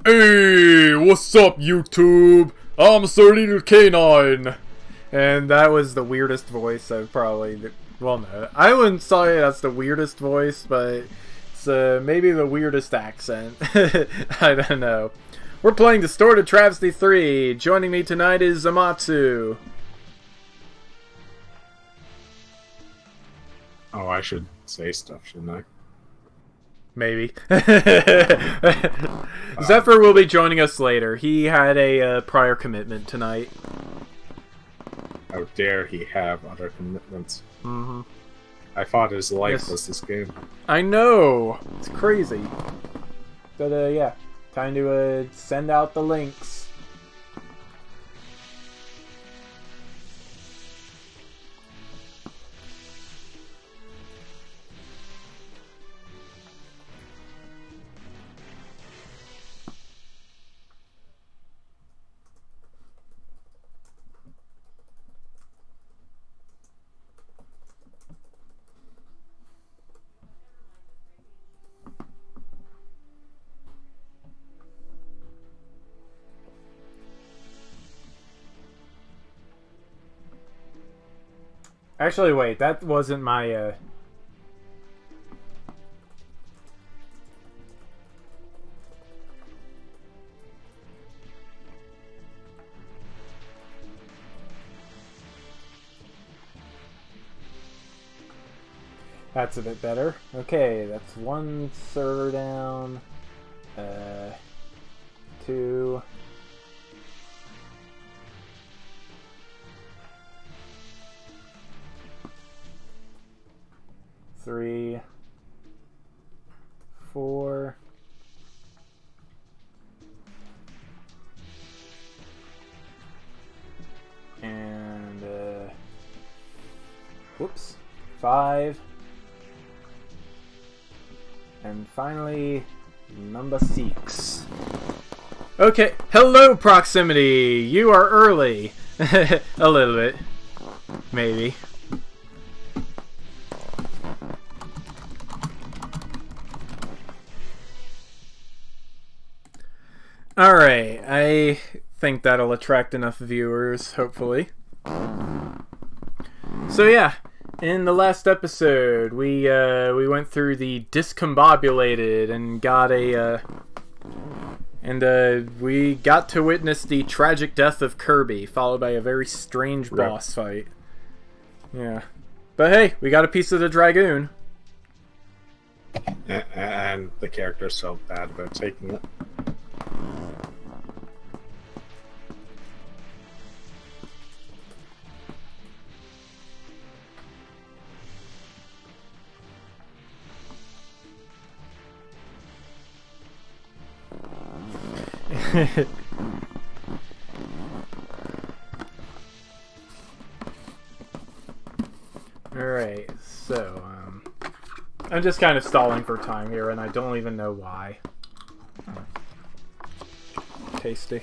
Hey, what's up, YouTube? I'm Sir Leader K9. And that was the weirdest voice I've probably... Well, no, I wouldn't say that's the weirdest voice, but it's maybe the weirdest accent. I don't know. We're playing Distorted Travesty 3. Joining me tonight is Amatsu. Oh, I should say stuff, shouldn't I? Maybe. Zephyr will be joining us later. He had a prior commitment tonight. How dare he have other commitments? Mm-hmm. I thought his life was this game. I know! It's crazy. But, yeah. Time to, send out the links. Actually, wait, that wasn't my, That's a bit better. Okay, that's one server down. 2... 3, 4, and whoops, 5, and finally number 6. Okay, hello proximity. You are early. A little bit, maybe. Alright, I think that'll attract enough viewers, hopefully. So yeah, in the last episode, we went through the Discombobulated and got a, we got to witness the tragic death of Kirby, followed by a very strange boss fight. Yeah. But hey, we got a piece of the Dragoon. And the character's so bad about taking it. Alright, so, I'm just kind of stalling for time here, and I don't even know why. Tasty.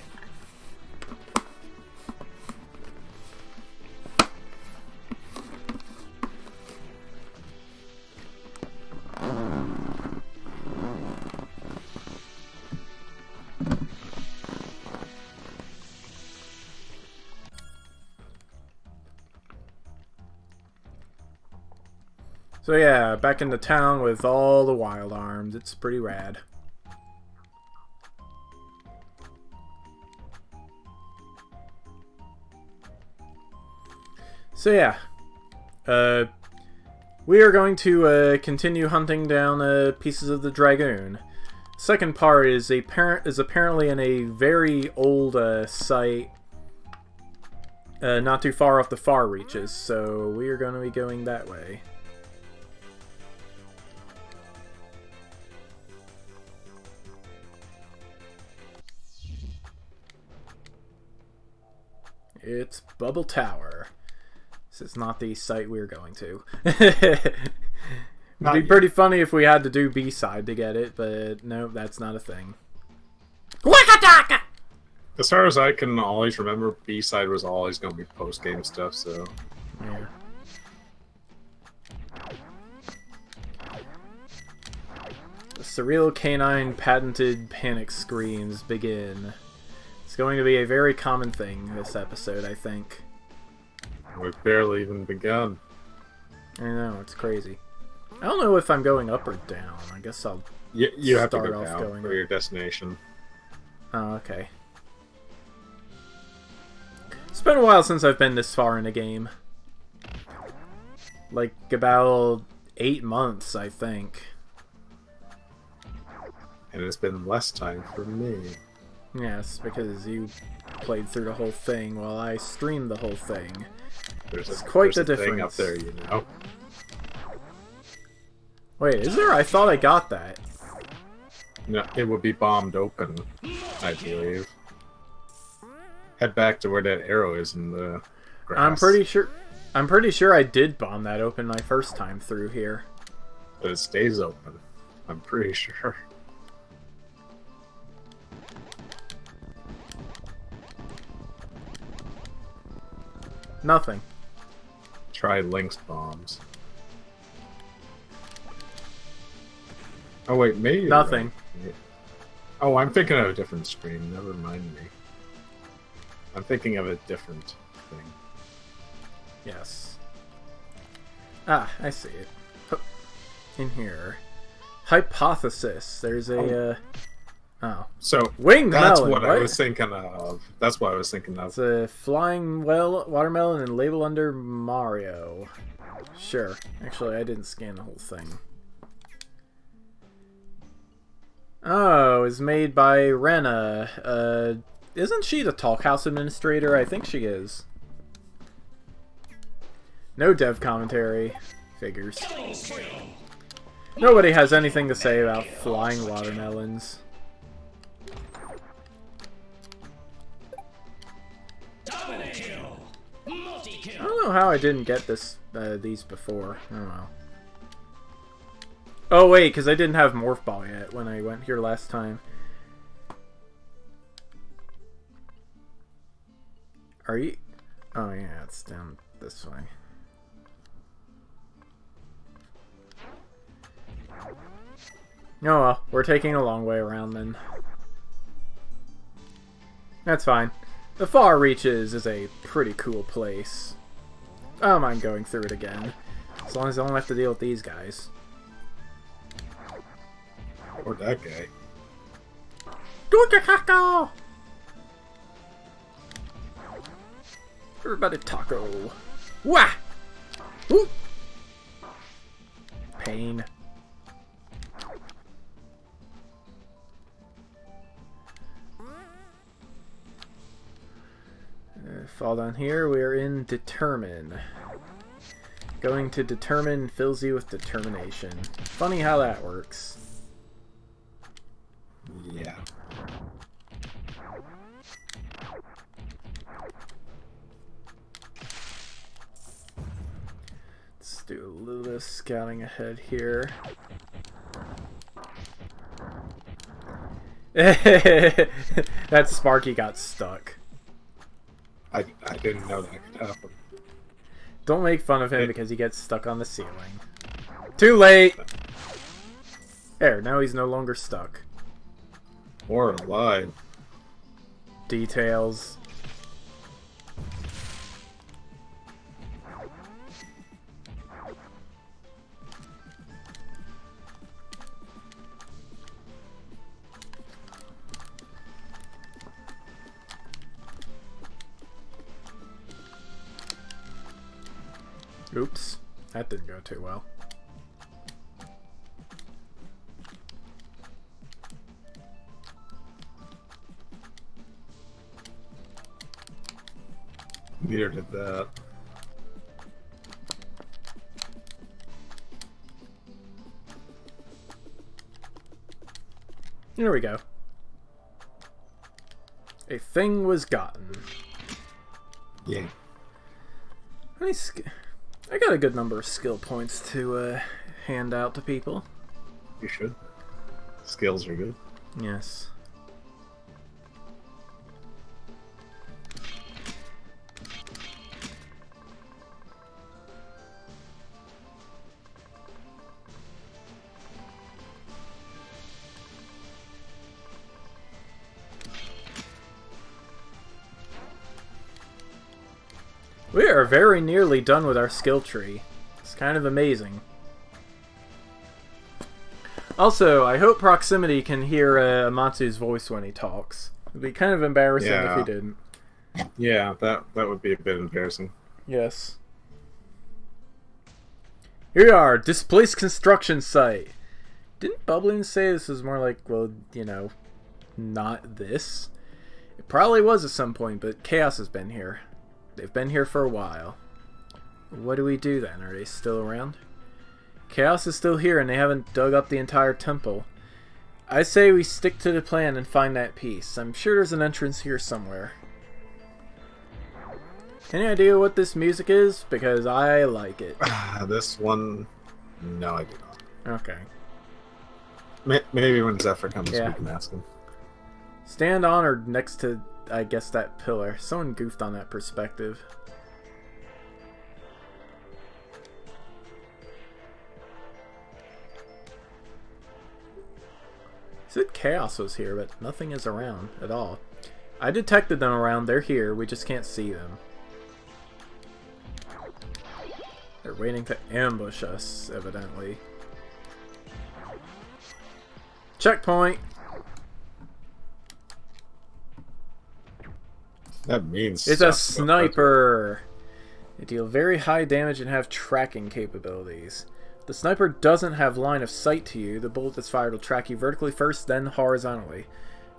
So yeah, back in the town with all the wild arms. It's pretty rad. So yeah, we are going to continue hunting down pieces of the Dragoon. Second part is apparently in a very old site, not too far off the far reaches. So we are going to be going that way. It's Bubble Tower. This is not the site we're going to. It'd be pretty funny if we had to do B-side to get it, but no, that's not a thing. Wakataka! As far as I can always remember, B-side was always going to be post-game stuff, so... Yeah. surreal canine patented panic screams begin. It's going to be a very common thing this episode, I think. We've barely even begun. I know, it's crazy. I don't know if I'm going up or down. I guess I'll You have to start go off down going for up. your destination. Oh, okay. It's been a while since I've been this far in a game. Like, about 8 months, I think. And it's been less time for me. Yes, because you played through the whole thing while I streamed the whole thing. There's quite the a thing up difference. there, you know? Wait, is there? I thought I got that. No, it would be bombed open, I believe. Head back to where that arrow is in the grass. I'm pretty sure I did bomb that open my first time through here. But it stays open. I'm pretty sure. Nothing. Try Link's bombs. Oh wait, maybe you're Nothing. right. Yeah. Oh, I'm thinking of a different screen. Never mind me. I'm thinking of a different thing. Yes. Ah, I see it. In here. Hypothesis. There's a, oh. So, Winged that's melon. what I was thinking of. That's what I was thinking of. It's a flying watermelon and label under Mario. Sure. Actually, I didn't scan the whole thing. Oh, it's made by Rena. Isn't she the Talkhouse administrator? I think she is. No dev commentary. Figures. Nobody has anything to say about flying watermelons. I don't know how I didn't get these before. I don't know. Oh wait, because I didn't have Morph Ball yet when I went here last time. Are you? Oh yeah, it's down this way. Oh well, we're taking a long way around then. That's fine. The Far Reaches is a pretty cool place. I don't mind going through it again. As long as I don't have to deal with these guys. Or that guy. Taco! Everybody taco. Wah! Ooh! Pain. Fall down here. We are in Determine. Going to Determine fills you with determination. Funny how that works. Yeah. Let's do a little bit of scouting ahead here. That Sparky got stuck. I didn't know that could happen. Don't make fun of him because he gets stuck on the ceiling. Too late! There, now he's no longer stuck. Or alive. Details. Oops, that didn't go too well. Neither did that. Here we go. A thing was gotten. Yeah. How many I got a good number of skill points to hand out to people. You should. Skills are good. Yes. We are very nearly done with our skill tree. It's kind of amazing. Also, I hope Proximity can hear Amatsu's voice when he talks. It'd be kind of embarrassing if he didn't. Yeah, that would be a bit embarrassing. Yes. Here we are, displaced construction site. Didn't Bubbling say this was more like, well, you know, not this? It probably was at some point, but Chaos has been here. They've been here for a while. What do we do then? Are they still around? Chaos is still here and they haven't dug up the entire temple. I say we stick to the plan and find that piece. I'm sure there's an entrance here somewhere. Any idea what this music is? Because I like it. This one... No, I do not. Okay. Maybe when Zephyr comes, we can ask him. Stand on or next to, I guess, that pillar. Someone goofed on that perspective. Said Chaos was here, but nothing is around at all. I detected them around. They're here. We just can't see them. They're waiting to ambush us, evidently. Checkpoint! That means it's a sniper! They deal very high damage and have tracking capabilities. The sniper doesn't have line of sight to you. The bullet that's fired will track you vertically first, then horizontally.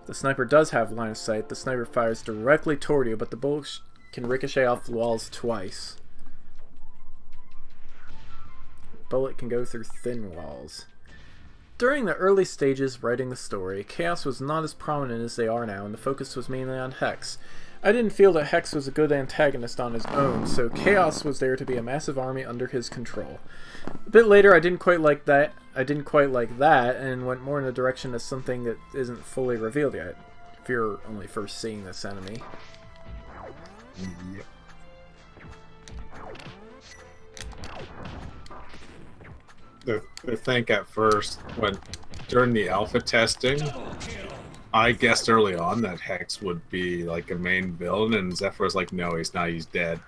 If the sniper does have line of sight, the sniper fires directly toward you, but the bullet can ricochet off the walls twice. The bullet can go through thin walls. During the early stages writing the story, Chaos was not as prominent as they are now, and the focus was mainly on Hex. I didn't feel that Hex was a good antagonist on his own, so Chaos was there to be a massive army under his control. A bit later, I didn't quite like that, and went more in the direction of something that isn't fully revealed yet, if you're only first seeing this enemy. Yep. I think at first, during the alpha testing, I guessed early on that Hex would be like a main villain, and Zephyr was like, no, he's not, he's dead.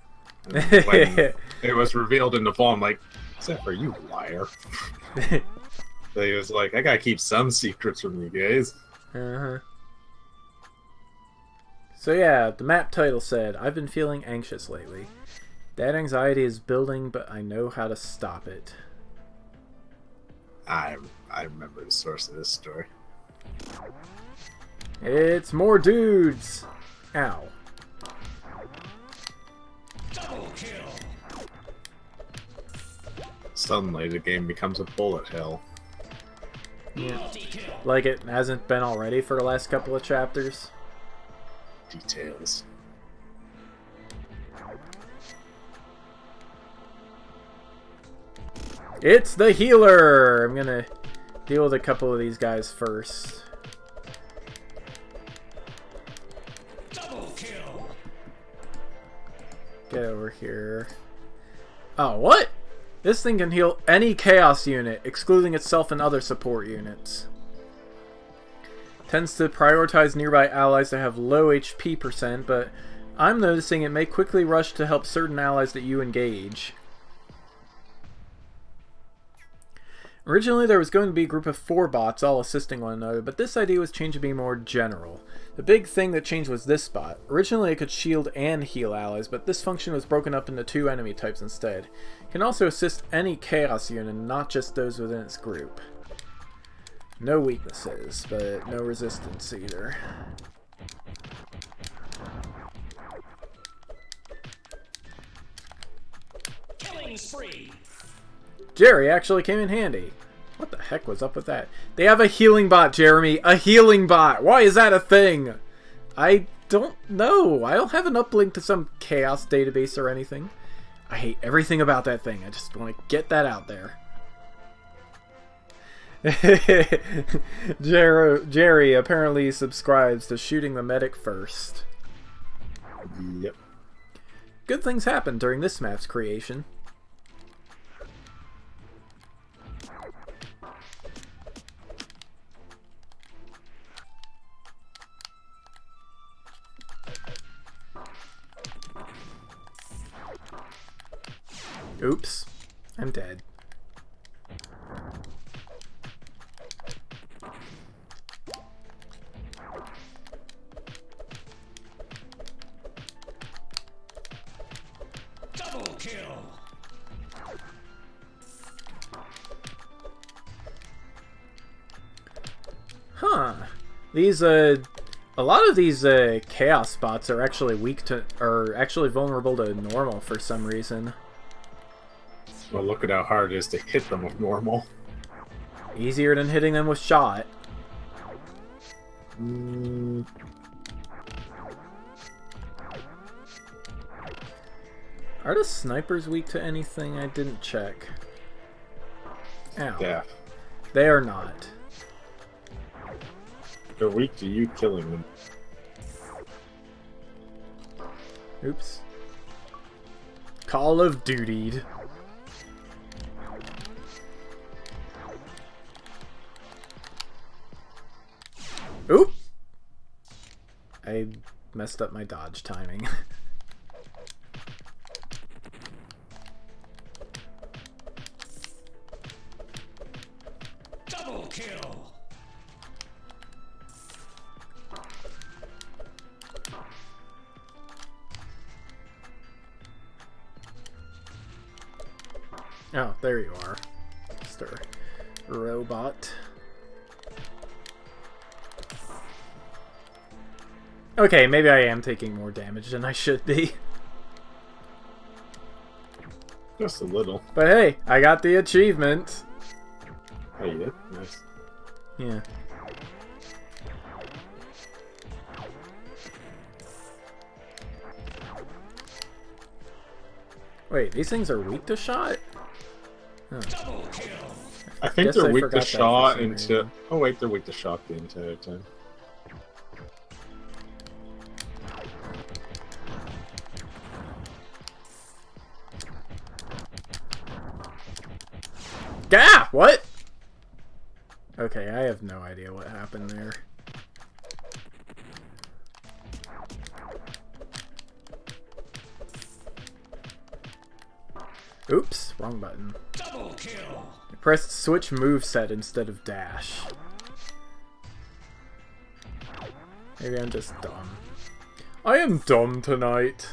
And when it was revealed in the fall, I'm like, Zephyr, you liar. So he was like, I gotta keep some secrets from you guys. So yeah, the map title said, I've been feeling anxious lately. That anxiety is building, but I know how to stop it. I remember the source of this story. It's more dudes! Ow. Double kill. Suddenly the game becomes a bullet hell. Yeah. Like it hasn't been already for the last couple of chapters. Details. It's the healer! I'm gonna deal with a couple of these guys first. Double kill. Get over here. Oh, what? This thing can heal any Chaos unit, excluding itself and other support units. Tends to prioritize nearby allies that have low HP %, but I'm noticing it may quickly rush to help certain allies that you engage. Originally, there was going to be a group of 4 bots all assisting one another, but this idea was changed to be more general. The big thing that changed was this bot. Originally, it could shield and heal allies, but this function was broken up into 2 enemy types instead. It can also assist any Chaos unit, not just those within its group. No weaknesses, but no resistance either. Killing spree. Jerry actually came in handy. What the heck was up with that? They have a healing bot, Jeremy! A healing bot! Why is that a thing? I don't know. I don't have an uplink to some Chaos database or anything. I hate everything about that thing. I just want to get that out there. Jerry apparently subscribes to shooting the medic first. Yep. Good things happened during this map's creation. Oops. I'm dead. Double kill. Huh. These, a lot of these, chaos bots are actually actually vulnerable to normal for some reason. Well, look at how hard it is to hit them with normal. Easier than hitting them with shot. Are the snipers weak to anything? I didn't check. Ow. Yeah. They are not. They're weak to you killing them. Oops. Call of Duty'd. Oop! I messed up my dodge timing. Double kill. Oh, there you are. Mr. Robot. Okay, maybe I am taking more damage than I should be. Just a little. But hey, I got the achievement. Oh, you did? Nice. Yeah. Wait, these things are weak to shot? Oh. Double kill. I think Guess they're I weak forgot to that for shot some until... reason. Oh wait, they're weak to shock the entire time. Gah! What? Okay, I have no idea what happened there. Oops, wrong button. Double kill. I pressed switch moveset instead of dash. Maybe I'm just dumb. I am dumb tonight.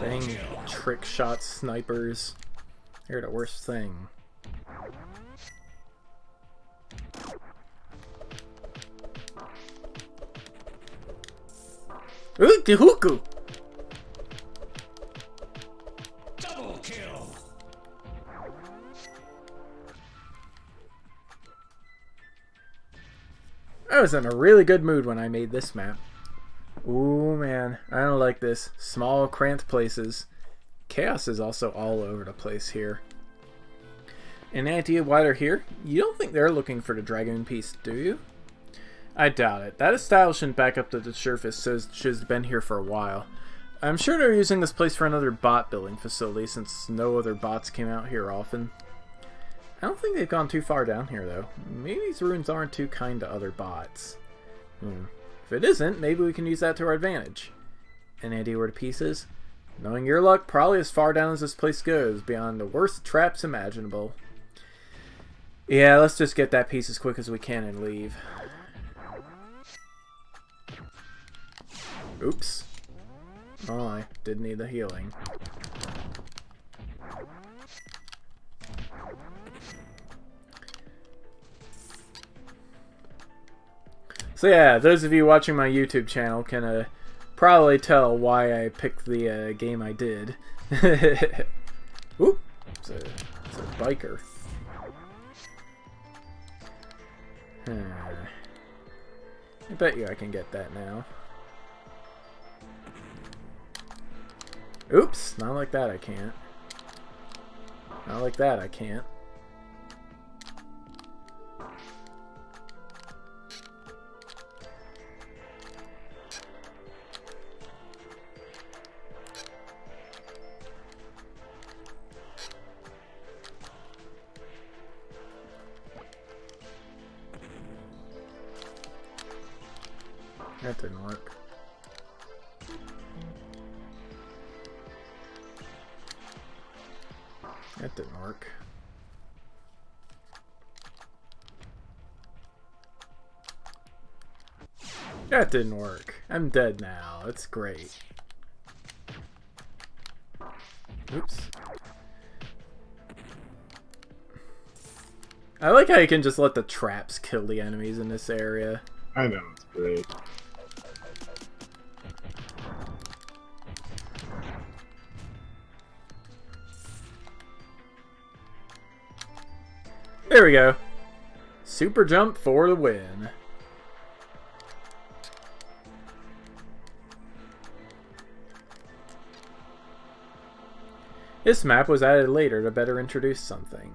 Dang trick shot snipers. They're the worst thing. Ooh, Tihuku! Double kill. I was in a really good mood when I made this map. Ooh man, I don't like this. Small, cramped places. Chaos is also all over the place here. Any idea why they're here? You don't think they're looking for the Dragoon piece, do you? I doubt it. That establishment back up to the surface says she's been here for a while. I'm sure they're using this place for another bot building facility since no other bots came out here often. I don't think they've gone too far down here though. Maybe these ruins aren't too kind to other bots. If it isn't, maybe we can use that to our advantage. Any idea where the piece is? Knowing your luck, probably as far down as this place goes, beyond the worst traps imaginable. Yeah, let's just get that piece as quick as we can and leave. Oops. Oh, I did need the healing. So yeah, those of you watching my YouTube channel can probably tell why I picked the game I did. Oop, it's a biker. I bet you I can get that now. Oops, not like that I can't. Not like that I can't. That didn't work. That didn't work. That didn't work. I'm dead now. It's great. Oops. I like how you can just let the traps kill the enemies in this area. I know, it's great. There we go. Super jump for the win. This map was added later to better introduce something.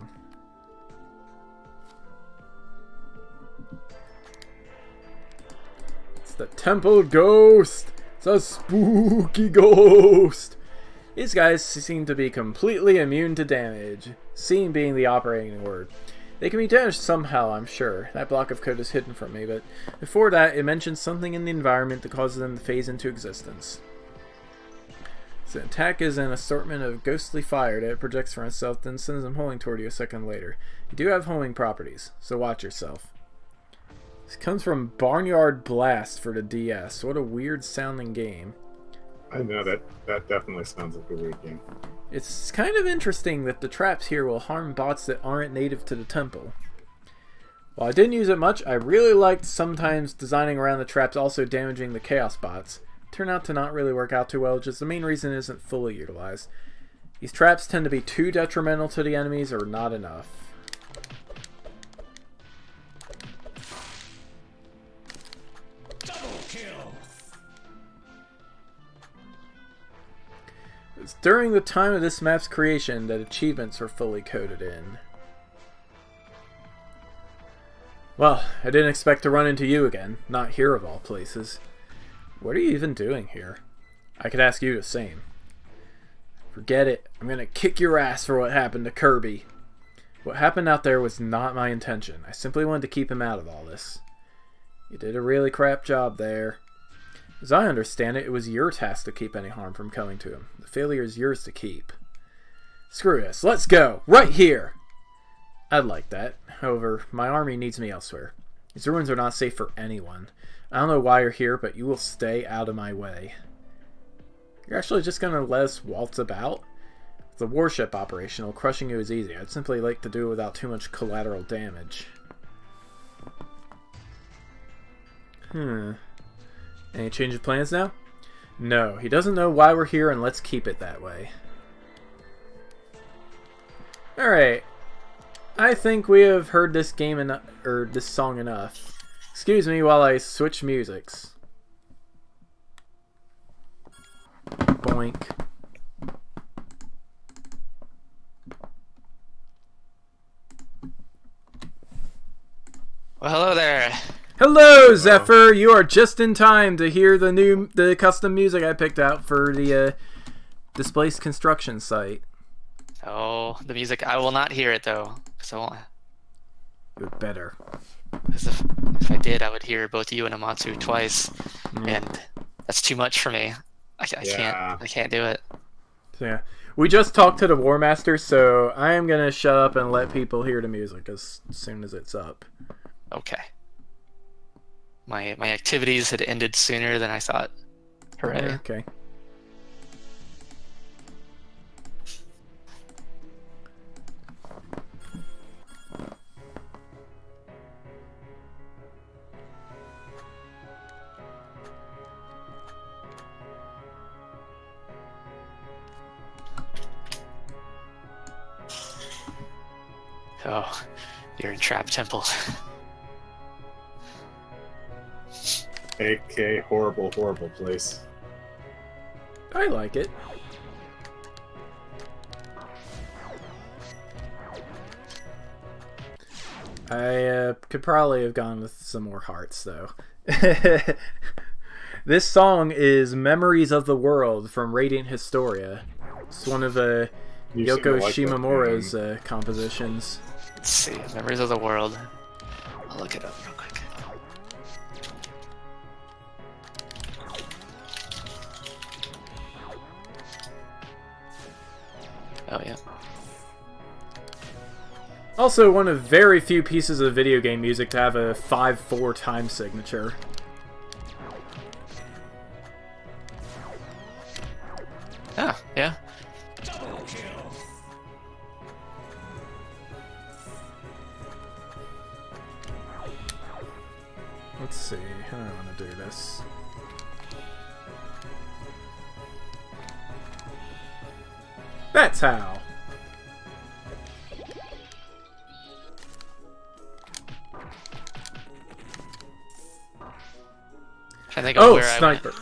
It's the Temple Ghost! It's a spooky ghost! These guys seem to be completely immune to damage, seem being the operating word. They can be damaged somehow, I'm sure. That block of code is hidden from me, but before that, it mentions something in the environment that causes them to phase into existence. The attack is an assortment of ghostly fire that it projects from itself, then sends them homing toward you a second later. You do have homing properties, so watch yourself. This comes from Barnyard Blast for the DS. What a weird sounding game. I know, that definitely sounds like a weird game. It's kind of interesting that the traps here will harm bots that aren't native to the temple. While I didn't use it much, I really liked sometimes designing around the traps also damaging the chaos bots. Turned out to not really work out too well, which is the main reason it isn't fully utilized. These traps tend to be too detrimental to the enemies or not enough. Double kill. It's during the time of this map's creation that achievements were fully coded in. Well, I didn't expect to run into you again, not here of all places. What are you even doing here? I could ask you the same. Forget it. I'm gonna kick your ass for what happened to Kirby. What happened out there was not my intention. I simply wanted to keep him out of all this. You did a really crap job there. As I understand it, it was your task to keep any harm from coming to him. The failure is yours to keep. Screw this. Let's go! Right here! I'd like that. However, my army needs me elsewhere. These ruins are not safe for anyone. I don't know why you're here, but you will stay out of my way. You're actually just gonna let us waltz about? The warship operational, crushing you is easy. I'd simply like to do it without too much collateral damage. Any change of plans now? No, he doesn't know why we're here, and let's keep it that way. Alright. I think we have heard this game enough, or this song enough. Excuse me while I switch musics. Boink. Well, hello there. Hello, Zephyr! You are just in time to hear the custom music I picked out for the Displaced Construction site. Oh, the music. I will not hear it, though. So, You better. because if I did, I would hear both you and Amatsu twice. And that's too much for me. I can't do it. So yeah. We just talked to the War Master, so I am going to shut up and let people hear the music as soon as it's up. Okay. My activities had ended sooner than I thought. Hooray. Okay. Oh, you're in Trap Temple. AK horrible, horrible place. I like it. I could probably have gone with some more hearts, though. This song is Memories of the World from Radiant Historia. It's one of Yoko Shimomura's compositions. Let's see, Memories of the World. I'll look it up real quick. Oh yeah. Also, one of very few pieces of video game music to have a 5/4 time signature. Ah, yeah. Double kill. Let's see, how do I want to do this? That's how! Trying to think of Oh, where sniper!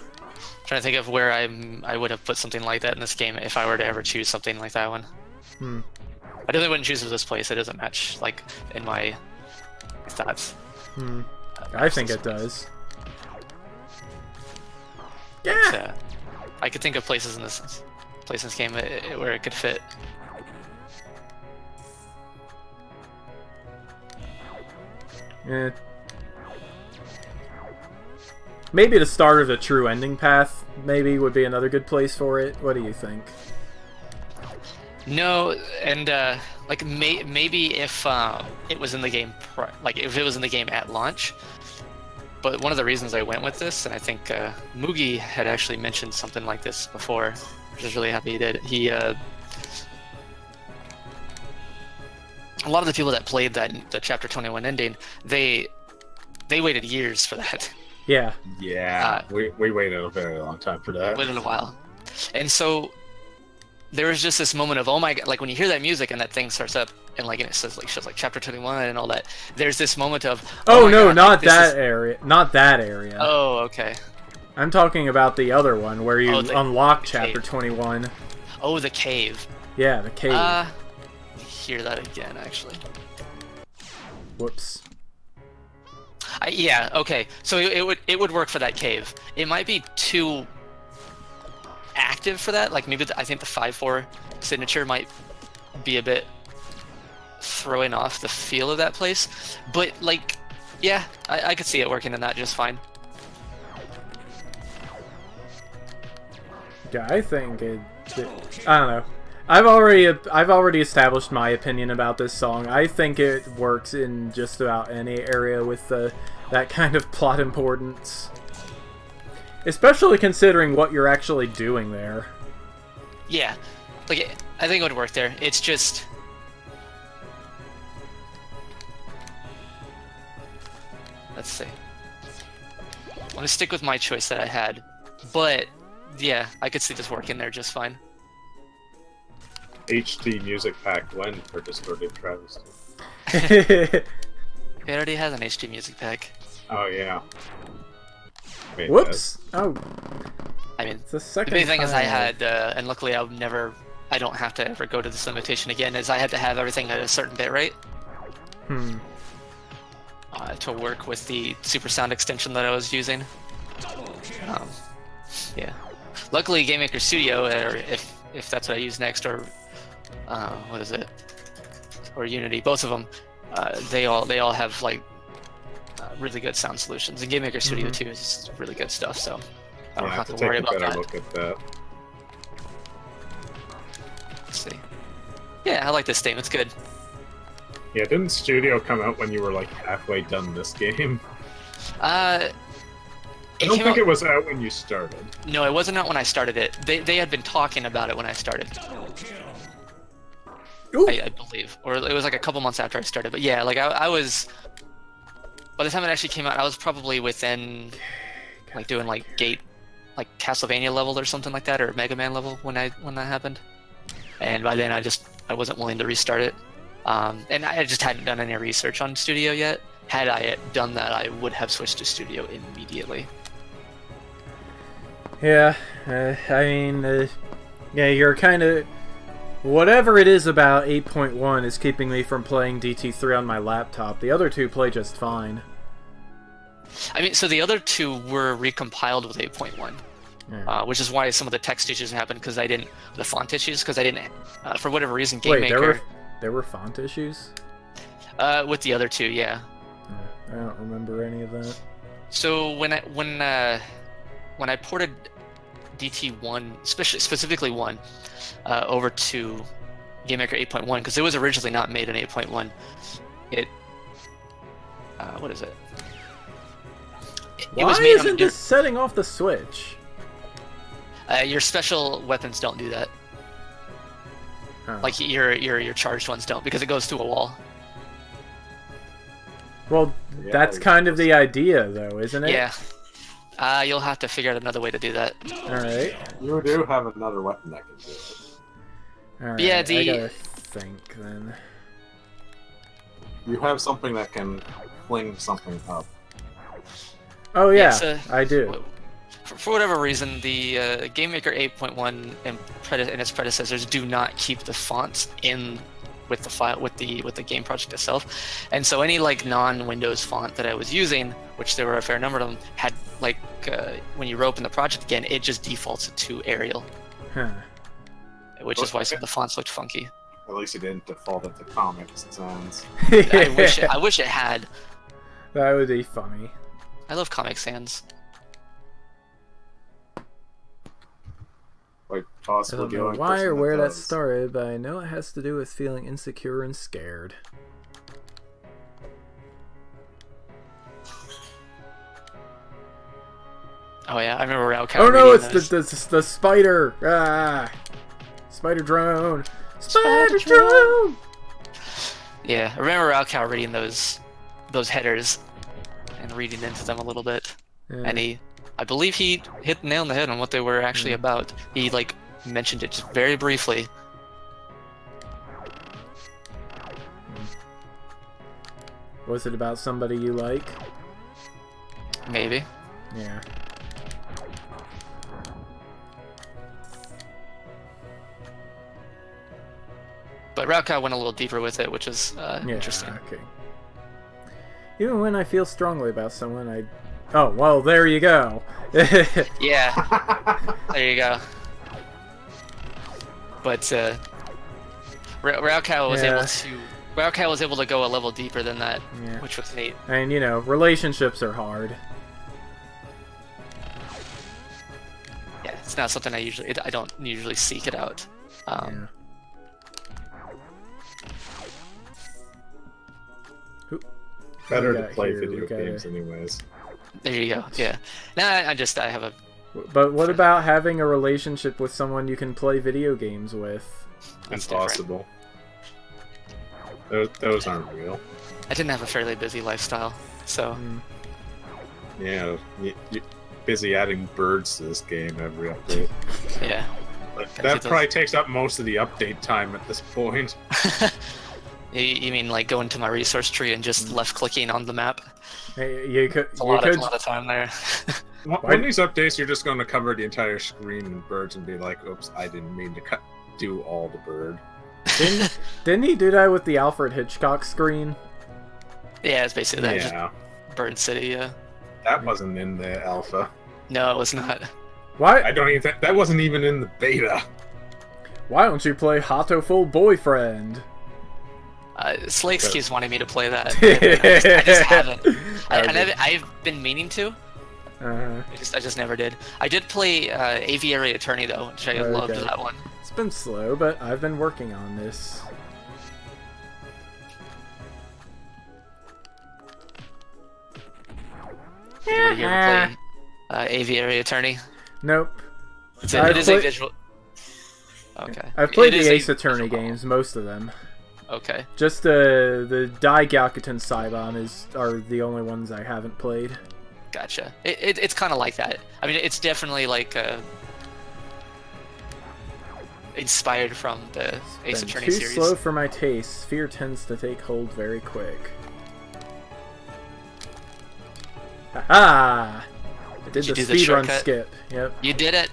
Trying to think of where I would have put something like that in this game if I were to ever choose something like that one. Hmm. I definitely wouldn't choose this place. It doesn't match, like, in my thoughts. Hmm. I think it does. But, Yeah! I could think of places in this game where it could fit. Eh. Maybe the start of the true ending path, maybe, would be another good place for it. What do you think? No, and like maybe if it was in the game, like if it was in the game at launch. But one of the reasons I went with this, and I think Mugi had actually mentioned something like this before, which I was really happy he did. A lot of the people that played the Chapter 21 ending, they waited years for that. Yeah. Yeah, we waited a very long time for that. Waited a while, and so there was just this moment of, oh my god, like when you hear that music and that thing starts up and like and it says like shows like Chapter 21 and all that, there's this moment of, oh no, god, not like, that area. Not that area. Oh, okay. I'm talking about the other one where you unlock Chapter cave. 21. Oh, the cave. Yeah, the cave. Hear that again, actually. Whoops. Yeah, okay. So it would work for that cave. It might be too active for that. Like maybe I think the 5/4 signature might be a bit throwing off the feel of that place. But like, yeah, I could see it working in that just fine. Yeah, I think I don't know. I've already established my opinion about this song. I think it works in just about any area with that kind of plot importance. Especially considering what you're actually doing there. Yeah, like I think it would work there. It's just let's see. I'm gonna stick with my choice that I had, but yeah, I could see this working there just fine. HD music pack when for Distorted Travesty? It already has an HD music pack. Oh yeah. Wait, Whoops! Oh, I mean, it's the second the big thing is I time. had, and luckily I don't have to ever go to this limitation again, is I had to have everything at a certain bit rate. To work with the super sound extension that I was using. Yeah. Luckily, Game Maker Studio, or if that's what I use next, or what is it? Or Unity, both of them, they all have like really good sound solutions. And Game Maker Studio 2 is really good stuff, so I don't have to worry about that. Look at that. Let's see. Yeah, I like this theme. It's good. Yeah, didn't Studio come out when you were like halfway done this game? I don't think it was out when you started. No, it wasn't out when I started it. They had been talking about it when I started. I believe, or it was like a couple months after I started. But yeah, like I was. By the time it actually came out, I was probably within, like doing like like Castlevania level or something like that, or Mega Man level when that happened. And by then I wasn't willing to restart it. And I just hadn't done any research on Studio yet. Had I done that, I would have switched to Studio immediately. Yeah, I mean, yeah, you're kind of... Whatever it is about 8.1 is keeping me from playing DT3 on my laptop. The other two play just fine. I mean, so the other two were recompiled with 8.1, Yeah. which is why some of the text issues happened, because I didn't... The font issues, because I didn't... for whatever reason, Wait, GameMaker... there were font issues? With the other two, yeah. I don't remember any of that. So when I ported DT1, specifically 1, over to GameMaker 8.1, because it was originally not made in 8.1, it what is it? Why was made isn't this setting off the switch? Your special weapons don't do that. Oh. Like your charged ones don't, because it goes through a wall. Well, Yeah, that's kind of the idea, though, isn't it? Yeah. You'll have to figure out another way to do that. Alright. You do have another weapon that can do it. Alright, Yeah, I the- gotta think, then. You have something that can fling something up. Oh, yeah, so- I do. For whatever reason, the GameMaker 8.1 and its predecessors do not keep the fonts in with the file with the game project itself, and so any like non-Windows font that I was using, which there were a fair number of them, had like when you open the project again, it just defaults it to Arial, Huh. which is why some of the fonts looked funky. At least it didn't default it to Comic Sans. I wish it had. That would be funny. I love Comic Sans. Like I possibly don't the know only why person or where that does. started, but I know it has to do with feeling insecure and scared. Oh yeah, I remember Raocow Oh no, reading it's those. the spider! Ah! Spider drone! Spider Spider drone! drone! Yeah, I remember Raocow reading those headers and reading into them a little bit. Yeah. And I believe he hit the nail on the head on what they were actually about. He like mentioned it just very briefly. Was it about somebody you like? Maybe. Yeah. But Raocow went a little deeper with it, which is Yeah, interesting. okay. Even when I feel strongly about someone, I... Oh, well, there you go. Yeah, there you go. But Raocow was Yeah. able to. Raocow was able to go a level deeper than that, Yeah. which was neat. And, you know, relationships are hard. Yeah, it's not something I don't usually seek it out. Yeah. Better We to got play here, video we gotta- games anyways. There you go. Yeah. Now I have a. But what about having a relationship with someone you can play video games with? That's different. Impossible. Those aren't real. I didn't have a fairly busy lifestyle, so Yeah, you busy adding birds to this game every update. yeah. Like, Gotta that keep those- probably takes up most of the update time at this point. You mean like go into my resource tree and just left clicking on the map? Hey, you could, It's a you lot, could, of, a lot of time there. One of these updates, you're just going to cover the entire screen in birds and be like, "Oops, I didn't mean to do all the bird." didn't he do that with the Alfred Hitchcock screen? Yeah, it's basically that. Yeah, Just Bird City. Yeah. that wasn't in the alpha. No, it was not. Why? I don't even think that wasn't even in the beta. Why don't you play Hatoful Boyfriend? Slakes keeps wanting me to play that. I just haven't. I've been meaning to. I just never did. I did play Aviary Attorney though, which I loved Okay. that one. It's been slow, but I've been working on this. Did you ever play Aviary Attorney? Nope. It I've is a played- visual. Okay. I've played It the is a Ace Attorney visual games, most of them. novel. Okay. Just the Dai Gyakuten Saibon are the only ones I haven't played. Gotcha. It's kind of like that. I mean, it's definitely like inspired from the Ace Been Attorney too series. slow for my taste. Fear tends to take hold very quick. Ha! I did you the do the speedrun shortcut? skip. Yep. You did it.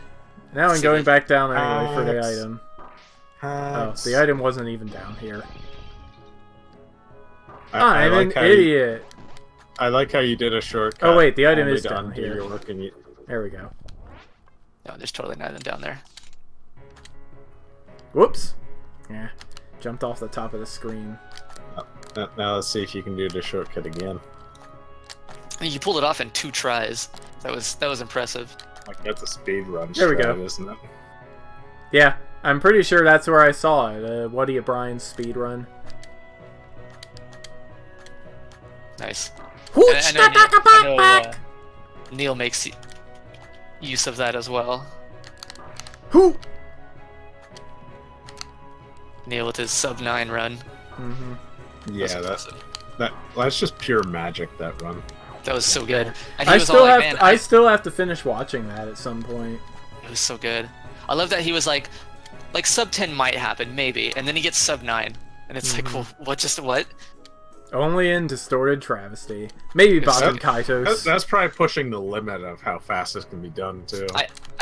Now I'm See going the back down anyway for the hacks. item. Oh, Hacks. the item wasn't even down here. I I'm like an how you- idiot. I like how you did a shortcut. Oh wait, the item only is to down undo here. your work and you- There we go. No, there's totally nothing down there. Whoops. Yeah. Jumped off the top of the screen. Now let's see if you can do the shortcut again. You pulled it off in 2 tries. That was impressive. Like that's a speed run. There we go. Isn't it? Yeah, I'm pretty sure that's where I saw it. What are you, Brian's speedrun? Nice. Hooch, I know Neil- back, I know, back. Neil makes use of that as well. Hoo! Neil with his sub 9 run. Mm-hmm. Yeah, impressive. that's just pure magic. That run. That was so good. And he I was still all like, have man, I still have to finish watching that at some point. it was so good. I love that he was like sub 10 might happen, maybe, and then he gets sub 9. And it's like, well, what? Only in Distorted Travesty. Maybe It's- Bakken Kaitos. That's probably pushing the limit of how fast this can be done too.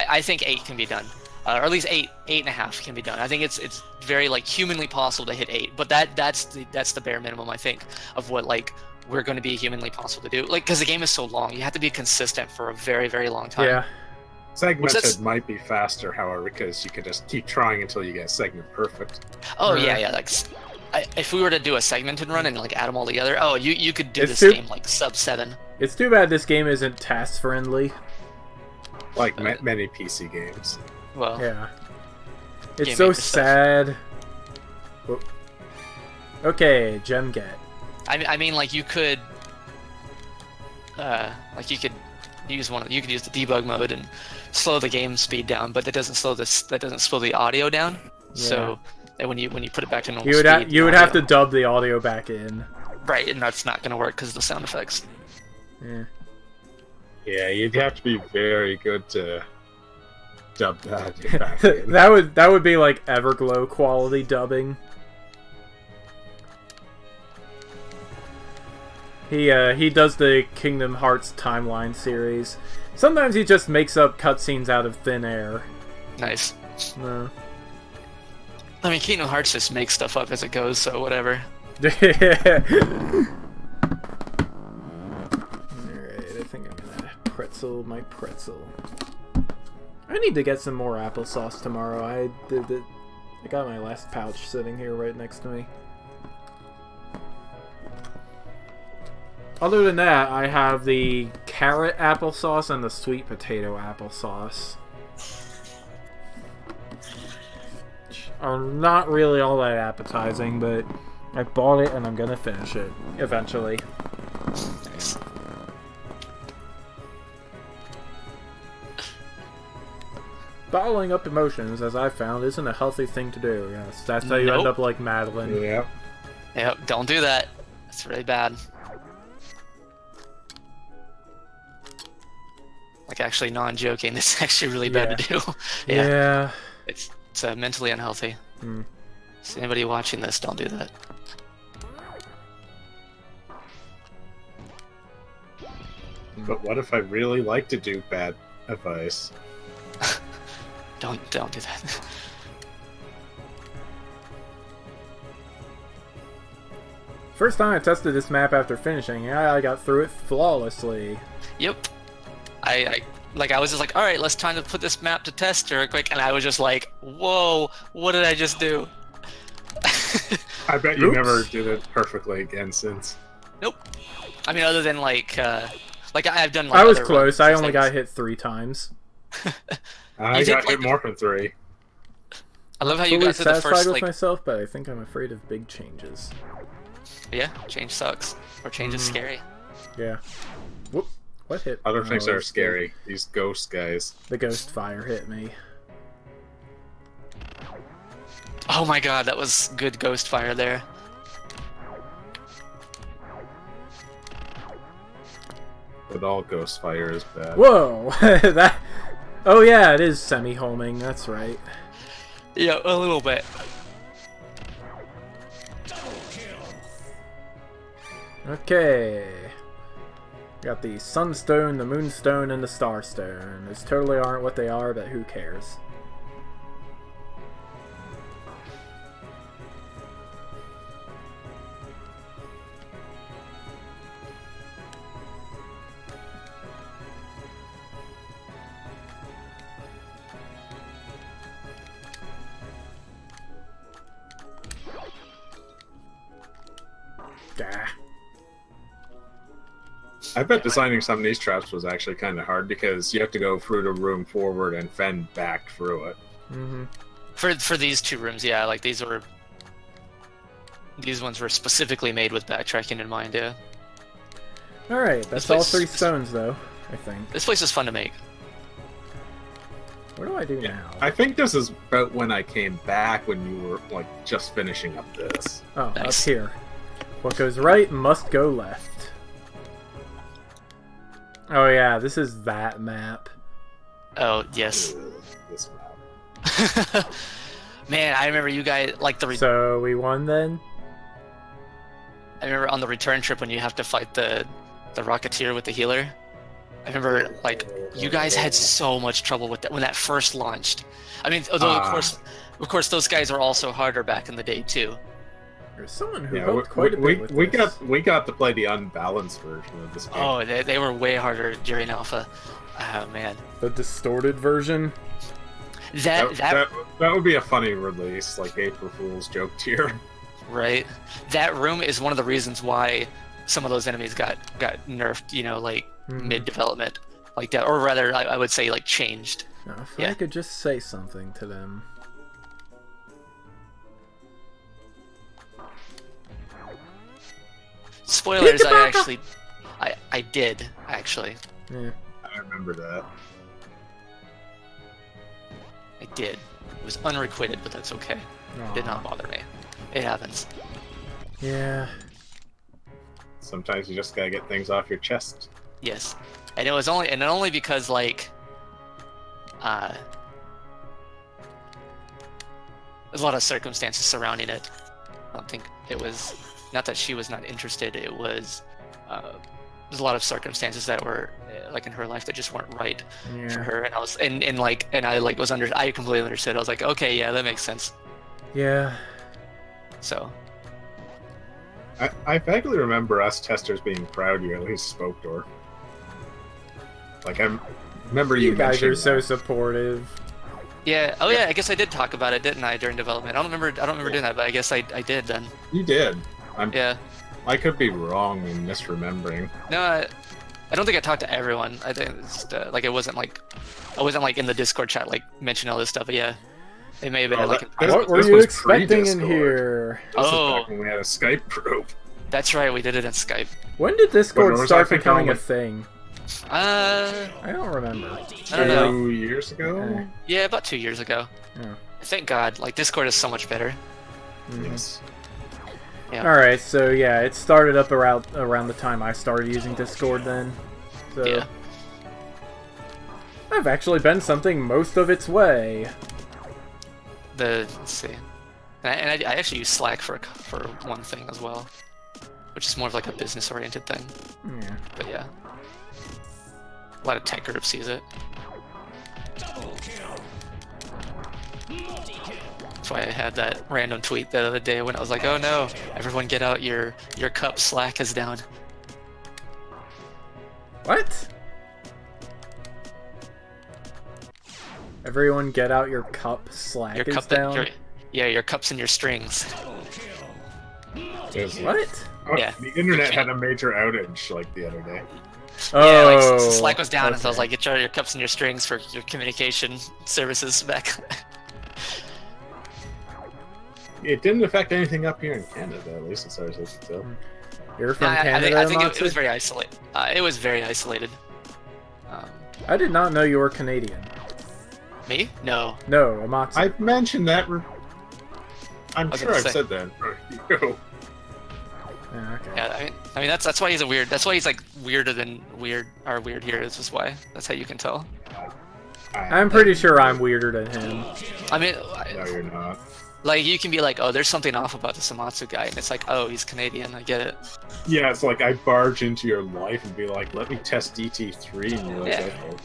I think 8 can be done. Or at least 8.5 can be done. I think it's very like humanly possible to hit 8, but that's the bare minimum I think of what like we're going to be humanly possible to do. Like because the game is so long, you have to be consistent for a very very long time. Yeah. Segmented might be faster, however, because you could just keep trying until you get segment perfect. Oh Right. yeah. Like if we were to do a segmented run and like add them all together, oh you could do It's this too- game like sub 7. It's too bad this game isn't task friendly. Like many PC games. Well, Yeah. It's Game so make this stuff. sad. Whoop. Okay, gem get. I mean like you could like you could use you could use the debug mode and slow the game speed down, but that doesn't slow the audio down. So and when you put it back to normal You would speed, you would the have to audio- dub the audio back in. right, and that's not going to work because of the sound effects. Yeah. Yeah, you'd have to be very good to dub that back in. that would be like Everglow quality dubbing. He does the Kingdom Hearts timeline series. Sometimes he just makes up cutscenes out of thin air. Nice. No. I mean, Kingdom Hearts just makes stuff up as it goes, so whatever. Alright, I think I'm gonna pretzel my pretzel. I need to get some more applesauce tomorrow. I got my last pouch sitting here right next to me. Other than that, I have the carrot applesauce and the sweet potato applesauce. Which are not really all that appetizing, but I bought it and I'm gonna finish it eventually. Nice. Bottling up emotions, as I've found, isn't a healthy thing to do. Yes, that's how you end Nope. up like Madeline. Yeah. Yep, don't do that. It's really bad. Like, actually, non-joking, it's actually really bad to do. Yeah. It's mentally unhealthy. Hmm. So anybody watching this, don't do that. But what if I really like to do bad advice? Don't do that. First time I tested this map after finishing, I got through it flawlessly. Yep. I was just like, all right, let's time to put this map to test real quick, and I was just like, whoa, what did I just do? I bet you Oops. never did it perfectly again since. Nope. I mean, other than like I've done. Like, I was other close. runs I and only things. got hit 3 times. I You did got like- hit more than 3. I love how you Fully got to the satisfied first with like. myself, but I think I'm afraid of big changes. Yeah, change sucks, or change is scary. Yeah. Whoop. What hit? Other things Oh, are it's scary. These ghost guys. The ghost fire hit me. Oh my god, that was good ghost fire there. But all ghost fire is bad. Whoa! That. Oh yeah, it is semi-homing. That's right. Yeah, a little bit. Okay. Got the Sunstone, the Moonstone, and the Starstone. Those totally aren't what they are, but who cares? Gah. I bet designing some of these traps was actually kind of hard because you have to go through the room forward and then back through it. Mm-hmm. For these two rooms, yeah, like these ones were specifically made with backtracking in mind, yeah. Alright, that's all 3 stones, though, I think. This place is fun to make. What do I do Yeah. now? I think this is about when I came back when you were like just finishing up this. Oh, Nice. up here. What goes right must go left. Oh yeah, this is that map. Oh, yes. Ugh, this map. Man, I remember you guys, like, So we won then? I remember on the return trip when you have to fight the Rocketeer with the healer. I remember, like, you guys had so much trouble with that when that first launched. I mean, although, of course, those guys were also harder back in the day, too. There's someone who Yeah, helped quite a bit with we this. got to play the unbalanced version of this game. Oh, they were way harder during Alpha. Oh, man. The distorted version? That would be a funny release, like April Fool's joke tier. Right? That room is one of the reasons why some of those enemies got nerfed, you know, like, mid-development. Like that, or rather, I would say, like, changed. Now, if Yeah. I could just say something to them. Spoilers, I did, actually. Yeah. I remember that. I did. It was unrequited, but that's okay. It did not bother me. It happens. Yeah. Sometimes you just gotta get things off your chest. Yes. And it was only because, like, there's a lot of circumstances surrounding it. I don't think it was, not that she was not interested, it was, there's a lot of circumstances that were, like, in her life that just weren't right for her, and I was, and I completely understood. I was like, okay, yeah, that makes sense. Yeah. So. I vaguely remember us testers being proud you at least spoke to her. Like, I remember you guys are mentioning so that. supportive. Yeah. Oh yeah. I guess I did talk about it, didn't I, during development? I don't remember doing that, but I guess I did then. You did. Yeah. I could be wrong in misremembering. No, I don't think I talked to everyone. I think it's just, like, I wasn't like in the Discord chat like mentioning all this stuff. But yeah, it may have been like. What were this you was expecting in pre-Discord. here? This was Oh. back when we had a Skype group. That's right. We did it in Skype. When did Discord When was start I thinking becoming a only- thing? I I don't remember. don't know. 2 years ago? Yeah, about 2 years ago. Yeah. Thank God. Like, Discord is so much better. Yes. Yeah. Alright, so yeah, it started up around the time I started using Discord then. So Yeah. I've actually been something most of its way. Let's see. And I actually use Slack for one thing as well, which is more of like a business-oriented thing. Yeah. But yeah, a lot of tech groups use it. Double kill. Multi-kill. That's why I had that random tweet the other day when I was like, "Oh no, everyone get out your cup, Slack is down." What? Everyone get out your cup, Slack Your is cup, down. your cups and your strings. Double kill. Yes. What? Oh, Yeah. The internet had a major outage like the other day. Yeah, like Oh, Slack was down, and so I was okay. like, "Get your cups and your strings for your communication services back." It didn't affect anything up here in Canada, at least as far as I can tell. You're from I Canada, think it Matsu? was very isolated. It was very isolated. I did not know you were Canadian. Me? No. No, Amatsu. I've mentioned that. I'm was sure gonna I've say. said that. You. Yeah, okay. Yeah, I mean that's why he's a weird. That's why he's like weirder than weird. Our weird here is just why. That's how you can tell. I'm pretty sure I'm weirder than him. I mean, No, you're not. Like, you can be like, oh, there's something off about the Samatsu guy, and it's like, oh, he's Canadian, I get it. Yeah, it's like I barge into your life and be like, let me test DT3, and you're like, Yeah. okay.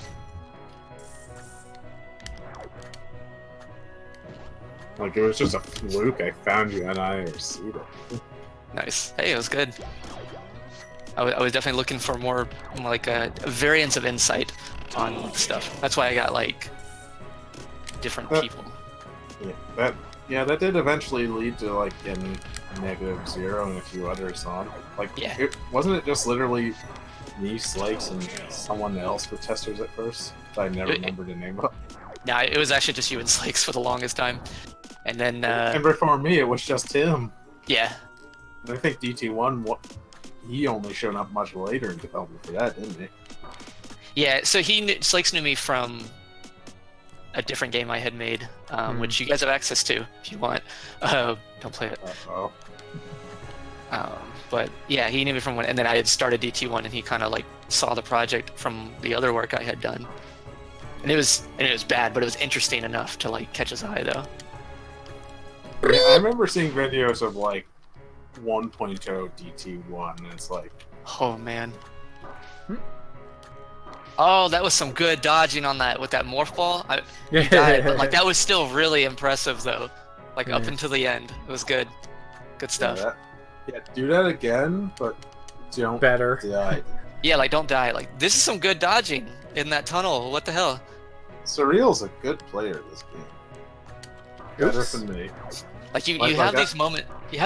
Like, it was just a fluke. I found you and I received it. Nice. Hey, it was good. I was definitely looking for more, like, a variance of insight on stuff. That's why I got, like, different people. Yeah, that did eventually lead to, like, getting -0 and a few others on. Like, Yeah. Wasn't it just literally me, Slakes, and someone else for testers at first? That I never remembered the name of. Nah, it was actually just you and Slakes for the longest time. And then, And before me, it was just him. yeah. And I think DT1, he only showed up much later in development for that, didn't he? Yeah, so Slakes knew me from a different game I had made, which you guys have access to if you want. Don't play it. Uh-oh. But yeah, he knew me from one, and then I had started DT1, and he kind of like saw the project from the other work I had done, and it was bad, but it was interesting enough to like catch his eye though. Yeah, I remember seeing videos of like 1.0 DT1, and it's like, Oh man. Oh, that was some good dodging on that with that morph ball. You died, but like that was still really impressive though. Like up until the end, it was good. Good stuff. yeah, do that again, but don't Better. die. Yeah, like don't die. Like this is some good dodging in that tunnel. What the hell? Surreal's a good player in this game. Better Oops. than me. Like you Like have that.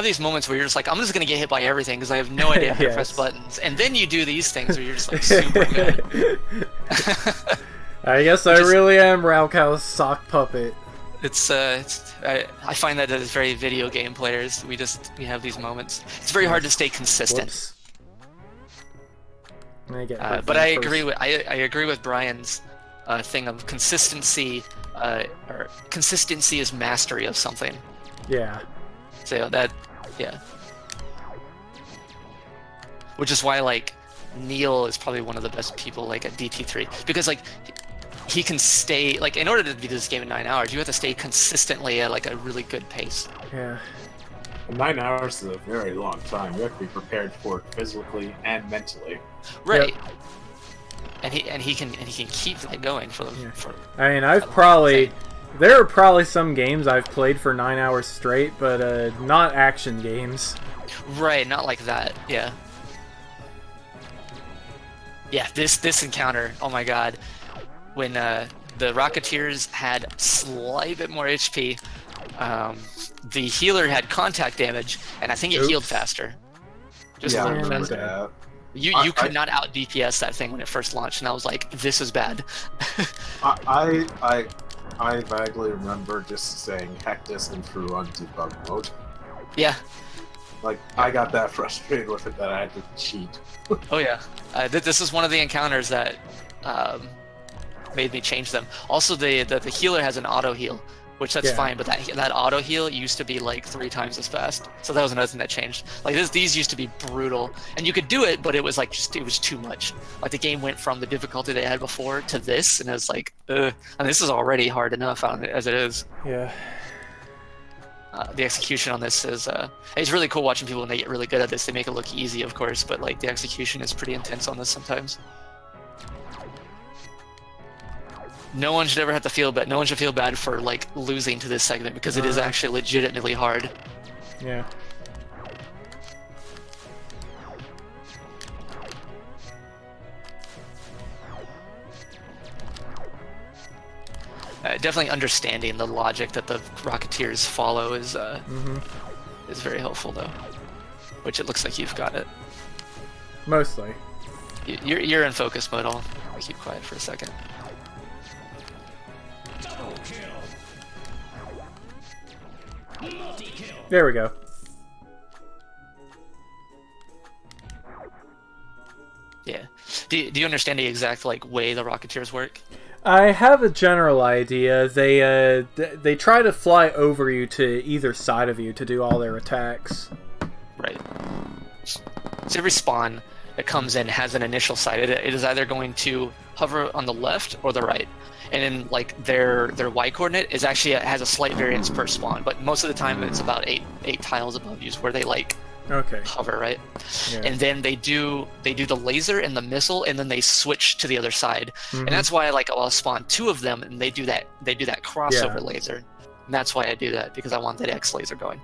these moments where you're just like, I'm just gonna get hit by everything because I have no idea how to press Yes. buttons, and then you do these things where you're just like super good. I guess I really am Raukow's sock puppet. I find that as very video game players, we have these moments. It's very hard to stay consistent. Whoops. I get But I agree with Brian's thing of consistency. Or consistency is mastery of something. Yeah. So that, yeah. Which is why like Neil is probably one of the best people like at DT3 because like he can stay like in order to beat this game in 9 hours, you have to stay consistently at like a really good pace. Yeah. 9 hours is a very long time. You have to be prepared for it physically and mentally. Right. Yep. And he can keep that going for the. Yeah. For, I mean, there are probably some games I've played for 9 hours straight, but not action games. Right, not like that. Yeah. Yeah, this encounter. Oh my god, when the Rocketeers had slight bit more HP, the healer had contact damage, and I think it healed faster. Just Yeah, a I little remember faster. that. You could not out DPS that thing when it first launched, and I was like, this is bad. I vaguely remember just saying heck this and threw on debug mode. Yeah. Like, I got that frustrated with it that I had to cheat. Oh yeah. This is one of the encounters that made me change them. Also, the healer has an auto heal, which that's fine, but that auto heal used to be like 3 times as fast. So that was another thing that changed. Like these used to be brutal, and you could do it, but it was like it was too much. Like the game went from the difficulty they had before to this, and it was like, ugh. And this is already hard enough as it is. Yeah. The execution on this is it's really cool watching people when they get really good at this. They make it look easy, of course, but like the execution is pretty intense on this sometimes. No one should ever have to feel bad. No one should feel bad for like losing to this segment because it is actually legitimately hard. Yeah. Definitely understanding the logic that the Rocketeers follow is very helpful, though. Which it looks like you've got it. Mostly. You're in focus mode. I'll keep quiet for a second. Double kill. Multi-kill. There we go. Yeah. Do you understand the exact like way the Rocketeers work? I have a general idea. They try to fly over you to either side of you to do all their attacks. Right. So every spawn, that comes in has an initial sight. It is either going to hover on the left or the right. And then like their Y coordinate is actually has a slight variance per spawn, but most of the time it's about eight tiles above you is where they like hover, right? Yeah. And then they do the laser and the missile, and then they switch to the other side. And that's why like I'll spawn 2 of them, and they do that crossover laser. And that's why I do that, because I want that X laser going.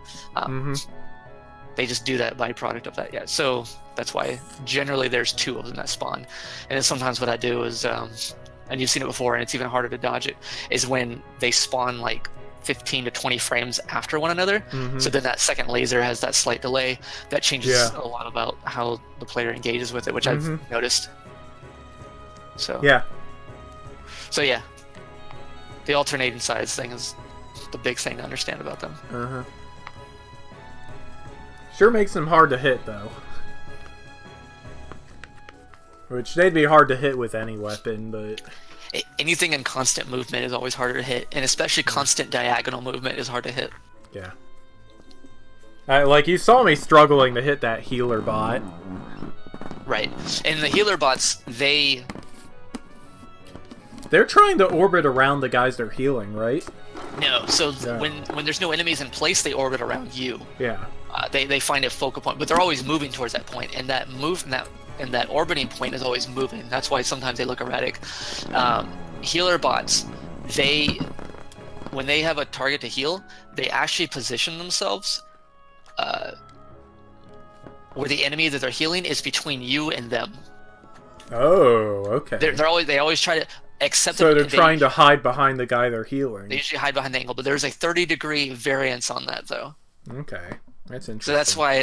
They just do that byproduct of that, yeah. So that's why generally there's 2 of them that spawn. And then sometimes what I do is, and you've seen it before, and it's even harder to dodge it, is when they spawn like 15 to 20 frames after one another. So then that second laser has that slight delay that changes a lot about how the player engages with it, which I've noticed. So yeah, the alternating sides thing is the big thing to understand about them. Sure makes them hard to hit, though. Which they'd be hard to hit with any weapon, but... Anything in constant movement is always harder to hit, and especially constant diagonal movement is hard to hit. Yeah. Like, you saw me struggling to hit that healer bot. Right. And the healer bots, they're trying to orbit around the guys they're healing, right? No, so when there's no enemies in place, they orbit around you. Yeah. They find a focal point, but they're always moving towards that point, and that orbiting point is always moving. That's why sometimes they look erratic. Healer bots, when they have a target to heal, they actually position themselves where the enemy that they're healing is between you and them. Oh, okay. They always try to accept. So they're trying to hide behind the guy they're healing. They usually hide behind the angle, but there's a 30-degree variance on that, though. Okay. That's interesting. So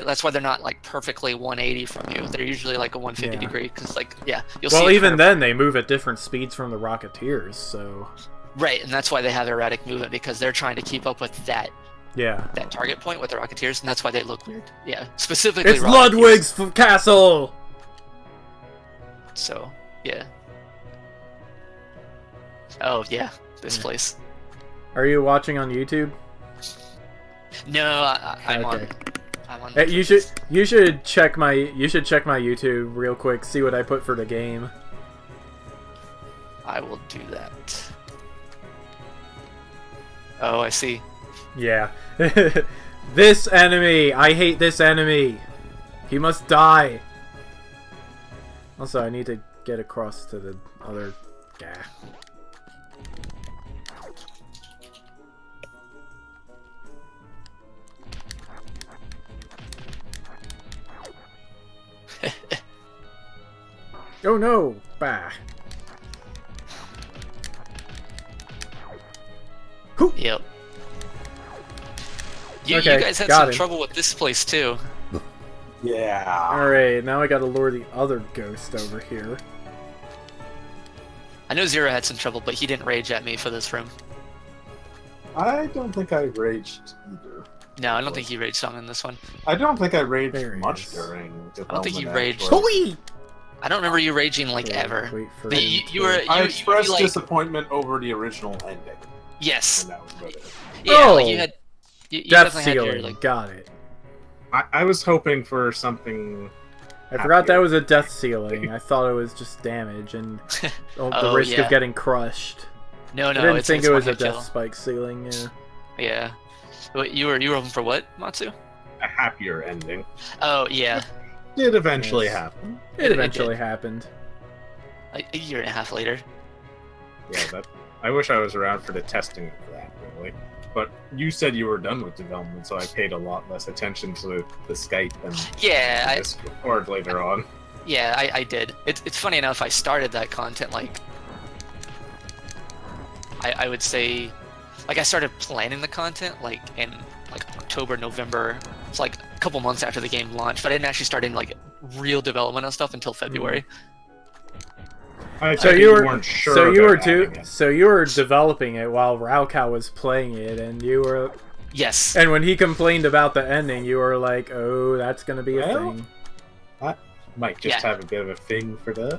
that's why they're not like perfectly 180 from you. They're usually like a 150 degree, because like you'll see. Well, even then they move at different speeds from the Rocketeers, so. Right, and that's why they have erratic movement, because they're trying to keep up with that. Yeah. That target point with the Rocketeers, and that's why they look weird. Yeah, specifically. It's Ludwig's castle. So yeah. Oh yeah, this place. Are you watching on YouTube? No, I'm on. Hey, you should check my YouTube real quick. See what I put for the game. I will do that. Oh, I see. Yeah. This enemy. I hate this enemy. He must die. Also, I need to get across to the other guy. Oh no! Bah. Yep. You guys had some trouble with this place too. Yeah. Alright, now I gotta lure the other ghost over here. I know Zero had some trouble, but he didn't rage at me for this room. I don't think I raged either. No, I don't think he raged on in this one. I don't think I raged much during development. I don't think he raged. Hooey! I don't remember you raging like ever. I expressed like, disappointment over the original ending. Yes. And that was about it. Yeah, like you had. You Death definitely Ceiling. had your, like... Got it. I was hoping for something. I forgot that was a death ceiling. I thought it was just damage and the risk of getting crushed. No, I didn't think it was a death spike ceiling. Yeah. Yeah. You were hoping for what, Matsu? A happier ending. Oh yeah. It eventually happened. It eventually happened. A year and a half later. Yeah, I wish I was around for the testing of that, really. But you said you were done with development, so I paid a lot less attention to the Skype and Discord later on. Yeah, I did. It's funny enough, I started that content, like... I would say... Like, I started planning the content, like, in, like, October, November. It's like a couple months after the game launched, but I didn't actually start in, like, real development and stuff until February. So you weren't sure. So you were developing it while Raukau was playing it, and you were. Yes. And when he complained about the ending, you were like, "Oh, that's gonna be a thing." I might just have a bit of a thing for that.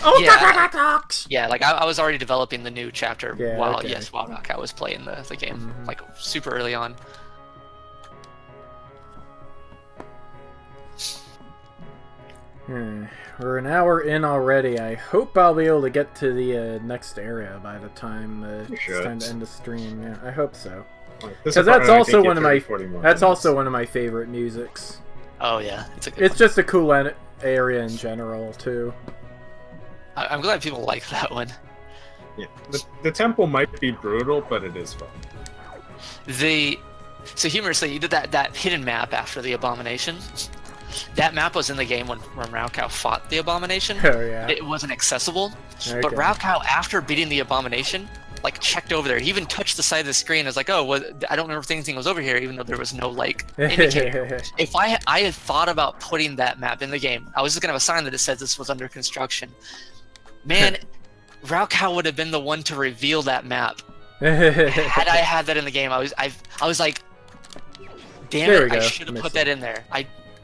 Oh, yeah. Yeah, like I was already developing the new chapter while Raukau was playing the game, like super early on. We're an hour in already. I hope I'll be able to get to the next area by the time it's time to end the stream. Yeah, I hope so. Because that's also one of my favorite musics. Oh yeah, it's one. Just a cool area in general too. I'm glad people like that one. Yeah, the temple might be brutal, but it is fun. So humorously, you did that hidden map after the abomination. That map was in the game when Raukau fought the abomination. Oh yeah. It wasn't accessible. Okay. But Raukau, after beating the abomination, like checked over there. He even touched the side of the screen. And was like, oh, well, I don't remember if anything was over here, even though there was no like indicator. If I had thought about putting that map in the game, I was just gonna have a sign that it says this was under construction. Man, Raukau would have been the one to reveal that map. Had I had that in the game, I was like, damn it, I should have put that in there.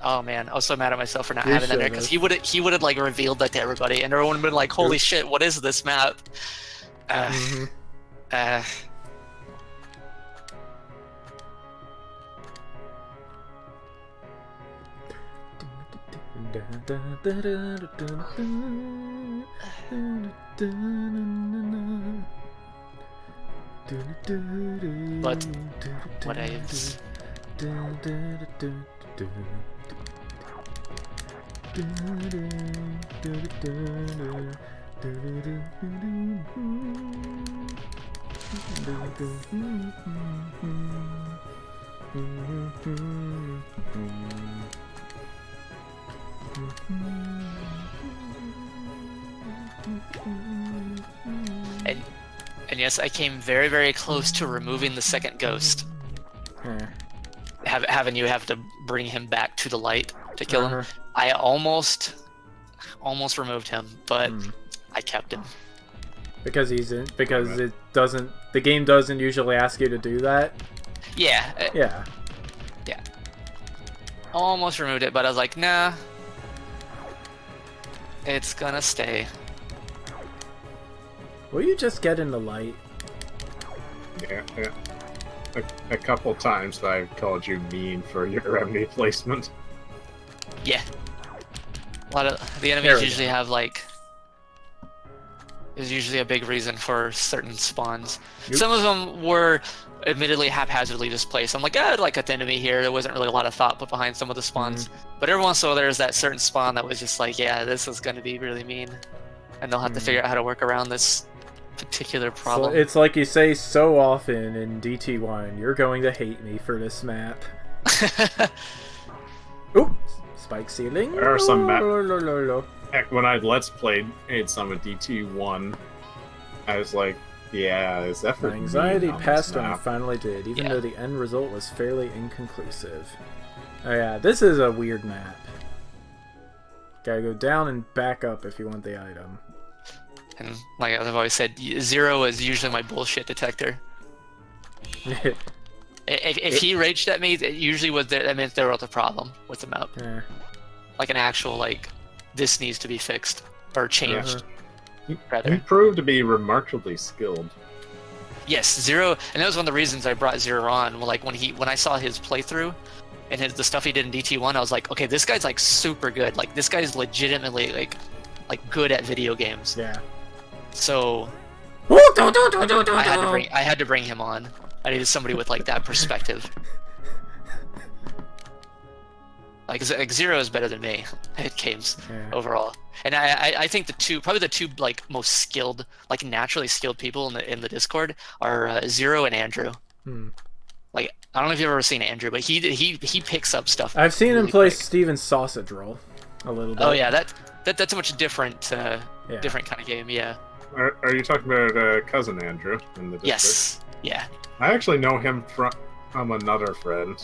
Oh man, I was so mad at myself for not having that there, because he would have like revealed that to everybody, and everyone would have been like, holy shit, what is this map? But what ifs? And yes, I came very, very close to removing the second ghost. Having you have to bring him back to the light to kill him. I almost removed him, but I kept him. Because the game doesn't usually ask you to do that? Yeah. Yeah. Almost removed it, but I was like, nah. It's gonna stay. Will you just get in the light? Yeah. A couple times I've called you mean for your enemy placement. Yeah. A lot of the enemies usually have like... There's usually a big reason for certain spawns. Oops. Some of them were admittedly haphazardly displaced. I'm like, I'd like an enemy here. There wasn't really a lot of thought put behind some of the spawns. But every once in a while there's that certain spawn that was just like, yeah, this is going to be really mean. And they'll have to figure out how to work around this particular problem. So it's like you say so often in DT1, you're going to hate me for this map. Oop! Spike ceiling. There are some maps. Heck, when I Let's Played some of DT1, I was like, yeah, is that for anxiety passed when I finally did, even though the end result was fairly inconclusive. Oh yeah, this is a weird map. Gotta go down and back up if you want the item. And like I've always said, 0 is usually my bullshit detector. If he raged at me, it usually was that meant there was a problem with the map. Yeah. Like an actual like, this needs to be fixed or changed. He proved to be remarkably skilled. Yes, 0, and that was one of the reasons I brought 0 on. Like when I saw his playthrough and the stuff he did in DT1, I was like, okay, this guy's like super good. Like this guy's legitimately like good at video games. Yeah. So I had to bring him on. I needed somebody with like that perspective. Like 0 is better than me at games overall, and I think probably the two like most skilled, like naturally skilled people in the Discord are 0 and Andrew. Like I don't know if you've ever seen Andrew, but he picks up stuff. I've seen him play Steven's Sausage Roll a little bit. Oh yeah, that's a much different different kind of game. Yeah. Are you talking about cousin Andrew in the Discord? Yes. Yeah. I actually know him from another friend.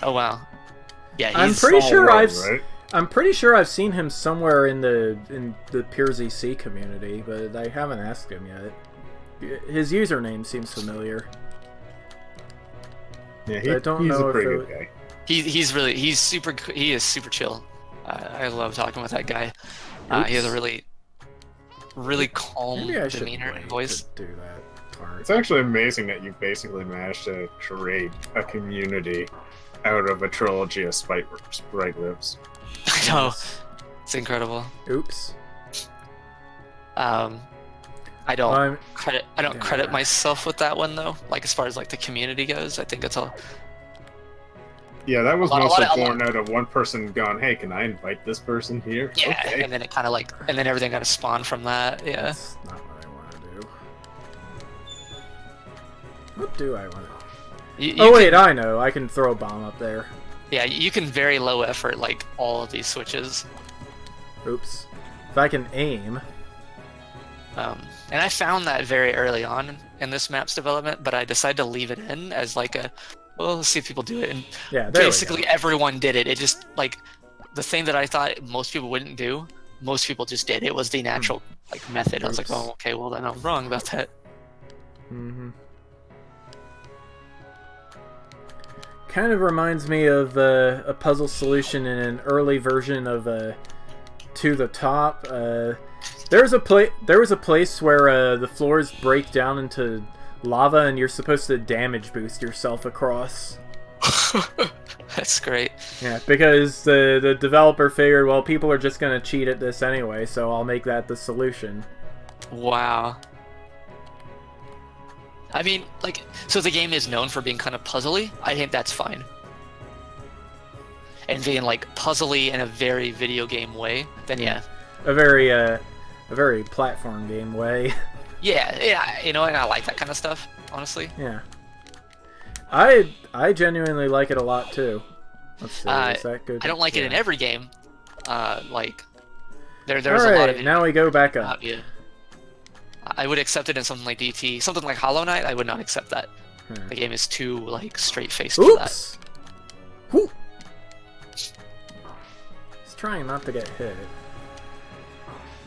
Oh wow. Yeah, I'm pretty sure I've seen him somewhere in the Pure ZC community, but I haven't asked him yet. His username seems familiar. Yeah, he's a pretty good guy. He is super chill. I love talking with that guy. He has a really calm demeanor and voice. Do that part. It's actually amazing that you basically managed to create a community out of a trilogy of sprite lips. I know. It's incredible. Oops. I don't I'm- credit myself with that one though. Like as far as like the community goes, I think it's all. Yeah, that was A lot mostly of- born out of one person going, "Hey, can I invite this person here?" Yeah, Okay. and then it kind of like, and then everything kind of spawned from that. Yeah. That's not what I want to do. What do I want to You Oh, wait, can- I know. I can throw a bomb up there. Yeah, you can very low effort like all of these switches. Oops. If I can aim... And I found that very early on in this map's development, but I decided to leave it in as like a, well, let's see if people do it. And Yeah, there basically we go. everyone did it. It just like the thing that I thought most people wouldn't do, most people just did. It was the natural like method. I was like, Oops. oh, okay, well then I'm wrong about that. Mm-hmm. Kind of reminds me of a puzzle solution in an early version of To the Top. There was a place where the floors break down into lava, and you're supposed to damage boost yourself across. That's great. Yeah, because the developer figured, well, people are just gonna cheat at this anyway, so I'll make that the solution. Wow. I mean, like, so the game is known for being kind of puzzly. I think that's fine. And being like puzzly in a very video game way, then yeah. A very platform game way. Yeah, you know, and I like that kind of stuff, honestly. Yeah. I genuinely like it a lot too. Let's see, is that good? I don't like it in Yeah. every game. Like, there's Alright, a lot of it. now we go back up. Yeah. I would accept it in something like DT. Something like Hollow Knight, I would not accept that. Hmm. The game is too, like, straight-faced for that. Oops! Whoo! He's trying not to get hit.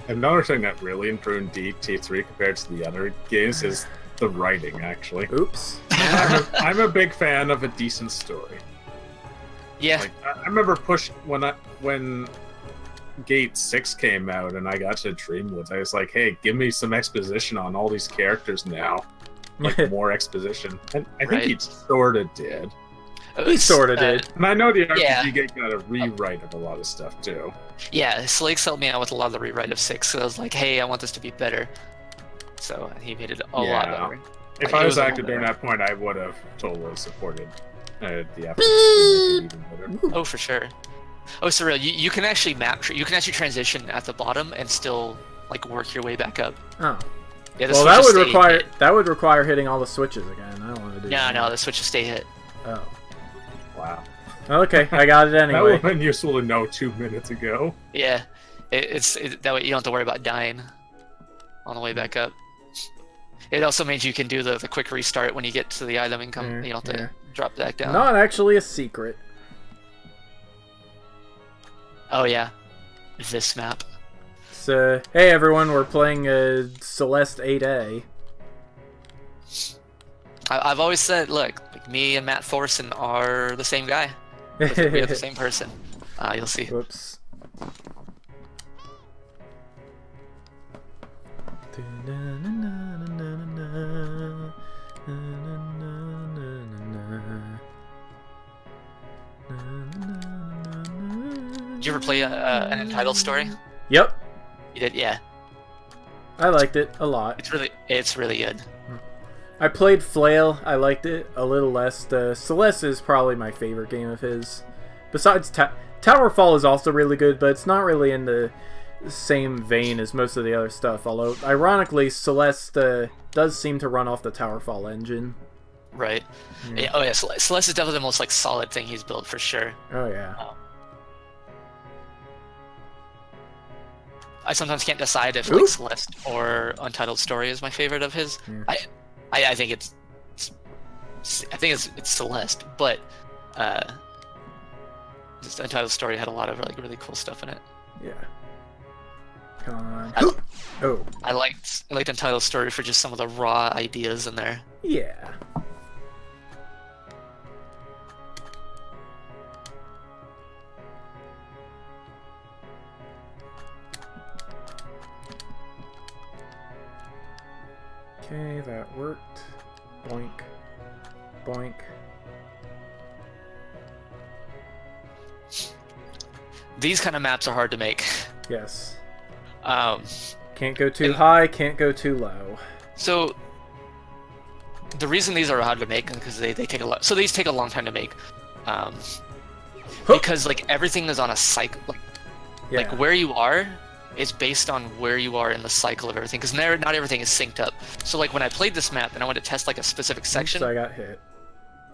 Another thing that really improved DT3 compared to the other games is the writing, actually. Oops. I'm a big fan of a decent story. Yeah. Like, I remember when Gate 6 came out and I got to Dreamwoods, I was like, hey, give me some exposition on all these characters now. Like, more exposition. And I think he sort of did. He sort of did. And I know the RPG Yeah. Gate got a rewrite of a lot of stuff, too. Yeah, Slake's helped me out with a lot of the rewrite of 6, so I was like, hey, I want this to be better. So he made it a lot better. If Like, I it was a lot active during better. that point, I would have totally supported the effort to make it even better. Oh, for sure. Oh, Surreal, you can actually you can actually transition at the bottom and still, like, work your way back up. Oh. Yeah, the Well, that switches would stay require hit. that would require hitting all the switches again. I don't want to do that. No, the switches stay hit. Oh. Wow. Okay, I got it That would anyway. have been useful to know 2 minutes ago. Yeah, that way you don't have to worry about dying on the way back up. It also means you can do the quick restart when you get to the item and come. Yeah, You don't have to yeah. drop back down. Not actually a secret. Oh yeah, this map. So, hey everyone, we're playing Celeste 8A. I've always said, look, like me and Matt Thorson are the same guy. We are the same person. You'll see. Whoops. Did you ever play an Entitled story? Yep, You did, yeah. I liked it a lot. It's really good. I played Flail. I liked it a little less. Celeste is probably my favorite game of his. Besides, Towerfall is also really good, but it's not really in the same vein as most of the other stuff. Although, ironically, Celeste does seem to run off the Towerfall engine. Right. Yeah, oh yeah, Celeste is definitely the most like solid thing he's built for sure. Oh yeah. I sometimes can't decide if like Celeste or Untitled Story is my favorite of his. Yeah. I think it's Celeste, but just Untitled Story had a lot of like really cool stuff in it. Yeah. Come on. I- Oh. I liked Untitled Story for just some of the raw ideas in there. Yeah. Okay, that worked. Boink. Boink. These kind of maps are hard to make. Yes. Um, Can't go too high, can't go too low. so the reason these are hard to make is because they take a lot. So these take a long time to make, because like everything is on a cycle. Yeah. Like where you are is based on where you are in the cycle of everything. Because not everything is synced up. So like when I played this map and I wanted to test like a specific section, Oops, I got hit.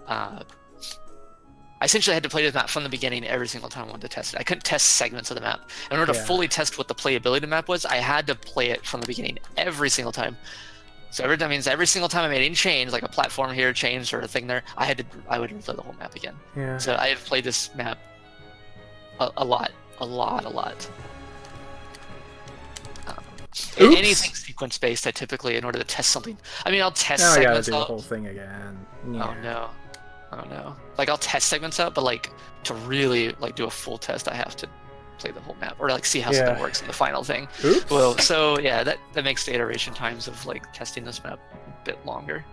I essentially had to play this map from the beginning every single time I wanted to test it. I couldn't test segments of the map. In order to fully test what the playability of the map was, I had to play it from the beginning every single time. So that means every single time I made any change, like a platform here changed or a thing there, I would replay the whole map again. Yeah. So I have played this map a lot. Anything sequence based, I typically, in order to test something, I mean, I'll test Now I gotta segments do the out. whole thing again. Oh no. Oh no. Like I'll test segments out, but like to really like do a full test, I have to play the whole map or like see how something works in the final thing. Oops. Well, so yeah, that makes the iteration times of like testing this map a bit longer.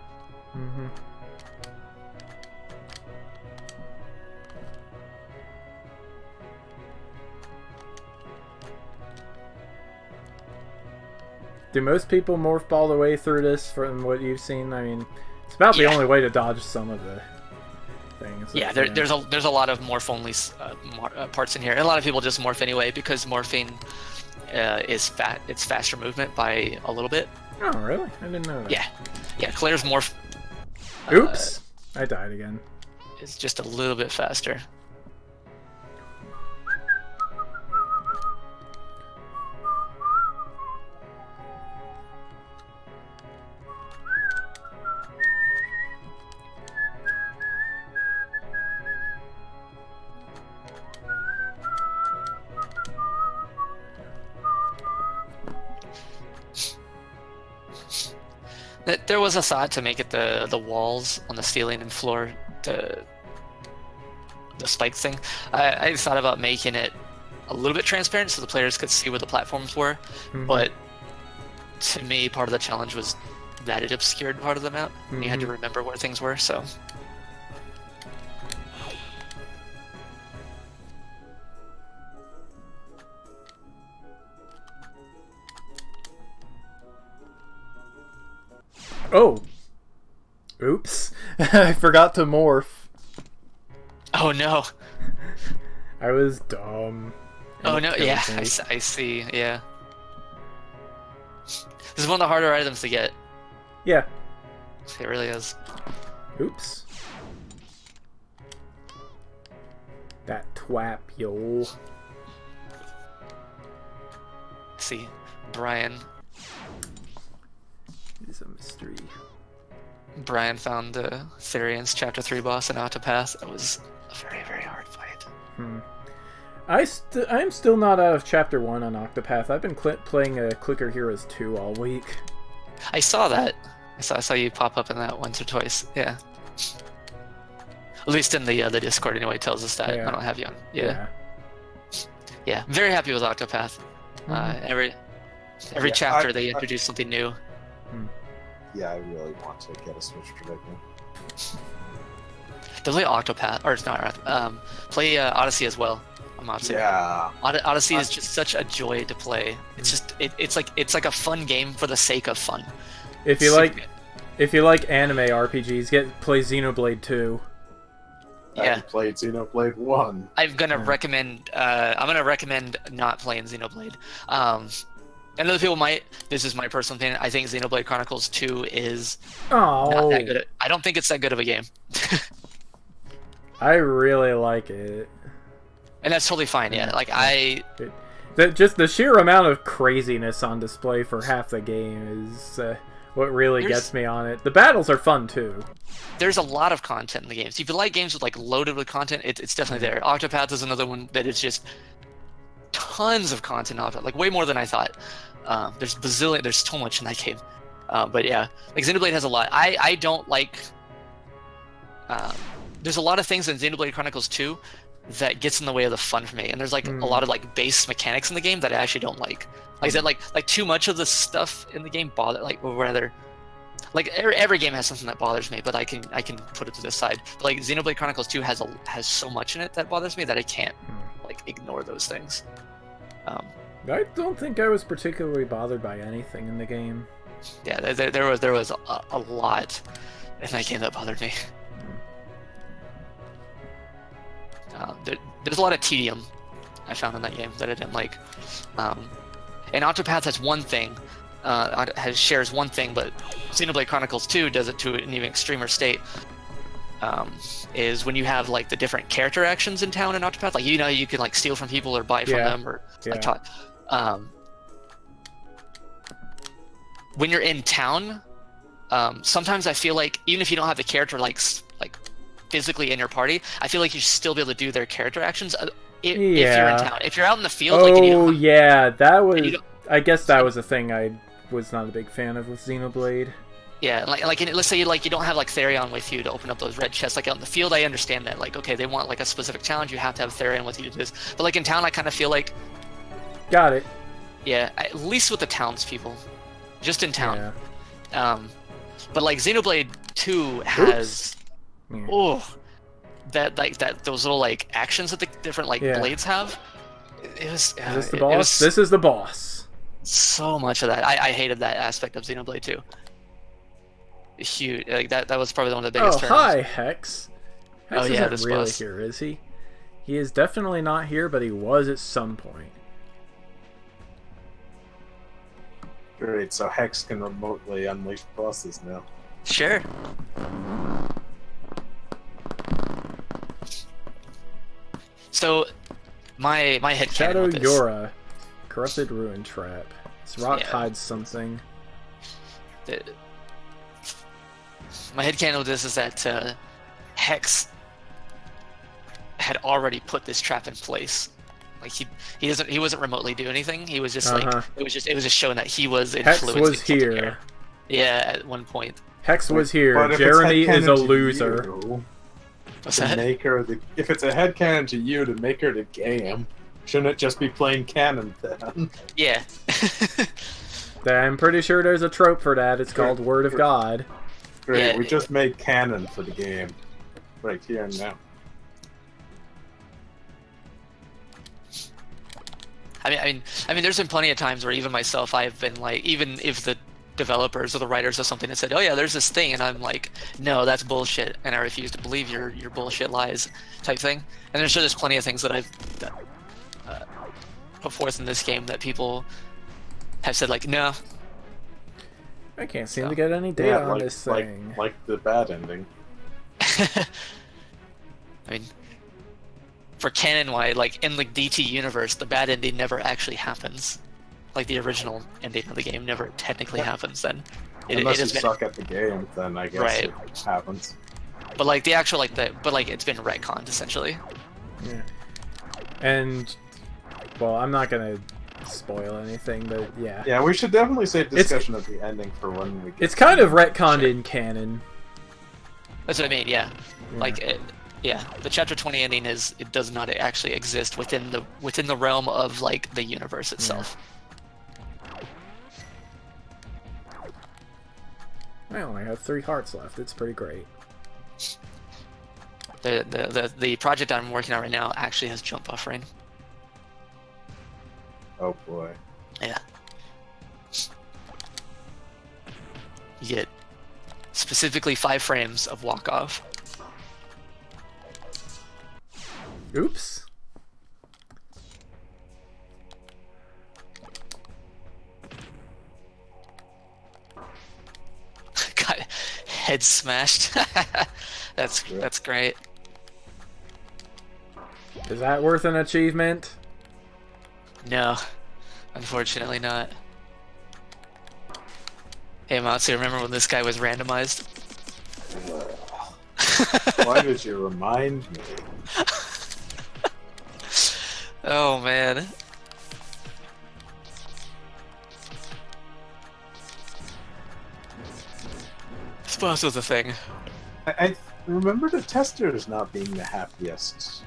Mm-hmm. Do most people morph all the way through this from what you've seen? I mean, it's about the only way to dodge some of the things. Yeah, there's a lot of morph-only parts in here. And a lot of people just morph anyway because morphing it's faster movement by a little bit. Oh, really? I didn't know that. Yeah, Claire's morph. Oops! I died again. It's just a little bit faster. There was a thought to make it the walls on the ceiling and floor, the spike thing. I thought about making it a little bit transparent so the players could see where the platforms were, but to me, part of the challenge was that it obscured part of the map, and you had to remember where things were, so... Oh! Oops. I forgot to morph. Oh no! I was dumb. Oh no, yeah, I see, yeah. This is one of the harder items to get. Yeah. It really is. Oops. That twap, yo. See, Brian. It's a mystery. Brian found the Therian's Chapter 3 boss in Octopath. It was a very, very hard fight. I'm still not out of Chapter 1 on Octopath. I've been playing Clicker Heroes 2 all week. I saw that. I saw you pop up in that once or twice. Yeah. At least in the Discord anyway, it tells us that. Yeah. I don't have you on. Yeah. Yeah. Very happy with Octopath. Every chapter they introduce something new. Yeah, I really want to get a Switch Predicament. Play Octopath, or it's not. Play Odyssey as well. I'm Odyssey. Yeah. Odyssey is just such a joy to play. It's just it's like a fun game for the sake of fun. If you like anime RPGs, play Xenoblade 2. I played Xenoblade 1. I'm gonna recommend not playing Xenoblade. And other people might. This is my personal opinion. I think Xenoblade Chronicles 2 is not that good. I don't think it's that good of a game. I really like it, and that's totally fine. Yeah, like just the sheer amount of craziness on display for half the game is what really gets me on it. The battles are fun too. There's a lot of content in the games. If you like games with like loaded with content, it's definitely there. Octopath is another one that is just tons of content on it, like way more than I thought. There's so much in that game. But yeah, like Xenoblade has a lot. I don't like. There's a lot of things in Xenoblade Chronicles 2 that gets in the way of the fun for me, and there's like a lot of like base mechanics in the game that I actually don't like. Like that, like too much of the stuff in the game or rather, like every game has something that bothers me, but I can put it to the side. But like Xenoblade Chronicles 2 has so much in it that bothers me that I can't like ignore those things. I don't think I was particularly bothered by anything in the game. Yeah, there was a lot in that game that bothered me. There's a lot of tedium I found in that game that I didn't like. And Octopath has one thing, shares one thing, but Xenoblade Chronicles 2 does it to an even extremer state. Is when you have like the different character actions in town in Octopath, like you can like steal from people or buy from them or like talk. When you're in town, sometimes I feel like even if you don't have the character like physically in your party, I feel like you should still be able to do their character actions if you're in town. If you're out in the field, that was. I guess that was a thing I was not a big fan of with Xenoblade. Yeah, let's say you don't have like Therion with you to open up those red chests. Like out in the field, I understand that. Like, okay, they want like a specific challenge, you have to have Therion with you to do this. But like in town, I kind of feel like. Got it. Yeah, at least with the townspeople, just in town. Yeah. But like Xenoblade 2 has. Those little like actions that the different like blades have. It was. Is this the boss? This is the boss. So much of that. I hated that aspect of Xenoblade 2. Huge. Like that was probably one of the biggest turns. Hi, Hex. Hex isn't this really boss. here, is he? He is definitely not here, but he was at some point. Great, so Hex can remotely unleash bosses now. Sure. So, my head Shadow with this. Yora, corrupted ruin trap. This rock hides something. My headcanon with this is that Hex had already put this trap in place. Like he wasn't remotely do anything. He was just like it was just showing that he was influencing. Hex was here. Yeah, at one point. Hex was here. Jeremy is a loser. What's that? If it's a headcanon to you to make her the game, shouldn't it just be plain canon then? Yeah. I'm pretty sure there's a trope for that. It's called Word of God. Great, we just made canon for the game. Right here and now. I mean, there's been plenty of times where even myself, I've been like, even if the developers or the writers of something had said, "Oh yeah, there's this thing," and I'm like, "No, that's bullshit," and I refuse to believe your bullshit lies, type thing. And I'm sure there's plenty of things that I've put forth in this game that people have said like, "No." I can't seem to get any data on this thing. Like the bad ending. I mean, for canon-wise, like in the DT universe, the bad ending never actually happens. Like the original ending of the game never technically happens. Then unless you suck at the game, then I guess it happens. But like the actual it's been retconned essentially. Yeah. And well, I'm not gonna spoil anything, but yeah. Yeah, we should definitely save discussion of the ending for when we get. It's kind of retconned in canon. That's what I mean. Yeah. Like the chapter 20 ending does not actually exist within the realm of like the universe itself. I only have 3 hearts left. It's pretty great. The project I'm working on right now actually has jump buffering. Oh boy. Yeah. You get specifically 5 frames of walk off. Oops. Got head smashed. That's great. Is that worth an achievement? No, unfortunately not. Hey Matsu, remember when this guy was randomized? Why did you remind me? Oh man. This boss was a thing. I remember the testers not being the happiest.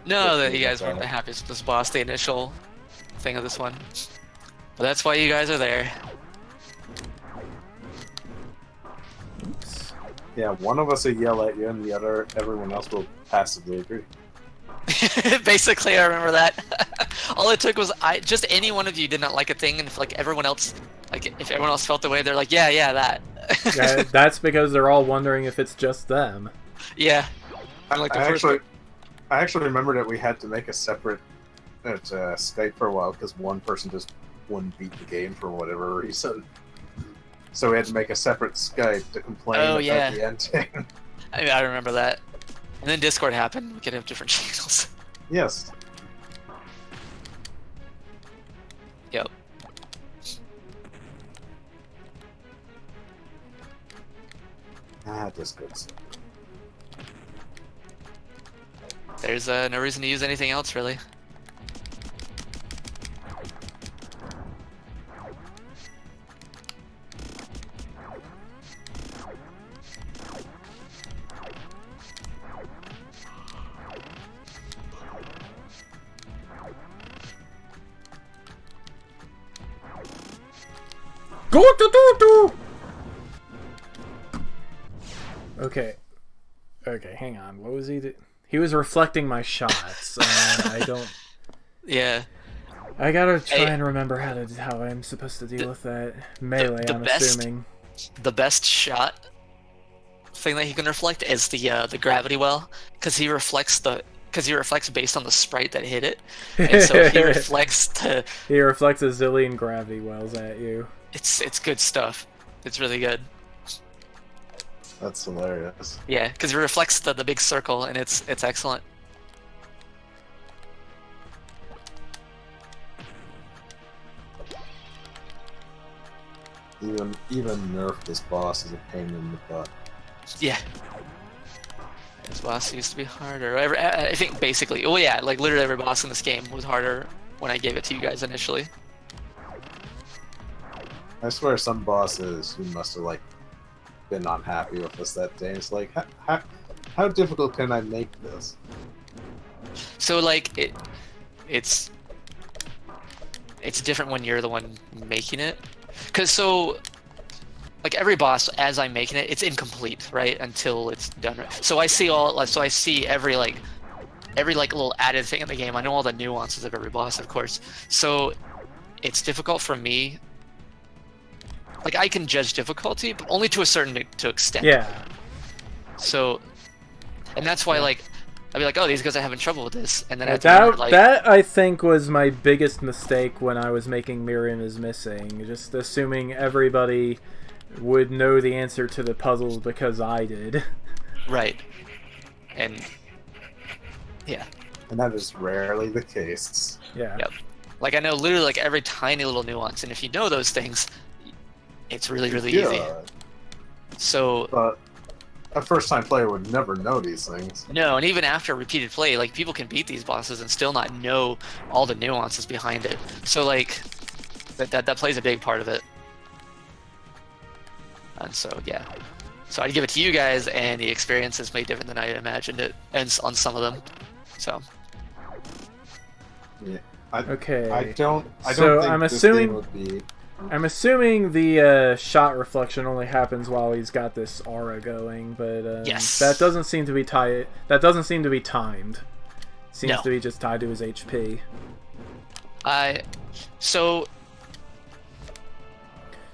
No, that you guys weren't the happiest with this boss, the initial thing of this one. But that's why you guys are there. Oops. Yeah, one of us will yell at you and everyone else will passively agree. Basically, I remember that. All it took was just any one of you did not like a thing, and if like everyone else, like if everyone else felt the way, they're like, yeah, that. Yeah, that's because they're all wondering if it's just them. Yeah. Like the I actually remember that we had to make a separate Skype for a while because one person just wouldn't beat the game for whatever reason. So we had to make a separate Skype to complain about the ending. I remember that. And then Discord happened. We could have different channels. Yes. Yep. Discord's. There's no reason to use anything else, really. Go do. Okay. Okay, hang on. What was he? He was reflecting my shots. I don't. Yeah. I gotta try and remember how I'm supposed to deal with that melee. I'm assuming. The best shot thing that he can reflect is the gravity well, because he reflects based on the sprite that hit it, and so he reflects a zillion gravity wells at you. It's good stuff. It's really good. That's hilarious. Yeah, because it reflects the big circle, and it's excellent. Even nerf this boss is a pain in the butt. Yeah. This boss used to be harder. I think basically, well, yeah, like literally every boss in this game was harder when I gave it to you guys initially. I swear some bosses you must have like been unhappy with us that day. It's like, how difficult can I make this? So like it's different when you're the one making it, because so like every boss as I'm making it, it's incomplete, right, until it's done. Right. So I see every little added thing in the game. I know all the nuances of every boss, of course. So it's difficult for me. Like, I can judge difficulty, but only to a certain extent. Yeah. So, and that's why, like, I'd be like, oh, these guys are having trouble with this, and then that I think was my biggest mistake when I was making Miriam is Missing. Just assuming everybody would know the answer to the puzzles because I did. Right. And, yeah. And that is rarely the case. Yeah. Yep. Like, I know literally, like, every tiny little nuance, and if you know those things, it's really, really easy. So, but a first-time player would never know these things. No, and even after repeated play, like, people can beat these bosses and still not know all the nuances behind it. So, like, that plays a big part of it. And so, yeah. So I'd give it to you guys, and the experience is way different than I imagined it, and on some of them. So. Yeah. Okay. I don't so think I'm this assuming game would be... I'm assuming the shot reflection only happens while he's got this aura going, but yes. That doesn't seem to be timed. Seems to be just tied to his HP. So.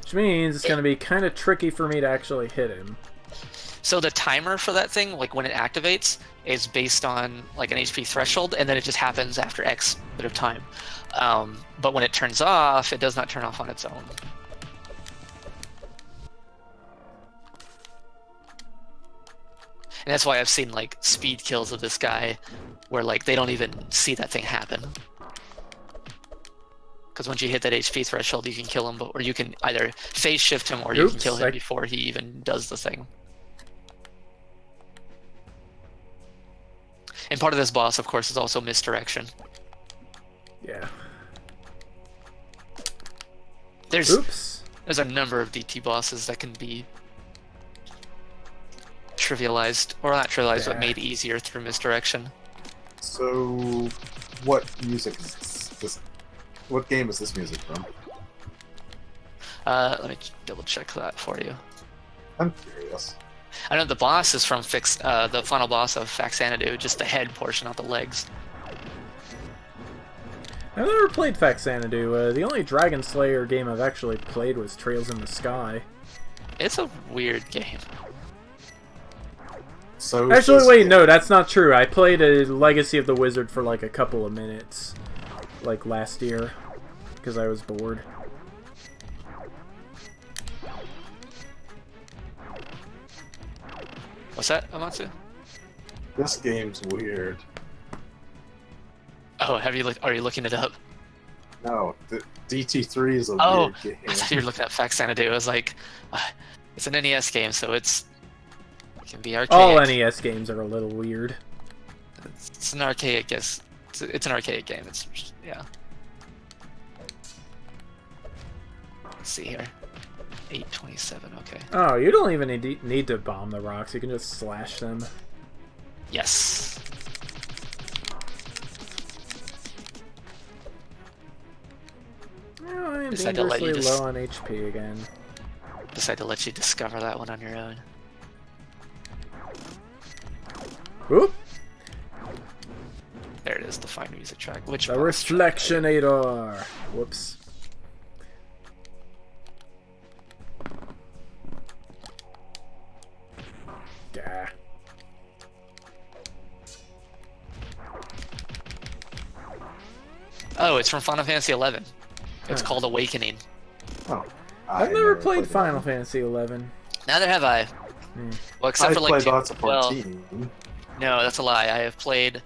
Which means it's going to be kind of tricky for me to actually hit him. So the timer for that thing, like when it activates, is based on like an HP threshold, and then it just happens after X bit of time. But when it turns off, it does not turn off on its own. And that's why I've seen like speed kills of this guy where like they don't even see that thing happen. Because once you hit that HP threshold, you can kill him, or you can either phase shift him or you can kill him before he even does the thing. And part of this boss, of course, is also misdirection. Yeah. There's a number of DT bosses that can be trivialized, or not trivialized, but made easier through misdirection. So, what music is this? What game is this music from? Let me double check that for you. I'm curious. I know the boss is from the final boss of Faxanadu, just the head portion, not the legs. I've never played Faxanadu. The only Dragon Slayer game I've actually played was Trails in the Sky. It's a weird game. So Actually, wait, no, that's not true. I played a Legacy of the Wizard for like a couple of minutes, like last year, because I was bored. What's that, Amatsu? This game's weird. Oh, are you looking it up? No, the DT3 is a Oh, weird game. I thought you were looking at Faxanadu. I was like, it's an NES game, so it can be archaic. All NES games are a little weird. It's an archaic, yes. It's an archaic game. It's yeah. Let's see here. 827. Okay. Oh, you don't even need to bomb the rocks. You can just slash them. Yes. Oh, I am Decide to let you dangerously low on HP again. Decide to let you discover that one on your own. Oop! There it is, the fine music track. Which The boss track? Reflectionator! Whoops. Gah. Oh, it's from Final Fantasy XI. It's Huh. called Awakening. Oh, I've never played Final Fantasy XI. Neither have I. Hmm. Well, except I for like played lots of well, 14. no, that's a lie. I have played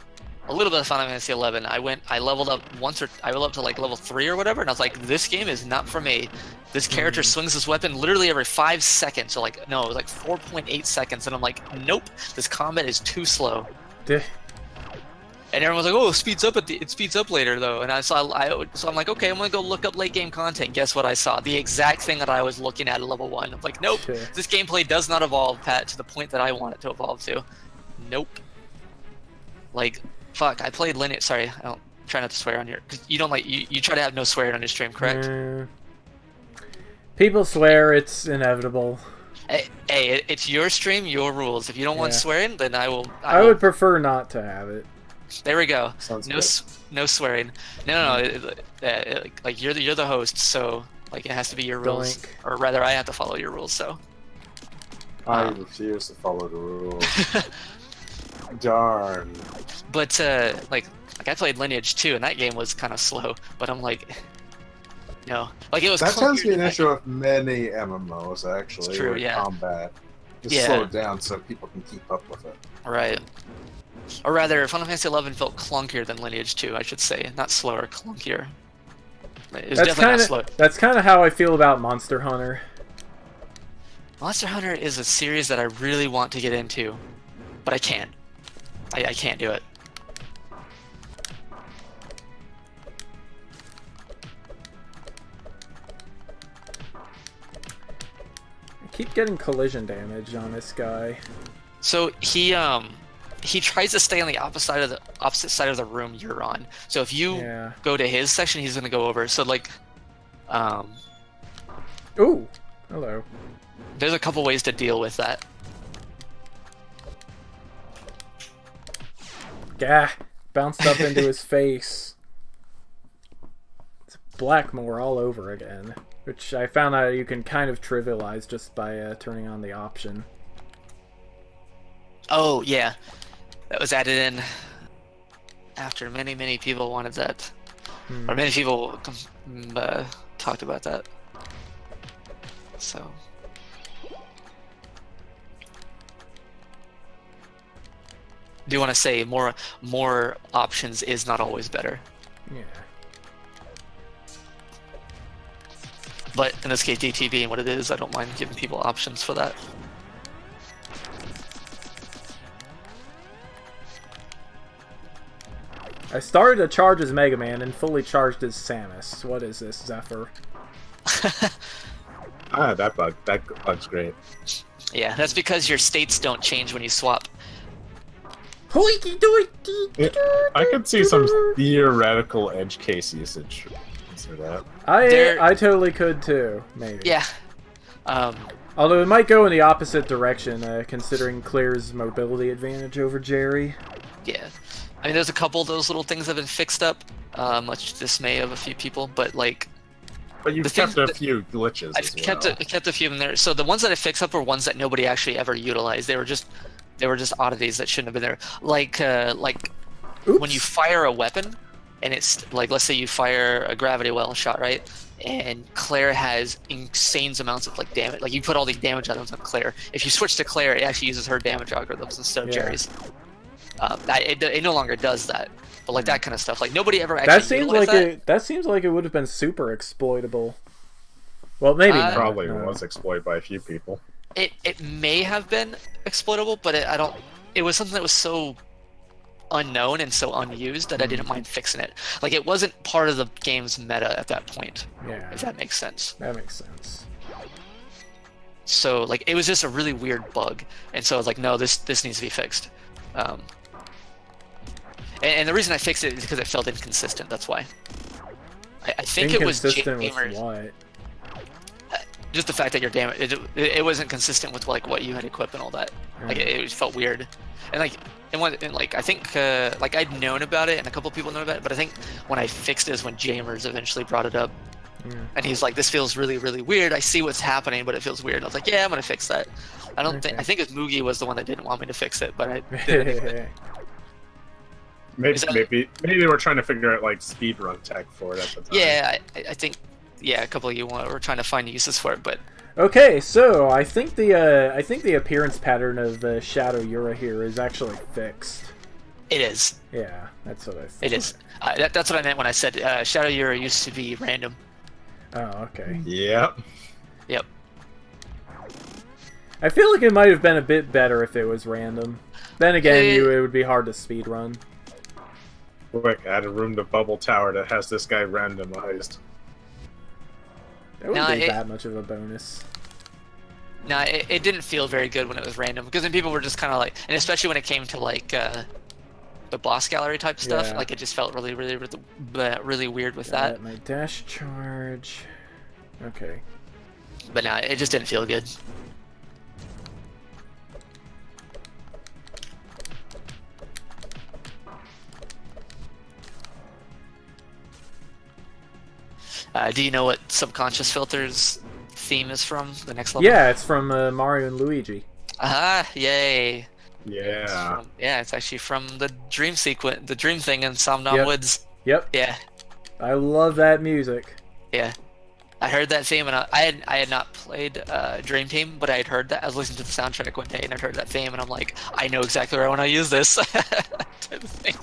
a little bit of Final Fantasy XI. I leveled up once, or I leveled up to like level 3 or whatever, and I was like, this game is not for me. This character swings this weapon literally every 5 seconds. So like, no, it was like 4.8 seconds, and I'm like, nope, this combat is too slow. Duh. And everyone's like, "Oh, it speeds up later, though." And so I'm like, "Okay, I'm gonna go look up late game content." Guess what I saw? The exact thing that I was looking at level 1. I'm like, "Nope, Sure. this gameplay does not evolve, Pat, to the point that I want it to evolve to." Nope. Like, fuck. I played lineage. Sorry, I don't try not to swear on your. Cause you don't like you try to have no swearing on your stream, correct? People swear, it's inevitable. Hey, it's your stream, your rules. If you don't want Yeah. swearing, then I will. I would prefer not to have it. There we go. Sounds No, good. no swearing. No. Like you're the host, so like it has to be your rules, Doink. or rather, I have to follow your rules. So. I refuse to follow the rules. Darn. But like I played Lineage too, and that game was kind of slow. But I'm like, no, like it was. That tends to be clunkier an than issue with many MMOs, actually. It's true, where yeah. Combat is Yeah. slowed down so people can keep up with it. Right. Or rather, Final Fantasy XI felt clunkier than Lineage 2, I should say. Not slower, clunkier. It was definitely not slow. That's kind of how I feel about Monster Hunter. Monster Hunter is a series that I really want to get into, but I can't. I can't do it. I keep getting collision damage on this guy. So he tries to stay on the opposite side of the room you're on. So if you Yeah. go to his section, he's gonna go over. So like, Ooh, hello. there's a couple ways to deal with that. Gah, bounced up into his face. It's Blackmore all over again, which I found out you can kind of trivialize just by turning on the option. Oh yeah, that was added in after many people wanted that, or many people talked about that. So. Do you want to say more options is not always better? Yeah. But in this case, DT being what it is, I don't mind giving people options for that. I started to charge as Mega Man and fully charged as Samus. What is this, Zephyr? That bug's great. Yeah, that's because your states don't change when you swap. I could see some theoretical edge case usage for that. I totally could too, maybe. Yeah. Although it might go in the opposite direction, considering Claire's mobility advantage over Jerry. Yeah. I mean, there's a couple of those little things that have been fixed up. much dismay of a few people, but like. But you've kept a few glitches as well. I kept a few in there. So the ones that I fixed up were ones that nobody actually ever utilized. They were just oddities that shouldn't have been there. Like when you fire a weapon, and it's like, let's say you fire a gravity well shot, right? And Claire has insane amounts of like damage. Like you put all these damage items on Claire. If you switch to Claire, it actually uses her damage algorithms instead of Jerry's. It no longer does that. But like that kind of stuff, like nobody ever actually that seems like it would have been super exploitable. Well, maybe not. Probably was exploited by a few people. It may have been exploitable, but it was something that was so unknown and so unused that I didn't mind fixing it. Like it wasn't part of the game's meta at that point. Yeah. If that makes sense. That makes sense. So like it was just a really weird bug, and so I was like, no, this needs to be fixed. And the reason I fixed it is because it felt inconsistent. That's why. I think it was gamers. What? Just the fact that your damage, it wasn't consistent with like what you had equipped and all that. Like it felt weird, and like I think like I'd known about it and a couple people know about it, but I think when I fixed it is when Jamers eventually brought it up, and he's like, "This feels really, really weird. I see what's happening, but it feels weird." And I was like, "Yeah, I'm gonna fix that." I think it was Moogie was the one that didn't want me to fix it, but I did anyway. Maybe they were trying to figure out like speedrun tech for it at the time. Yeah, I think a couple of you were trying to find uses for it, but okay. So I think the appearance pattern of Shadow Yura here is actually fixed. It is. Yeah, that's what I thought. It is. That's what I meant when I said Shadow Yura used to be random. Oh, okay. Yep. I feel like it might have been a bit better if it was random. Then again, it would be hard to speedrun. Quick, add a room to Bubble Tower that has this guy randomized. That wouldn't be that much of a bonus. No, it didn't feel very good when it was random, because then people were just kind of like, and especially when it came to like the boss gallery type stuff, like it just felt really, really, really weird with that. My dash charge. Okay. But no, it just didn't feel good. Do you know what Subconscious Filter's theme is from? The next level? Yeah, it's from Mario and Luigi. Yay! Yeah. It's actually from the dream sequence, the dream thing in Somnom Woods. Yep. Yeah. I love that music. Yeah. I heard that theme, and I had not played Dream Team, but I had heard that. I was listening to the soundtrack one day, and I heard that theme, and I'm like, I know exactly where I want to use this type of thing.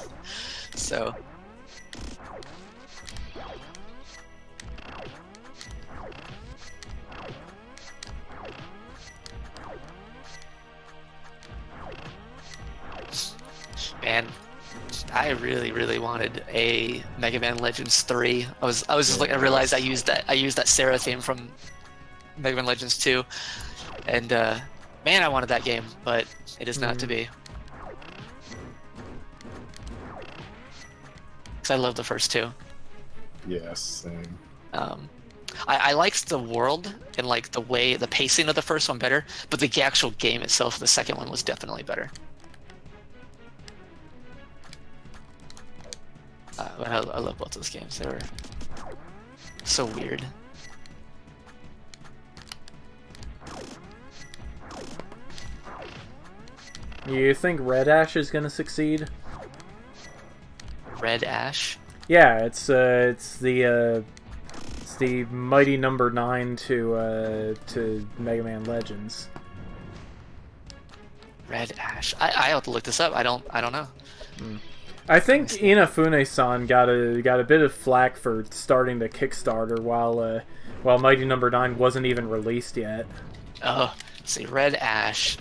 So. Man, I really, really wanted a Mega Man Legends 3. I was just like, I realized I used that Sarah theme from Mega Man Legends 2, and man, I wanted that game, but it is not to be. Because I love the first two. Yes, same. I liked the world and like the pacing of the first one better, but the actual game itself, the second one was definitely better. But I love both those games. They were so weird. You think Red Ash is gonna succeed? Red Ash? Yeah, it's the mighty number 9 to Mega Man Legends. Red Ash. I have to look this up. I don't know. I think Inafune-san got a bit of flack for starting the Kickstarter while Mighty Number 9 wasn't even released yet. Oh, let's see, Red Ash.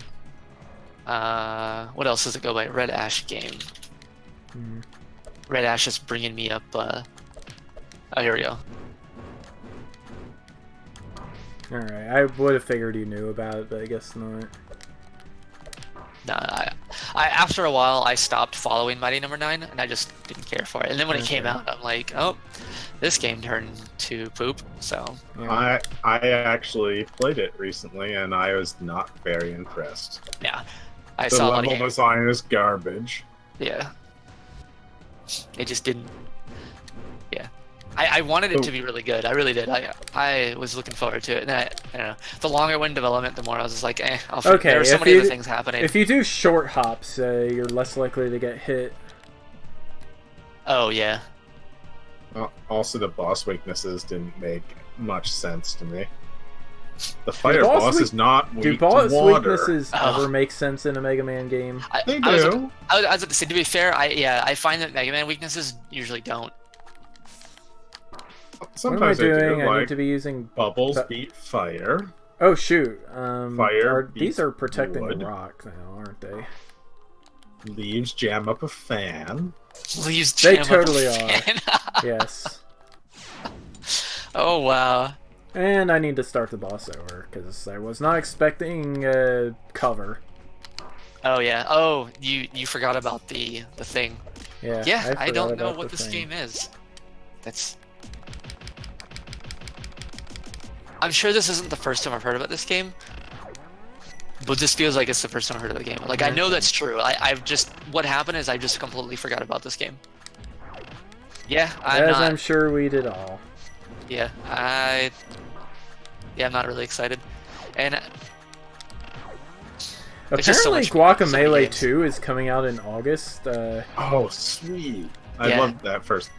What else does it go by? Red Ash game. Red Ash is bringing me up. Oh, here we go. All right, I would have figured you knew about it, but I guess not. No, I after a while I stopped following Mighty Number 9, and I just didn't care for it. And then when it came out, I'm like, oh, this game turned to poop. So I actually played it recently, and I was not very impressed. Yeah, The level design is garbage. Yeah. it just didn't. Yeah, I wanted it to be really good. I really did. I was looking forward to it, and I don't know. The longer it went in development, the more I was just like, eh. Okay, there are so many other things happening. If you do short hops, you're less likely to get hit. Oh yeah. Also, the boss weaknesses didn't make much sense to me. The fire boss is not weak do boss to water. weaknesses ever make sense in a Mega Man game? They do. I was about to say, to be fair, I find that Mega Man weaknesses usually don't. Sometimes what am I doing? they do, I like, need to be using bubbles beat fire. Oh shoot! Fire these are protecting wood. the rock now, aren't they? Leaves jam up a fan. Leaves They jam totally up a fan. Yes. Oh wow. And I need to start the boss over because I was not expecting cover. Oh yeah. Oh, you forgot about the thing. Yeah. Yeah, I don't know about what the this thing. game is. That's. I'm sure this isn't the first time I've heard about this game, but this feels like it's the first time I've heard of the game. Like I know that's true. I've just what happened is I just completely forgot about this game. Yeah, I'm sure we did all. Yeah, I'm not really excited, and there's just so Apparently, much- so Guacamelee many games. 2 is coming out in August. Oh, sweet! I Yeah. loved the first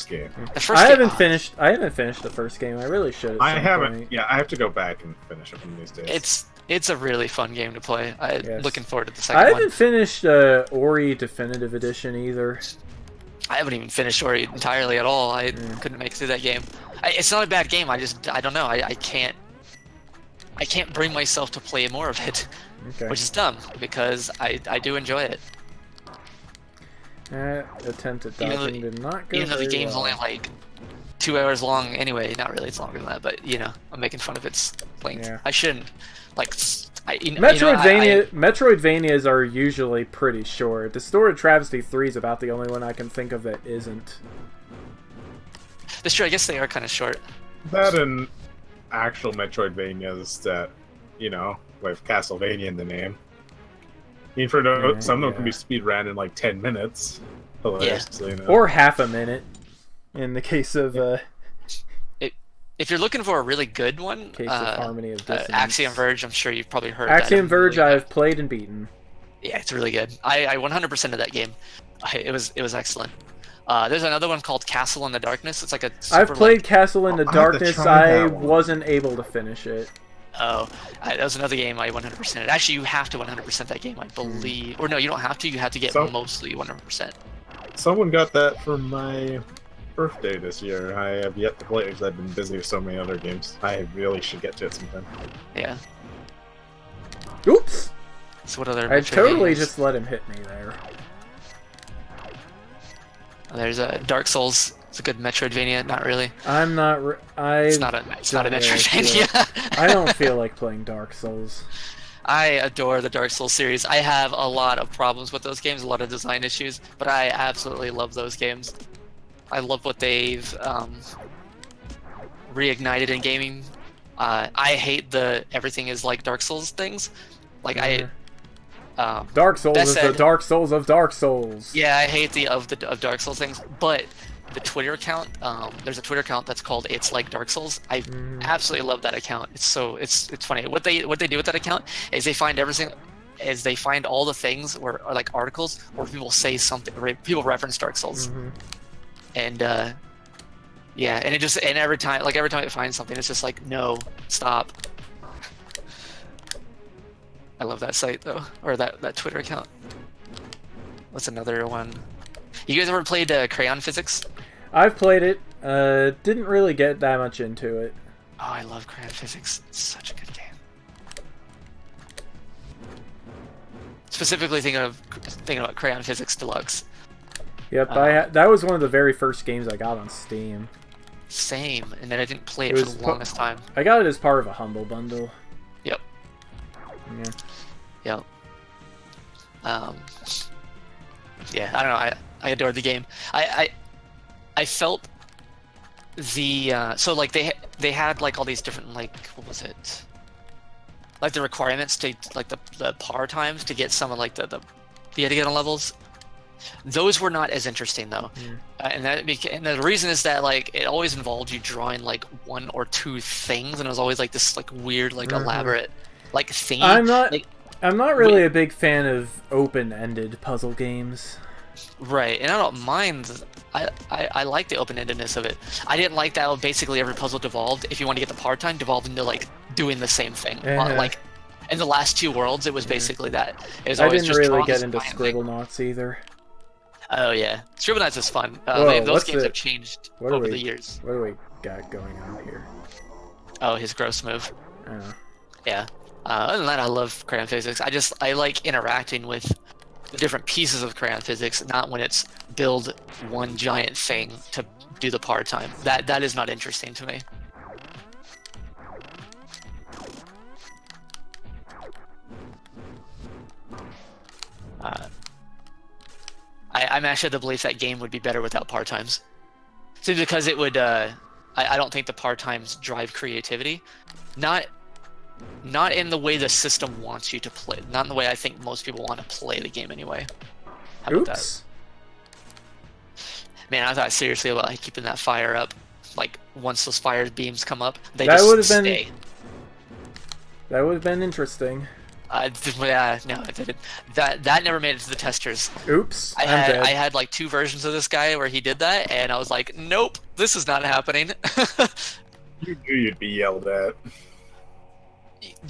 game. The first I game- haven't finished. I haven't finished the first game. I really should. At I some haven't. point. Yeah, I have to go back and finish it one of these days. It's a really fun game to play. I'm Yes. looking forward to the I second one. haven't finished Ori Definitive Edition either. I haven't even finished Ori entirely at all. I couldn't make it through that game. It's not a bad game. I don't know. I can't bring myself to play more of it, Okay. which is dumb because I do enjoy it. Attempt at Even though- dodging did not go Even though the very game's well. only like 2 hours long anyway. Not really. It's longer than that, but you know, I'm making fun of its length. Yeah. I shouldn't. Like, Metroidvanias are usually pretty short. The story of Travesty 3 is about the only one I can think of that isn't. That's true. I guess they are kind of short. That and actual Metroidvanias that, with Castlevania in the name. I mean, some of them can be speed ran in like 10 minutes. Hilariously enough. Or half a minute, in the case of If you're looking for a really good one, Harmony of Dissonance. Axiom Verge, I'm sure you've probably heard. Axiom that. Verge, I've played and beaten. Yeah, it's really good. I 100% of that game. It was excellent. There's another one called Castle in the Darkness. It's like a. I've super, played like, Castle in the I'll have to Darkness. try I that one. wasn't able to finish it. that was another game I 100%. Actually, you have to 100% that game, I believe. Or no, you don't have to. You have to get mostly 100%. Someone got that for my birthday this year. I have yet to play it because I've been busy with so many other games. I really should get to it sometime. Yeah. Oops! So what other? I totally Metroidvanias? just let him hit me there. There's Dark Souls. It's a good Metroidvania. Not really. I'm not. It's not a don't really Metroidvania. I don't feel like playing Dark Souls. I adore the Dark Souls series. I have a lot of problems with those games, a lot of design issues, but I absolutely love those games. I love what they've reignited in gaming. I hate the everything is like Dark Souls things. Like Dark Souls that is said- the Dark Souls of Dark Souls. yeah, I hate the of Dark Souls things, but the Twitter account, there's a Twitter account that's called It's Like Dark Souls. I absolutely love that account. It's funny. What they do with that account is they find all the things or like articles where people say something, people reference Dark Souls, and yeah, and and every time it finds something, it's just like, no, stop. I love that site though, or that Twitter account. What's another one? You guys ever played Crayon Physics? I've played it. Didn't really get that much into it. Oh, I love Crayon Physics. It's such a good game. Specifically thinking about Crayon Physics Deluxe. Yep, that was one of the very first games I got on Steam. Same, and then I didn't play it, It for was the longest time. I got it as part of a Humble Bundle. Yep. Yeah. Yep. Yeah, I don't know. I adored the game. I felt the so like they had like all these different, like, what was it? Like the requirements to like the par times to get some of like the Yetigan levels. Those were not as interesting though, and and the reason is that like it always involved you drawing like one or two things, and it was always like this like weird like elaborate like theme. I'm not really Wait. a big fan of open-ended puzzle games. Right, and I don't mind. I like the open-endedness of it. I didn't like that basically every puzzle devolved, if you want to get the part time, devolved into like doing the same thing. Like in the last 2 worlds, it was basically that. It was I always didn't just really draw get this into giant thing. Scribblenauts either. Oh yeah, Scribblenauts is fun. Whoa, Those games have changed over the years. What do we got going on here? Oh, his gross move. Oh. Yeah. Other than that, I love crayon physics. I like interacting with the different pieces of crayon physics, not when it's build one giant thing to do the part time. That is not interesting to me. I'm actually of the belief that game would be better without part times. So because it would, I don't think the part times drive creativity, not in the way the system wants you to play, not in the way I think most people want to play the game anyway. How about Oops. that? Man, I thought seriously about like, keeping that fire up. Like once those fire beams come up, they That just would've been- stay. That would have been interesting. Yeah, no, it didn't. That never made it to the testers. Oops. I I'm dead. had like 2 versions of this guy where he did that, and I was like, nope, this is not happening. You knew you'd be yelled at.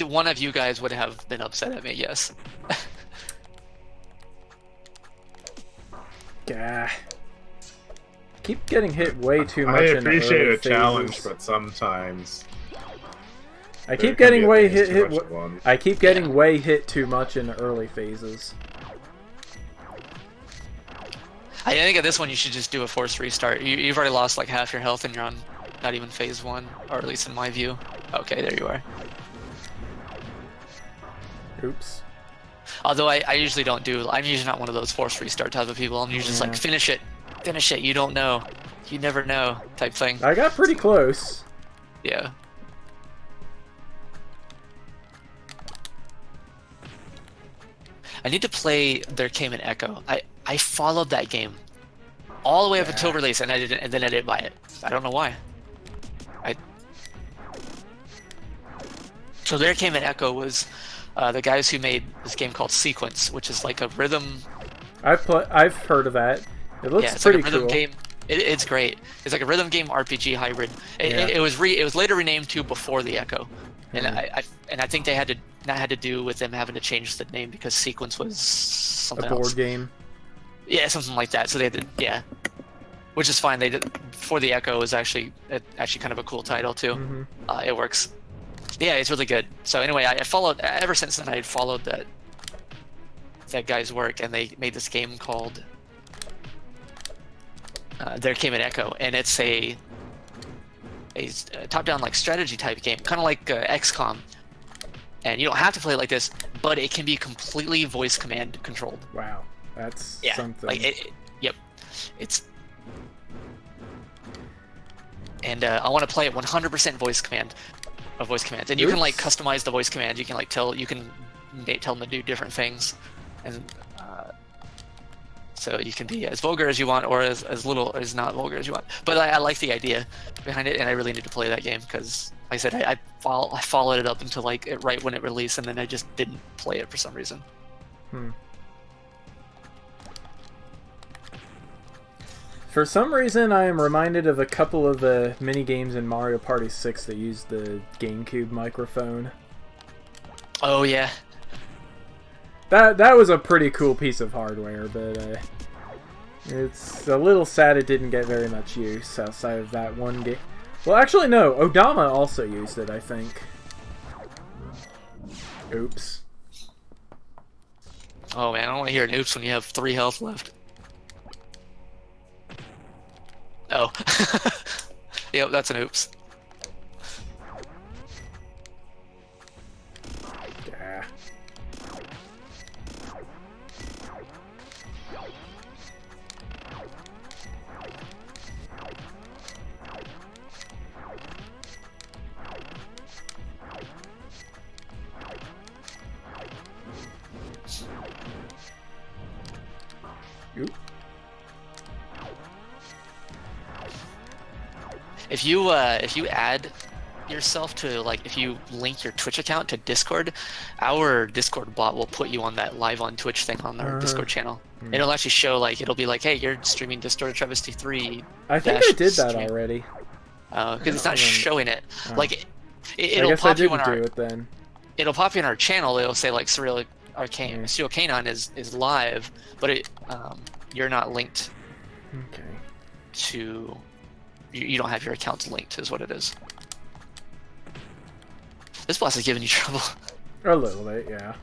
One of you guys would have been upset at me, yes. Gah. Keep getting hit way too much. I in appreciate early a challenge, phases. but sometimes I there keep can getting be way things hit. too much at once. I keep getting way hit too much in the early phases. I think at this one you should just do a forced restart. You've already lost like half your health and you're on not even phase 1, or at least in my view. Okay, there you are. Oops. Although I usually don't do, I'm usually not one of those forced restart type of people. I'm usually just like, finish it, you don't know. You never know type thing. I got pretty close. Yeah. I need to play There Came an Echo. I followed that game all the way up until release, and then I didn't buy it. I don't know why. So There Came an Echo was the guys who made this game called Sequence, which is like a rhythm. I've heard of that. It looks It's pretty like a rhythm cool. game. It's great. It's like a rhythm game RPG hybrid. Yeah. It was later renamed to Before the Echo, and I think they had to do with them having to change the name because Sequence was something A board else. game. Yeah, something like that. So they did, yeah, which is fine. They did Before the Echo is actually kind of a cool title too. Mm-hmm. It works. Yeah, it's really good. So anyway, I followed ever since then. I had followed that guy's work, and they made this game called There Came an Echo, and it's a top-down like strategy type game, kind of like XCOM. And you don't have to play it like this, but it can be completely voice command controlled. Wow, that's Yeah, something. like yep, it's. And I want to play it 100% voice commands, and you can like Oops. customize the voice commands. You can like tell them to do different things, and so you can be as vulgar as you want, or as little or as not vulgar as you want. But I like the idea behind it, and I really need to play that game because, like I said, I followed it up until like right when it released, and then I just didn't play it for some reason. For some reason, I am reminded of a couple of the mini games in Mario Party 6 that use the GameCube microphone. Oh yeah. That was a pretty cool piece of hardware, but it's a little sad it didn't get very much use outside of that one game. Well, actually, no. Odama also used it, I think. Oops. Oh man, I don't want to hear an oops when you have 3 health left. Oh. Yep, that's an oops. Yeah. Oop. if you add yourself to, like, if you link your Twitch account to Discord, our Discord bot will put you on that live on Twitch thing on our Discord channel. It'll actually show, like, it'll be like, hey, you're streaming Discord Travesty 3. I think I did that already. Because it's not showing it. Like, it'll I guess pop I didn't you on do our. it then. It'll pop you in our channel. It'll say like Surreal Arcane, Surreal Canine is live, but you're not linked. Okay. To you don't have your accounts linked, is what it is. This boss is giving you trouble. A little bit, yeah.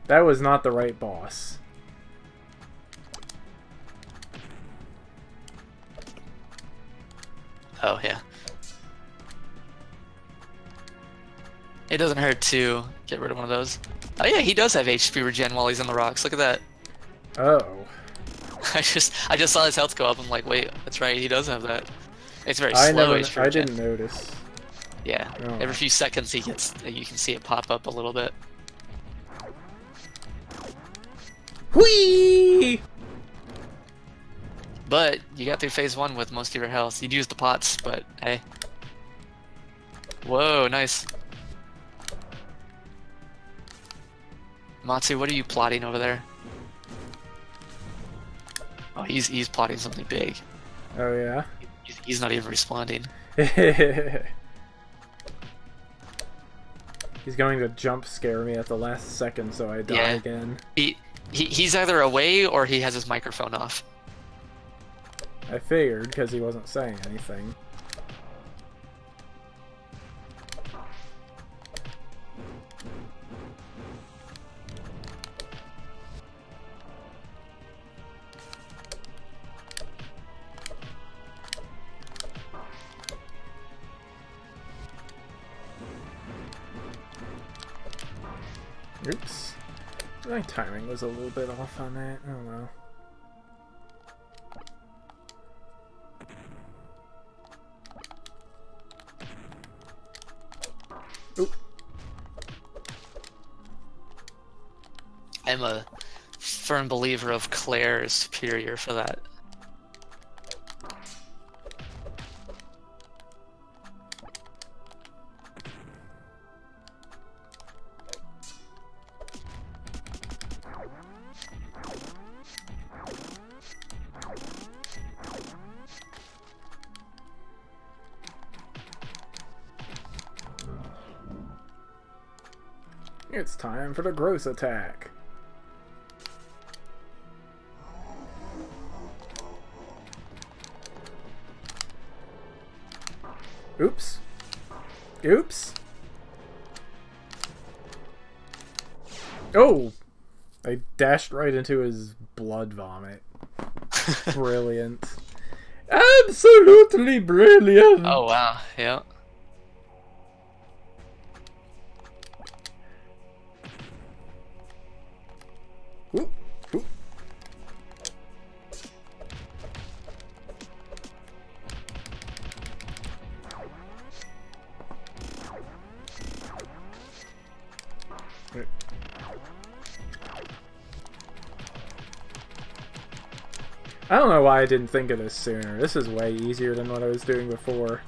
That was not the right boss. Oh yeah. It doesn't hurt to get rid of one of those. Oh yeah, he does have HP regen while he's in the rocks. Look at that. Oh. I just saw his health go up. I'm like, wait, that's right, he does have that. It's very slow HP I regen. didn't notice. Yeah, Oh. every few seconds you can see it pop up a little bit. Whee! But you got through phase 1 with most of your health. You'd use the pots, but hey. Whoa, nice. Matsu, what are you plotting over there? Oh, he's plotting something big. Oh yeah? He's not even responding. He's going to jump scare me at the last second so I die again. He's either away or he has his microphone off. I figured, because he wasn't saying anything. Oops. My timing was a little bit off on that. Oh well. Oop. I'm a firm believer of Claire is superior for that. It's time for the gross attack. Oops. Oops. Oh! I dashed right into his blood vomit. Brilliant. Absolutely brilliant! Oh wow, yeah. Oop, oop. I don't know why I didn't think of this sooner. This is way easier than what I was doing before.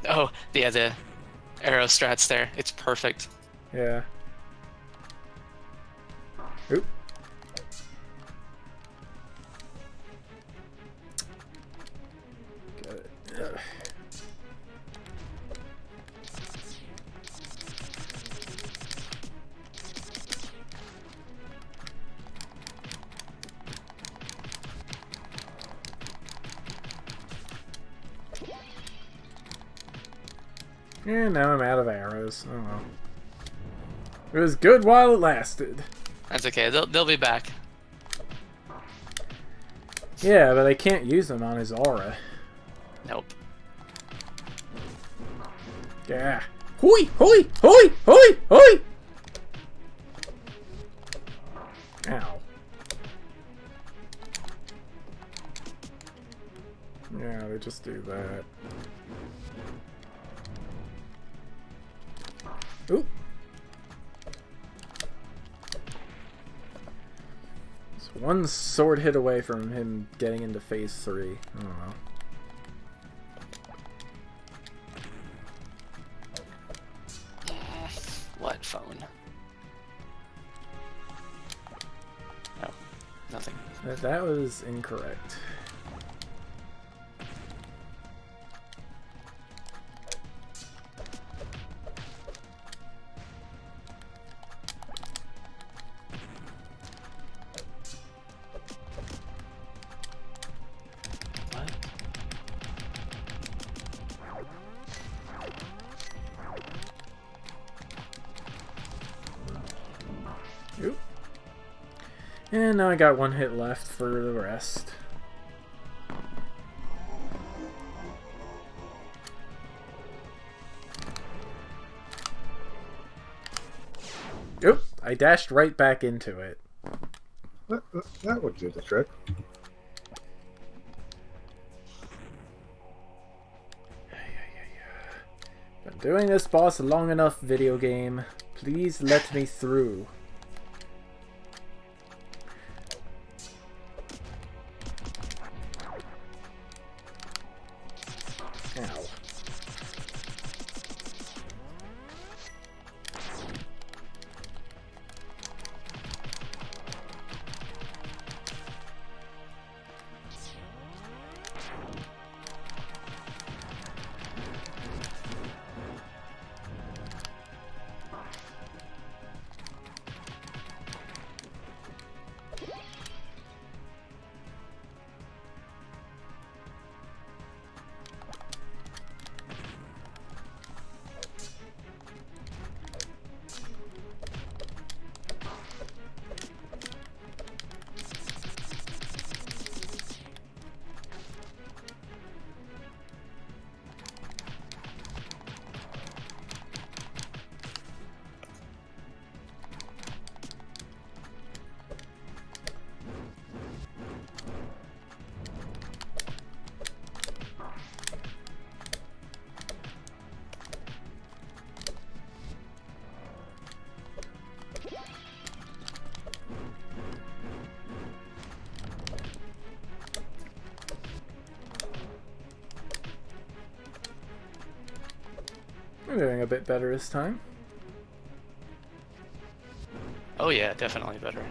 Oh, yeah, the arrow strats there. It's perfect. Yeah. Oop. Got it. Ugh. And now I'm out of arrows. Oh well. It was good while it lasted. That's okay. They'll be back. Yeah, but I can't use them on his aura. Nope. Yeah. Hoi! Hoi! Hoi! Hoi! Hoi! Ow. Yeah, they just do that. one sword hit away from him getting into phase 3. I don't know. What phone? No, nothing. That was incorrect. Oop. And now I got one hit left for the rest. Oop! I dashed right back into it. That would do the trick. Been doing this boss long enough, video game. Please let me through. Ow. I'm doing a bit better this time. Oh yeah, definitely better.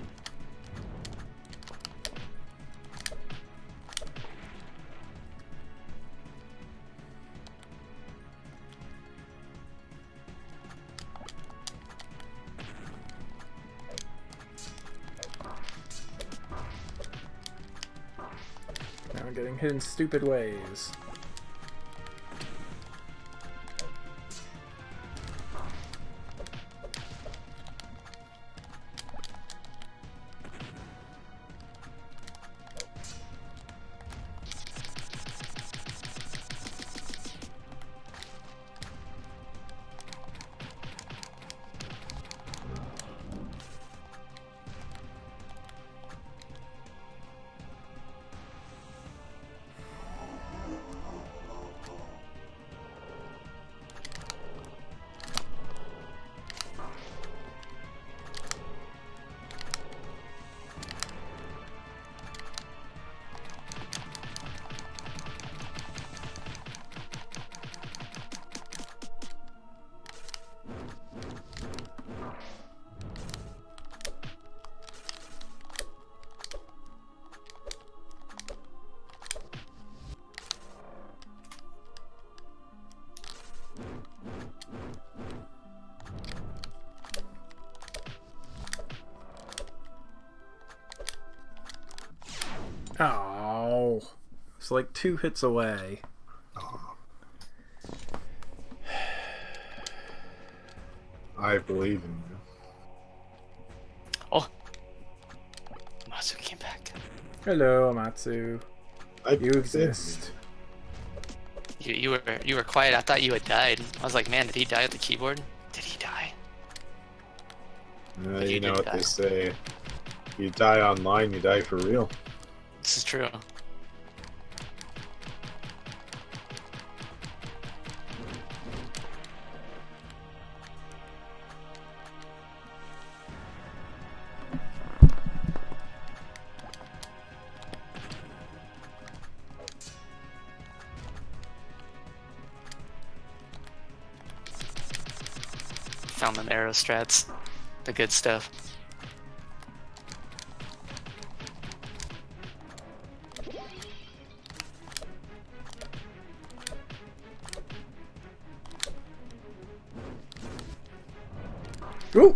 Now I'm getting hit in stupid ways. Oh, it's like 2 hits away. I believe in you. Oh, Matsu came back. Hello, Amatsu. You exist. You were quiet. I thought you had died. I was like, man, did he die at the keyboard? Did he die? But You know what they say. You die online, you die for real. This is true. found them arrow strats, the good stuff. Ooh!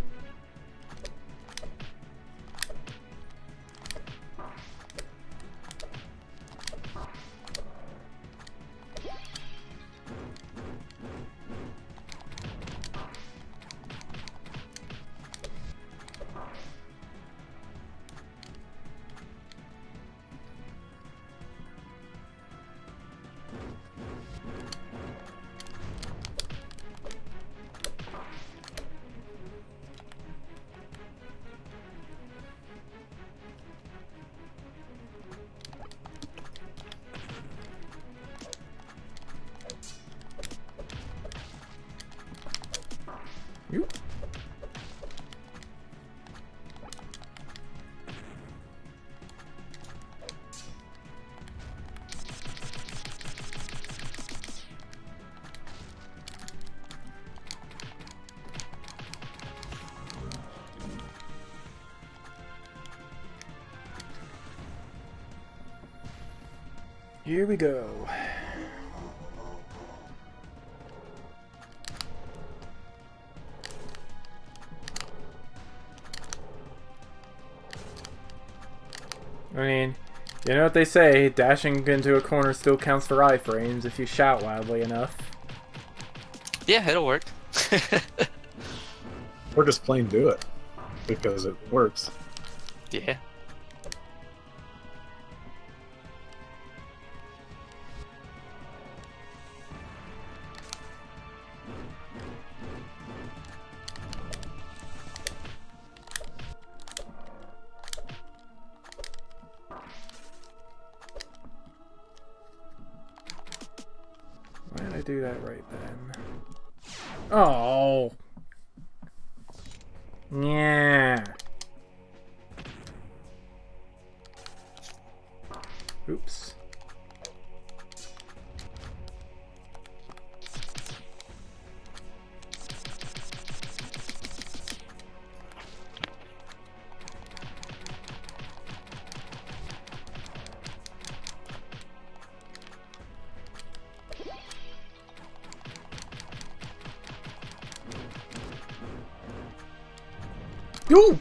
You. Here we go. I mean, you know what they say, dashing into a corner still counts for iframes if you shout loudly enough. Yeah, it'll work. Or just plain do it. Because it works. Yeah. Why did I do that right then? Oh! Yeah. Oops. Ooh!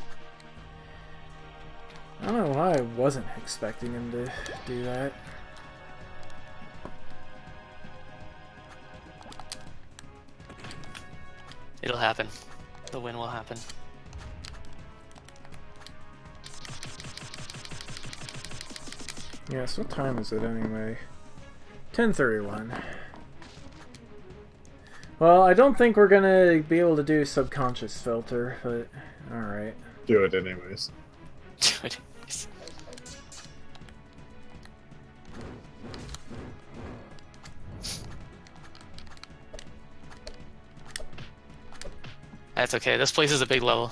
I don't know why I wasn't expecting him to do that. It'll happen. The win will happen. Yes, what time is it anyway? 10:31. Well, I don't think we're gonna be able to do subconscious filter, but alright. Do it anyways. That's okay. This place is a big level.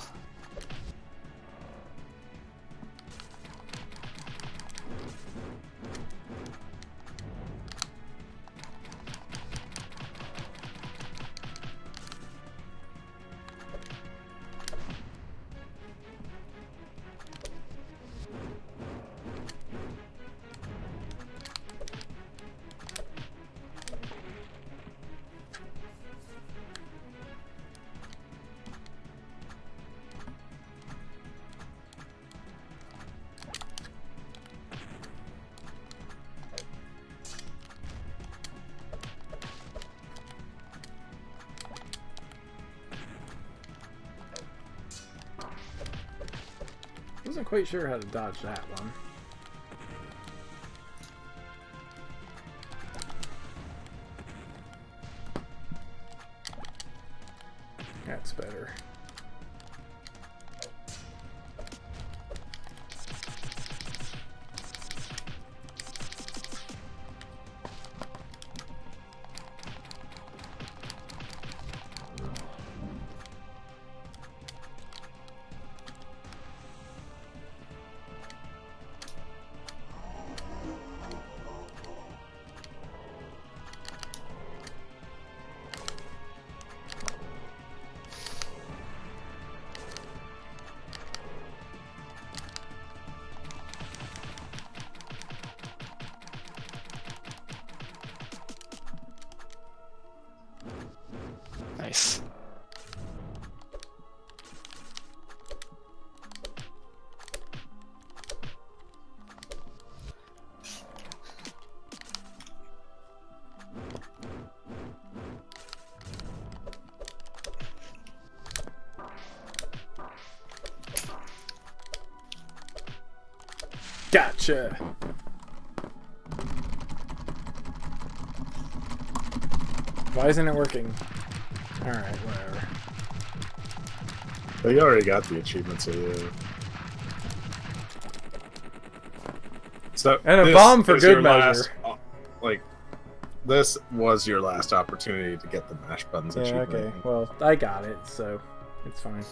Wasn't quite sure how to dodge that one. That's better. Nice. Gotcha. Why isn't it working? Alright, whatever. Well, you already got the achievement, so yeah. So And a this bomb for is good your measure. Like, this was your last opportunity to get the mash buttons Yeah, achievement. okay. Well, I got it, so it's fine.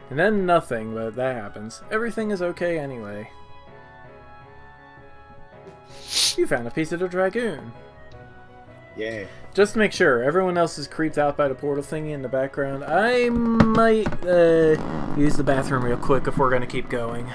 And then nothing, but that happens. Everything is okay anyway. You found a piece of the Dragoon. Yeah. Just to make sure, everyone else is creeped out by the portal thingy in the background. I might use the bathroom real quick if we're going to keep going.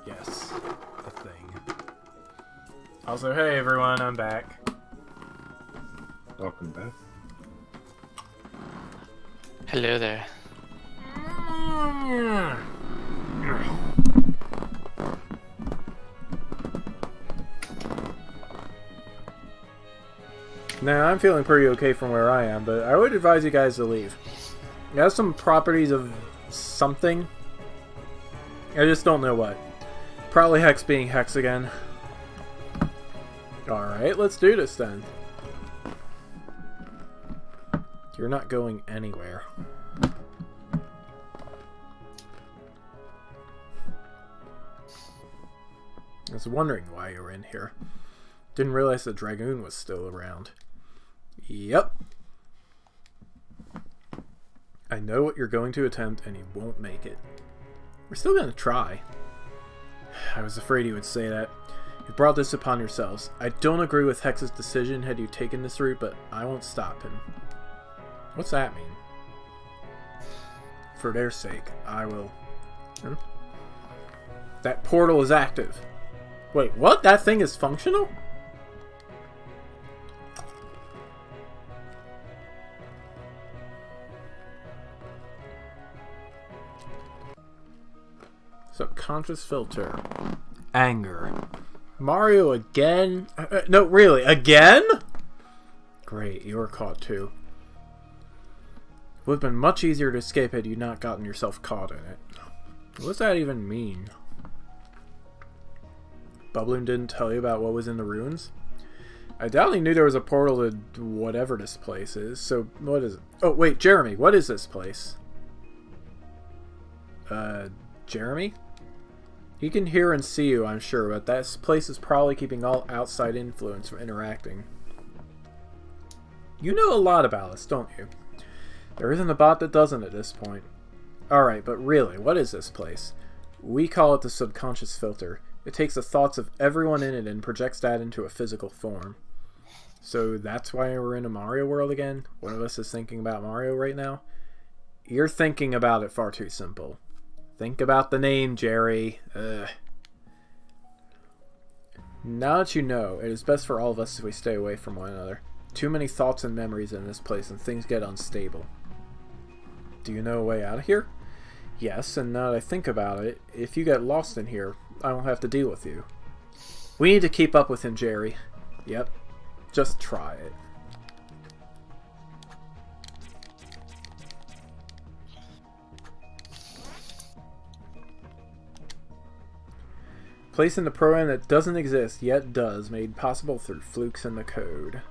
Yes, the thing. Also, hey everyone, I'm back. Welcome back. Hello there. Now, I'm feeling pretty okay from where I am, but I would advise you guys to leave. It has some properties of something. I just don't know what. Probably Hex being Hex again. Alright, let's do this then. You're not going anywhere. I was wondering why you were in here. Didn't realize the Dragoon was still around. Yep. I know what you're going to attempt, and you won't make it. We're still going to try. I was afraid you would say that. You brought this upon yourselves. I don't agree with Hex's decision had you taken this route, but I won't stop him. What's that mean? For their sake, I will... That portal is active. Wait, what? That thing is functional? Subconscious filter. Anger. Mario again? No, really, again? Great, you were caught too. It would have been much easier to escape had you not gotten yourself caught in it. What does that even mean? Bubbloon didn't tell you about what was in the ruins? I doubt he knew there was a portal to whatever this place is, so what is it? Oh, wait, Jeremy, what is this place? Jeremy? He can hear and see you, I'm sure, but that place is probably keeping all outside influence from interacting. You know a lot about us, don't you? There isn't a bot that doesn't at this point. Alright, but really, what is this place? We call it the subconscious filter. It takes the thoughts of everyone in it and projects that into a physical form. So that's why we're in a Mario world again? One of us is thinking about Mario right now? You're thinking about it far too simple. Think about the name, Jerry. Ugh. Now that you know, it is best for all of us if we stay away from one another. Too many thoughts and memories in this place and things get unstable. Do you know a way out of here? Yes, and now that I think about it, if you get lost in here, I won't have to deal with you. We need to keep up with him, Jerry. Yep. Just try it. Place in the program that doesn't exist, yet does, made possible through flukes in the code.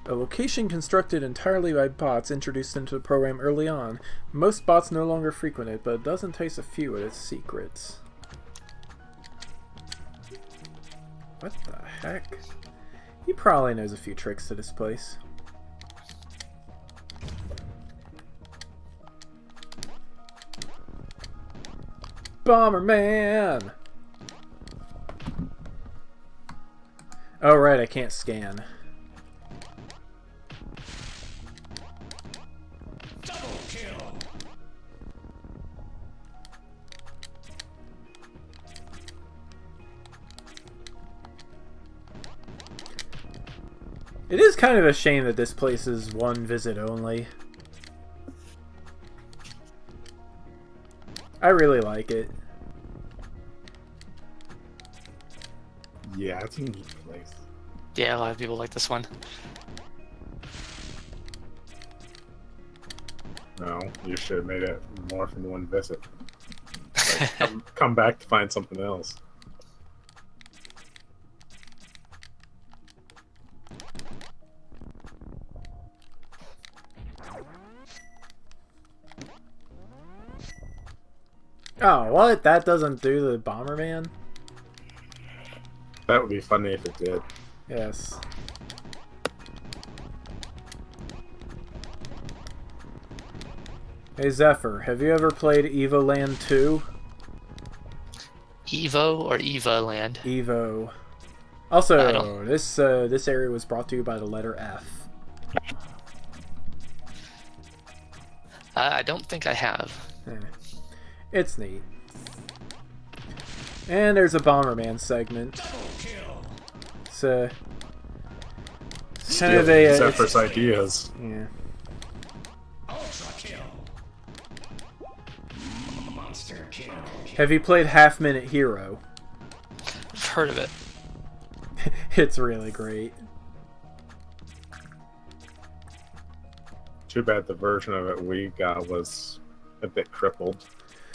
A location constructed entirely by bots introduced into the program early on. Most bots no longer frequent it, but it does entice a few with its secrets. What the heck? He probably knows a few tricks to this place. Bomberman! Oh right, I can't scan. Double kill. It is kind of a shame that this place is one visit only. I really like it. Yeah, it's a neat place. Yeah, a lot of people like this one. No, you should have made it more than one visit. Like, come back to find something else. Oh, what? That doesn't do the Bomberman? That would be funny if it did. Yes. Hey Zephyr, have you ever played Evo Land 2? Evo or Eva Land? Evo. Also, this area was brought to you by the letter F. I don't think I have. It's neat. And there's a Bomberman segment. It's kind of a... Zephyr's ideas. Yeah. Ultra kill. Monster kill. Have you played Half Minute Hero? I've heard of it. It's really great. Too bad the version of it we got was a bit crippled.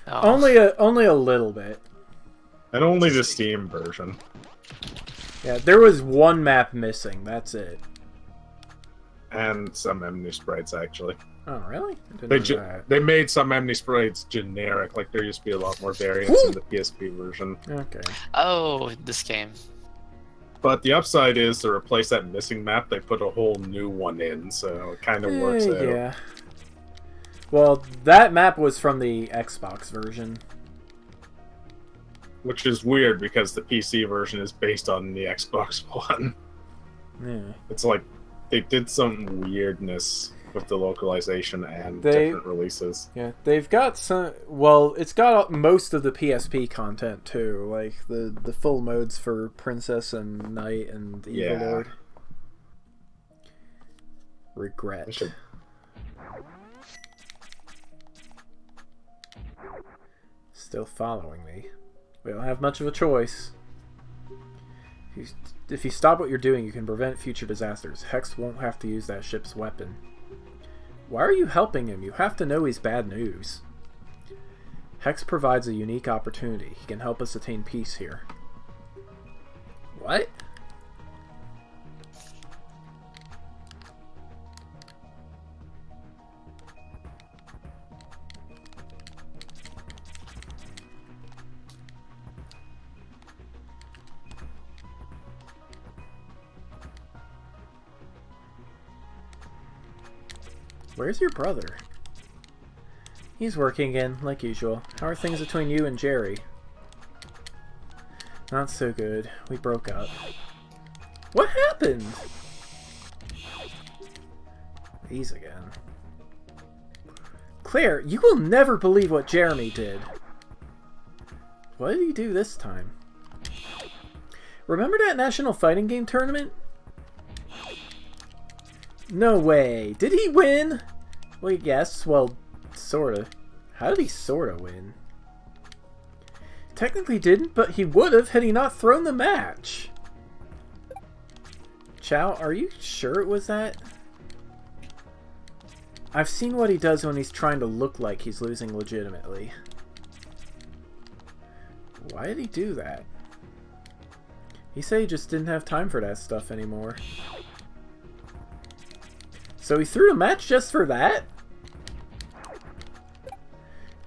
Oh. Only a little bit. And only the Steam version. Yeah, there was one map missing. That's it. And some Omni sprites, actually. Oh, really? I didn't know that. They made some Omni sprites generic. Like, there used to be a lot more variants in the PSP version. Okay. Oh, this game. But the upside is, to replace that missing map, they put a whole new one in, so it kind of works out. Yeah. Well, that map was from the Xbox version. Which is weird, because the PC version is based on the Xbox One. Yeah. It's like, they did some weirdness with the localization and different releases. Yeah, they've got some... Well, it's got most of the PSP content, too. Like, the full modes for Princess and Knight and Evil Lord. Regret. Still following me. We don't have much of a choice. If you stop what you're doing, you can prevent future disasters. Hex won't have to use that ship's weapon. Why are you helping him? You have to know he's bad news. Hex provides a unique opportunity. He can help us attain peace here. What? Where's your brother? He's working again, like usual. How are things between you and Jerry? Not so good. We broke up. What happened? These again. Claire, you will never believe what Jeremy did. What did he do this time? Remember that National Fighting Game tournament? No way. Did he win? Well, yes. Well, sorta. How did he sorta win? Technically didn't, but he would have had he not thrown the match. Chow, are you sure it was that? I've seen what he does when he's trying to look like he's losing legitimately. Why did he do that? He said he just didn't have time for that stuff anymore. So he threw a match just for that?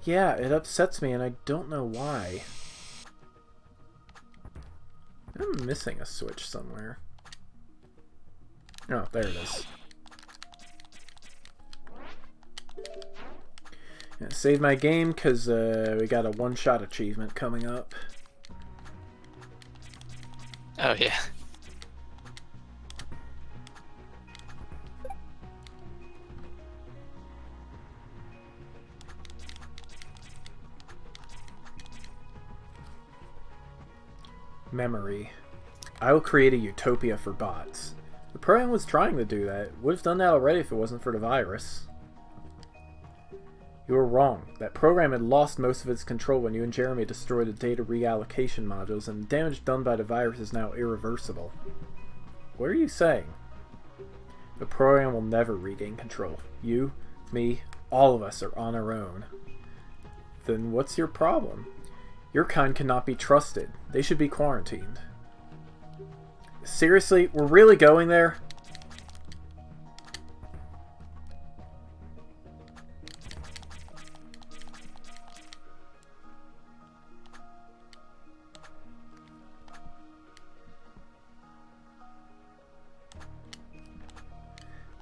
Yeah, it upsets me and I don't know why. I'm missing a switch somewhere. Oh, there it is. Yeah, save my game because we got a one-shot achievement coming up. Oh, yeah. Memory. I will create a utopia for bots. The program was trying to do that. Would have done that already if it wasn't for the virus. You were wrong. That program had lost most of its control when you and Jeremy destroyed the data reallocation modules, and the damage done by the virus is now irreversible. What are you saying? The program will never regain control. You, me, all of us are on our own. Then what's your problem? Your kind cannot be trusted. They should be quarantined. Seriously? We're really going there?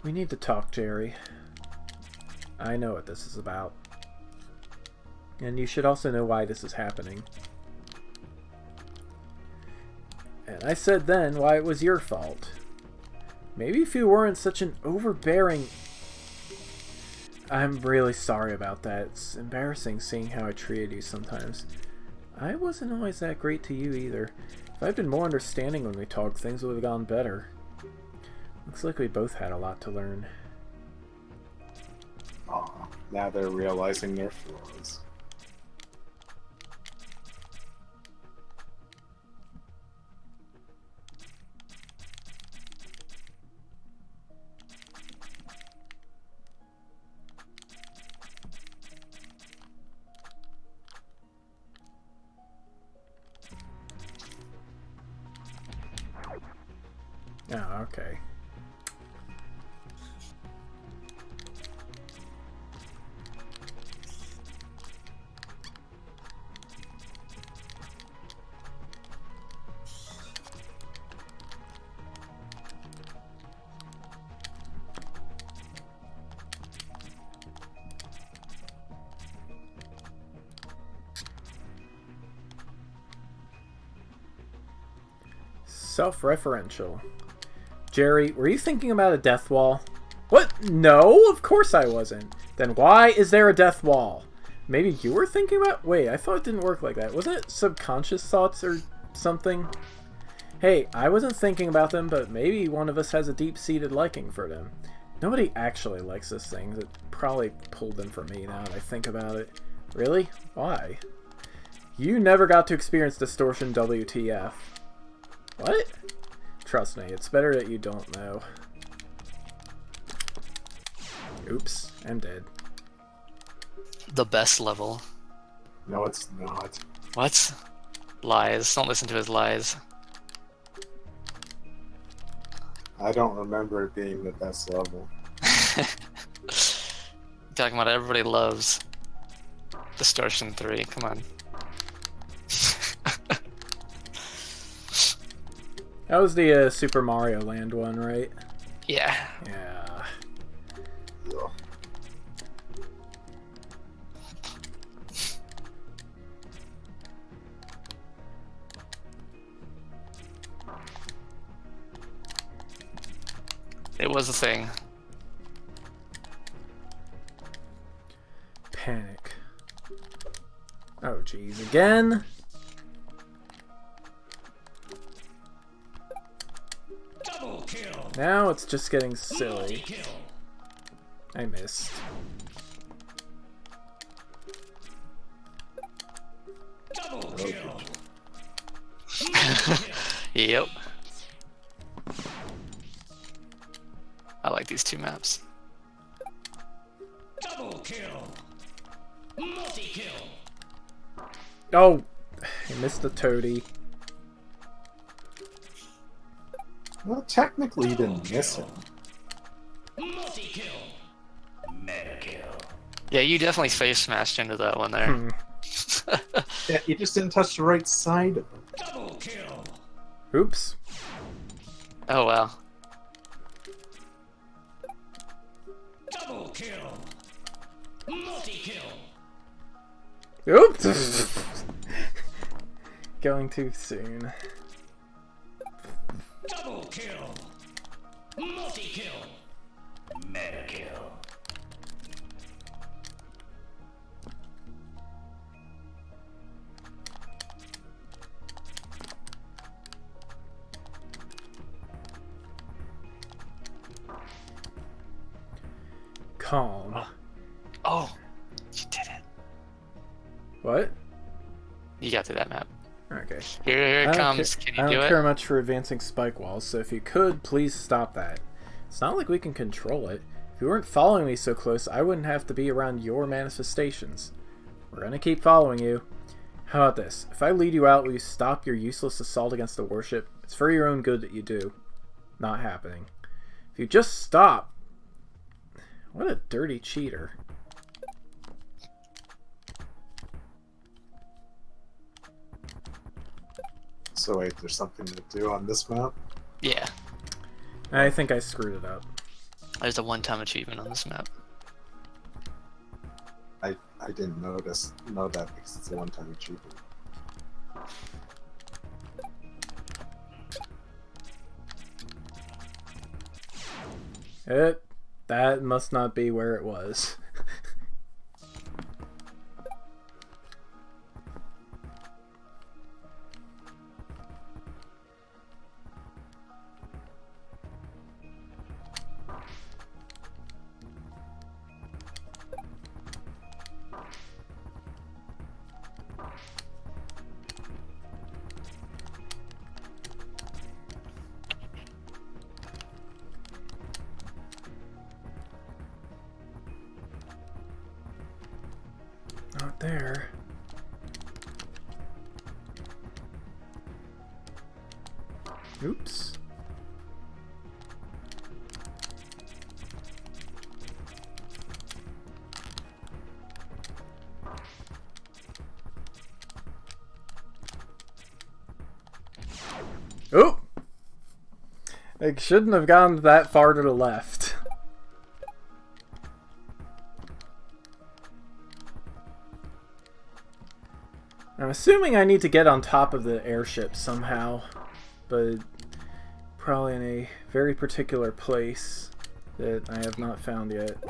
We need to talk, Jerry. I know what this is about. And you should also know why this is happening. And I said then why it was your fault. Maybe if you weren't such an overbearing... I'm really sorry about that. It's embarrassing seeing how I treated you sometimes. I wasn't always that great to you either. If I'd been more understanding when we talked, things would have gone better. Looks like we both had a lot to learn. Aw, now they're realizing their flaws. Oh, okay. Self-referential. Jerry, were you thinking about a death wall? What? No, of course I wasn't. Then why is there a death wall? Maybe you were thinking about... Wait, I thought it didn't work like that. Wasn't it subconscious thoughts or something? Hey, I wasn't thinking about them, but maybe one of us has a deep-seated liking for them. Nobody actually likes those things. It probably pulled them from me now that I think about it. Really? Why? You never got to experience distortion WTF. What? Trust me, it's better that you don't know. Oops, I'm dead. The best level. No, it's not. What? Lies. Don't listen to his lies. I don't remember it being the best level. Talking about everybody loves Distortion 3. Come on. That was the Super Mario Land one, right? Yeah. Yeah. It was a thing. Panic. Oh, jeez. Again? Double kill. Now it's just getting silly. Multi-kill. I missed. Double kill. Yep. I like these two maps. Double kill. Multi-kill. Oh! I missed the toady. Well, technically, you didn't miss him. Multi-kill. Meta kill. Yeah, you definitely face smashed into that one there. Hmm. Yeah, you just didn't touch the right side of him. Double kill. Oops. Oh wow. Double kill. Multi-kill. Oops! Going too soon. Double kill. Multi-kill. Meta kill. Calm. Oh, you did it. What? You got through that map. Okay. Here it I don't comes. ca- Can I you do don't it? care much for advancing spike walls, so if you could, please stop that. It's not like we can control it. If you weren't following me so close, I wouldn't have to be around your manifestations. We're gonna keep following you. How about this? If I lead you out, will you stop your useless assault against the warship? It's for your own good that you do. Not happening. If you just stop... What a dirty cheater. So wait, there's something to do on this map? Yeah. I think I screwed it up. There's a one-time achievement on this map. I didn't know that because it's a one-time achievement. That must not be where it was. Not there. Oops. Oh! I shouldn't have gone that far to the left. I'm assuming I need to get on top of the airship somehow, but probably in a very particular place that I have not found yet.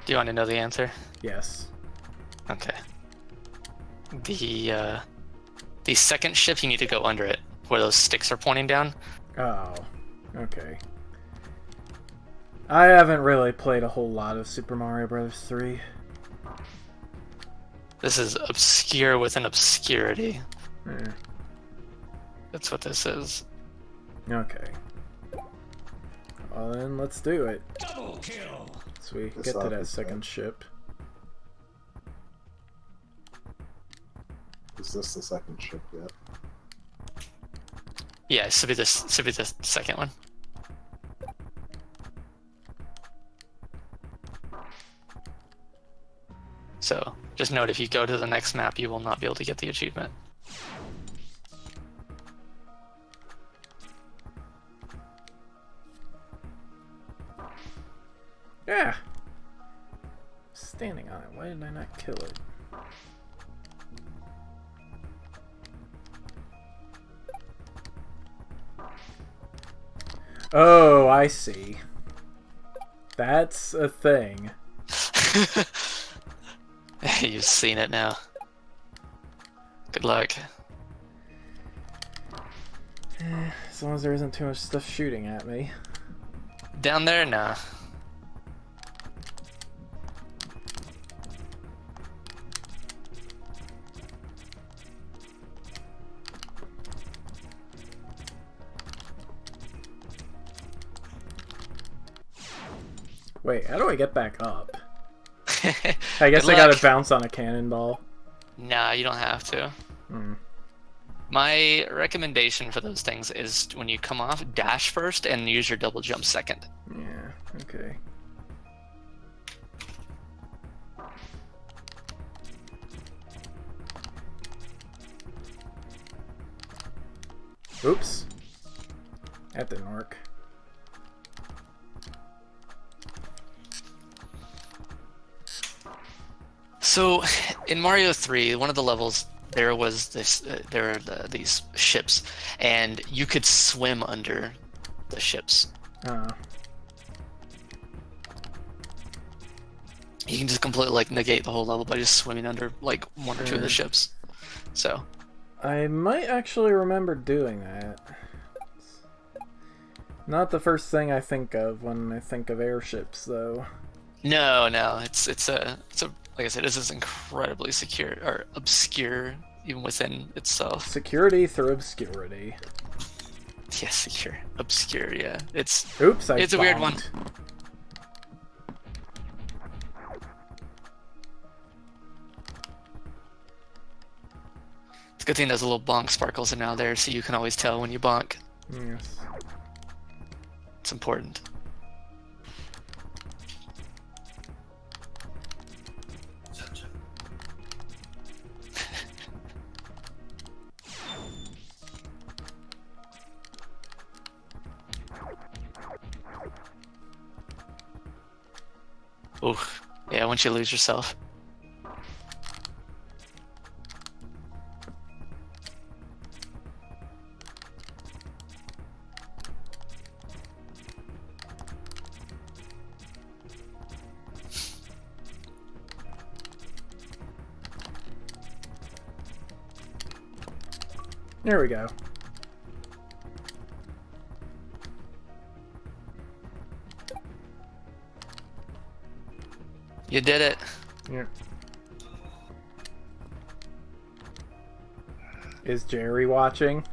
Do you want to know the answer? Yes. Okay. The second ship, you need to go under it, where those sticks are pointing down. Oh, okay. I haven't really played a whole lot of Super Mario Bros. 3. This is obscure within obscurity. Eh, That's what this is. okay. Well then, let's do it. Double kill. So we This get to that obvious, second right? ship. Is this the second ship yet? Yeah, it should be this. Should be the second one. So, just note if you go to the next map, you will not be able to get the achievement. Yeah! Standing on it, why did I not kill it? Oh, I see. That's a thing. You've seen it now. Good luck. As long as there isn't too much stuff shooting at me. Down there? Nah. Wait, how do I get back up? I guess Good I gotta luck. bounce on a cannonball. Nah, you don't have to. Hmm. My recommendation for those things is when you come off, dash first and use your double jump second. Yeah, okay. Oops. That didn't work. So, in Mario 3, one of the levels, there was this, there are these ships, and you could swim under the ships. You can just completely like negate the whole level by just swimming under like one or two of the ships. So, I might actually remember doing that. Not the first thing I think of when I think of airships, though. no, it's a like I said, this is incredibly secure or obscure even within itself. Security through obscurity. Yeah, secure, obscure. Yeah, it's Oops, it's a weird one. bonked. It's a good thing those little bonk sparkles are now there, so you can always tell when you bonk. Yes. It's important. Oof. Yeah, once you lose yourself. There we go. You did it. Yeah. Is Jerry watching?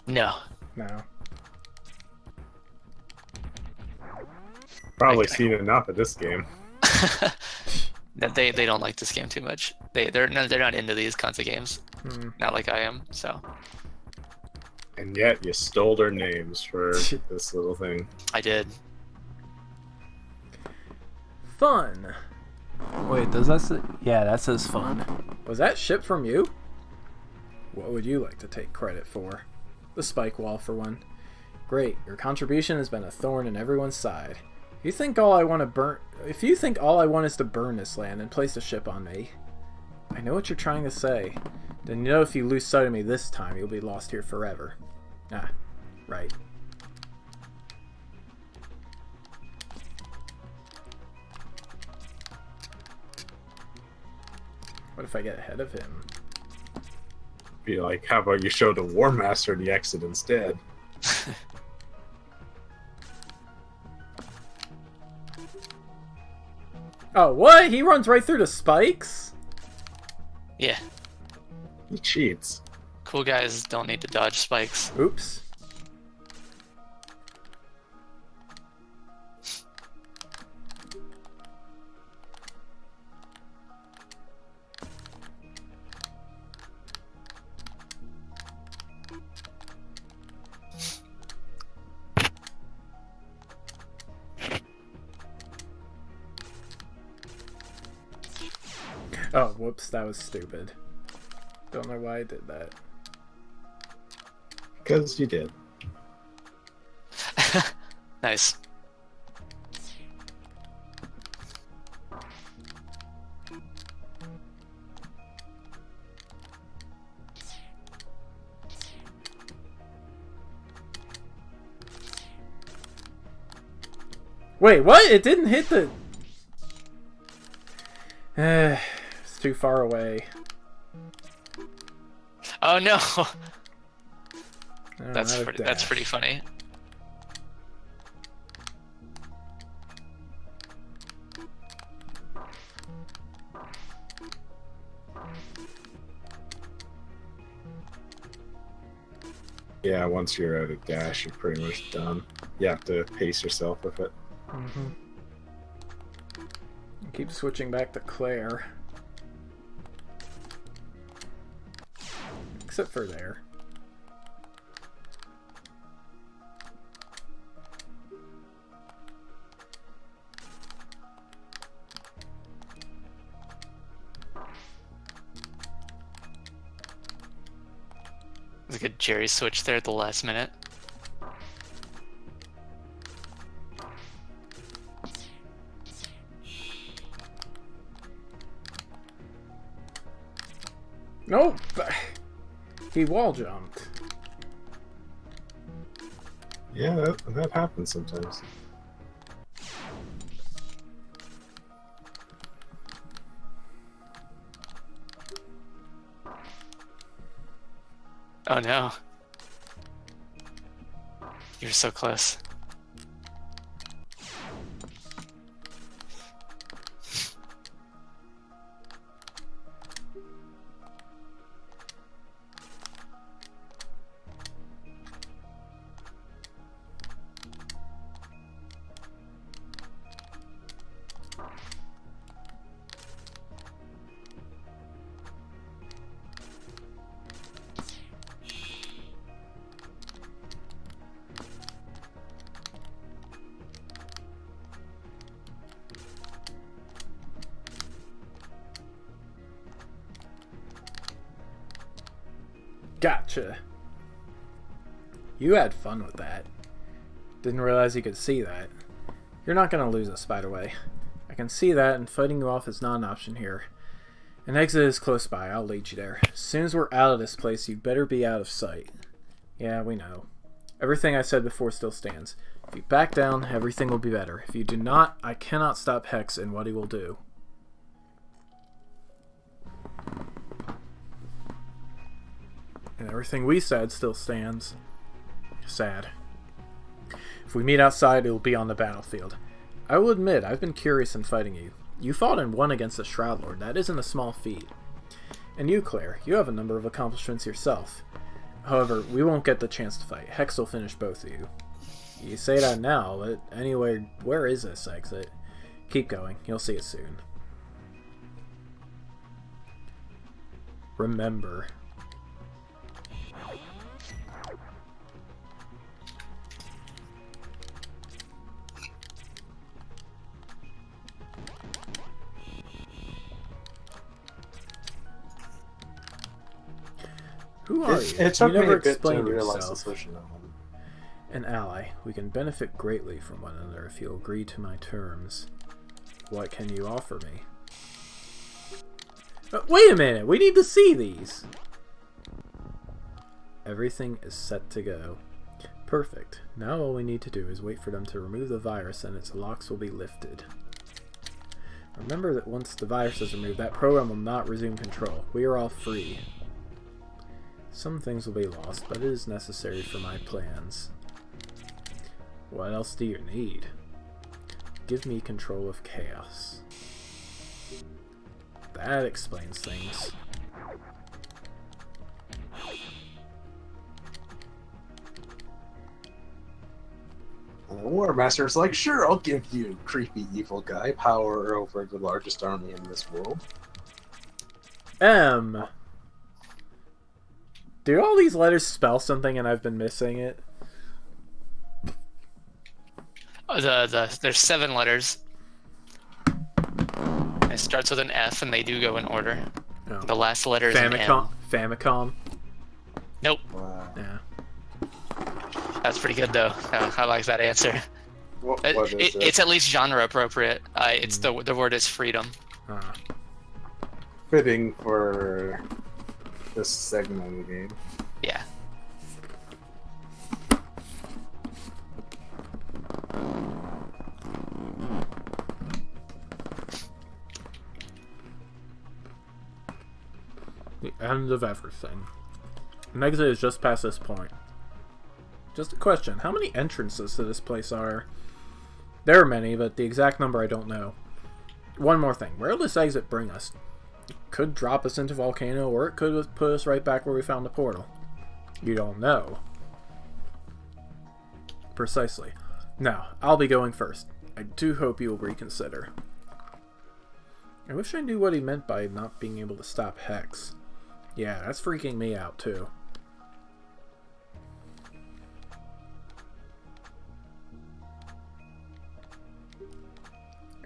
No. No. Probably seen enough of this game. That they don't like this game too much. They're not into these kinds of games. Hmm. Not like I am. So And yet you stole their names for this little thing. I did. Fun. Wait, does that say? Yeah, that says fun. Was that ship from you? What would you like to take credit for? The spike wall, for one. Great, your contribution has been a thorn in everyone's side. If you think all I want is to burn this land and place a ship on me, I know what you're trying to say. Then you know if you lose sight of me this time, you'll be lost here forever. Ah, right. What if I get ahead of him? Be like, how about you show the War Master the exit instead? Oh, what? He runs right through the spikes? Yeah. He cheats. Cool guys don't need to dodge spikes. Oops. Oh, whoops, that was stupid. Don't know why I did that. Because you did. Nice. Wait, what? It didn't hit the... It's too far away. Oh no! Oh, That's pretty funny. Yeah, once you're at a dash, you're pretty much done. You have to pace yourself with it. Mm-hmm. Keep switching back to Claire. Except for there. There's a good Jerry switch there at the last minute. Nope! He wall jumped. Yeah, that happens sometimes. Oh no. You're so close. Gotcha. You had fun with that. Didn't realize you could see that. You're not gonna lose us, by the way. I can see that, and fighting you off is not an option here. An exit is close by. I'll lead you there. As soon as we're out of this place, you'd better be out of sight. Yeah, we know. Everything I said before still stands. If you back down, everything will be better. If you do not, I cannot stop Hex in what he will do. And everything we said still stands. Sad. If we meet outside, it will be on the battlefield. I will admit, I've been curious in fighting you. You fought and won against the Shroud Lord. That isn't a small feat. And you, Claire, you have a number of accomplishments yourself. However, we won't get the chance to fight. Hex will finish both of you. You say that now, but anyway, where is this exit? Keep going. You'll see it soon. Remember. Who are you? It took You me never a bit to explained realize the yourself. solution of one. An ally. We can benefit greatly from one another if you'll agree to my terms. What can you offer me? Wait a minute! We need to see these! Everything is set to go. Perfect. Now all we need to do is wait for them to remove the virus and its locks will be lifted. Remember that once the virus is removed, that program will not resume control. We are all free. Some things will be lost, but it is necessary for my plans. What else do you need? Give me control of chaos. That explains things. And the War Master's like, sure, I'll give you, creepy evil guy, power over the largest army in this world. Do all these letters spell something and I've been missing it? Oh, there's 7 letters. It starts with an F, and they do go in order. Oh. The last letter is an M. Famicom? Nope. Wow. Yeah. That's pretty good, though. I like that answer. What is it? It's at least genre appropriate. It's the word is freedom. Fitting for this segment of the game. Yeah. End of everything. An exit is just past this point. Just a question, how many entrances to this place are? There are many, but the exact number I don't know. One more thing, where will this exit bring us? It could drop us into Volcano, or it could put us right back where we found the portal. You don't know. Precisely. Now, I'll be going first. I do hope you will reconsider. I wish I knew what he meant by not being able to stop Hex. Yeah, that's freaking me out too.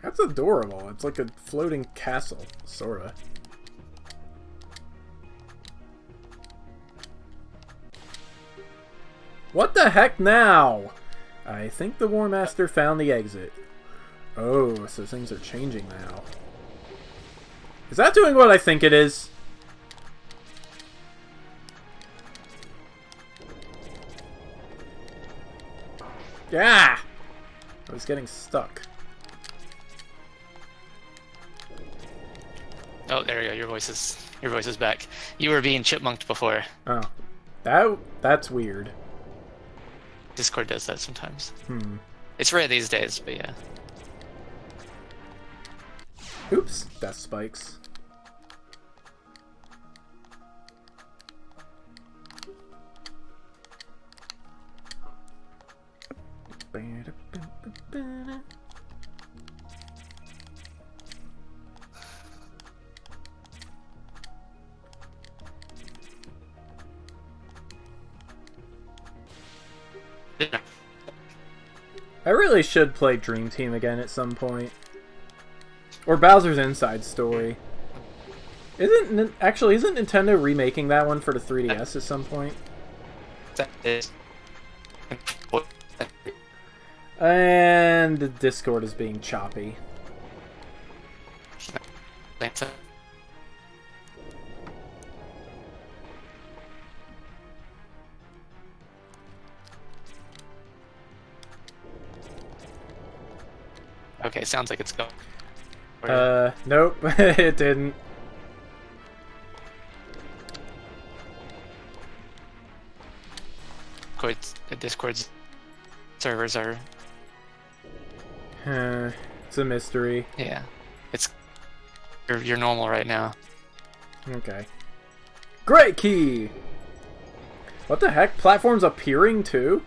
That's adorable. It's like a floating castle, sorta. What the heck now? I think the War Master found the exit. Oh, so things are changing now. Is that doing what I think it is? Yeah! I was getting stuck. Oh, there you go. Your voice is back. You were being chipmunked before. Oh. That's weird. Discord does that sometimes. Hmm. It's rare these days, but yeah. Oops, death spikes. I really should play Dream Team again at some point. Or Bowser's Inside Story. Isn't Nintendo remaking that one for the 3DS at some point? That is. And the Discord is being choppy. Okay, sounds like it's going. Nope, it didn't. The Discord's servers are. It's a mystery. Yeah, you're normal right now. Okay. Great key! What the heck? Platforms appearing too?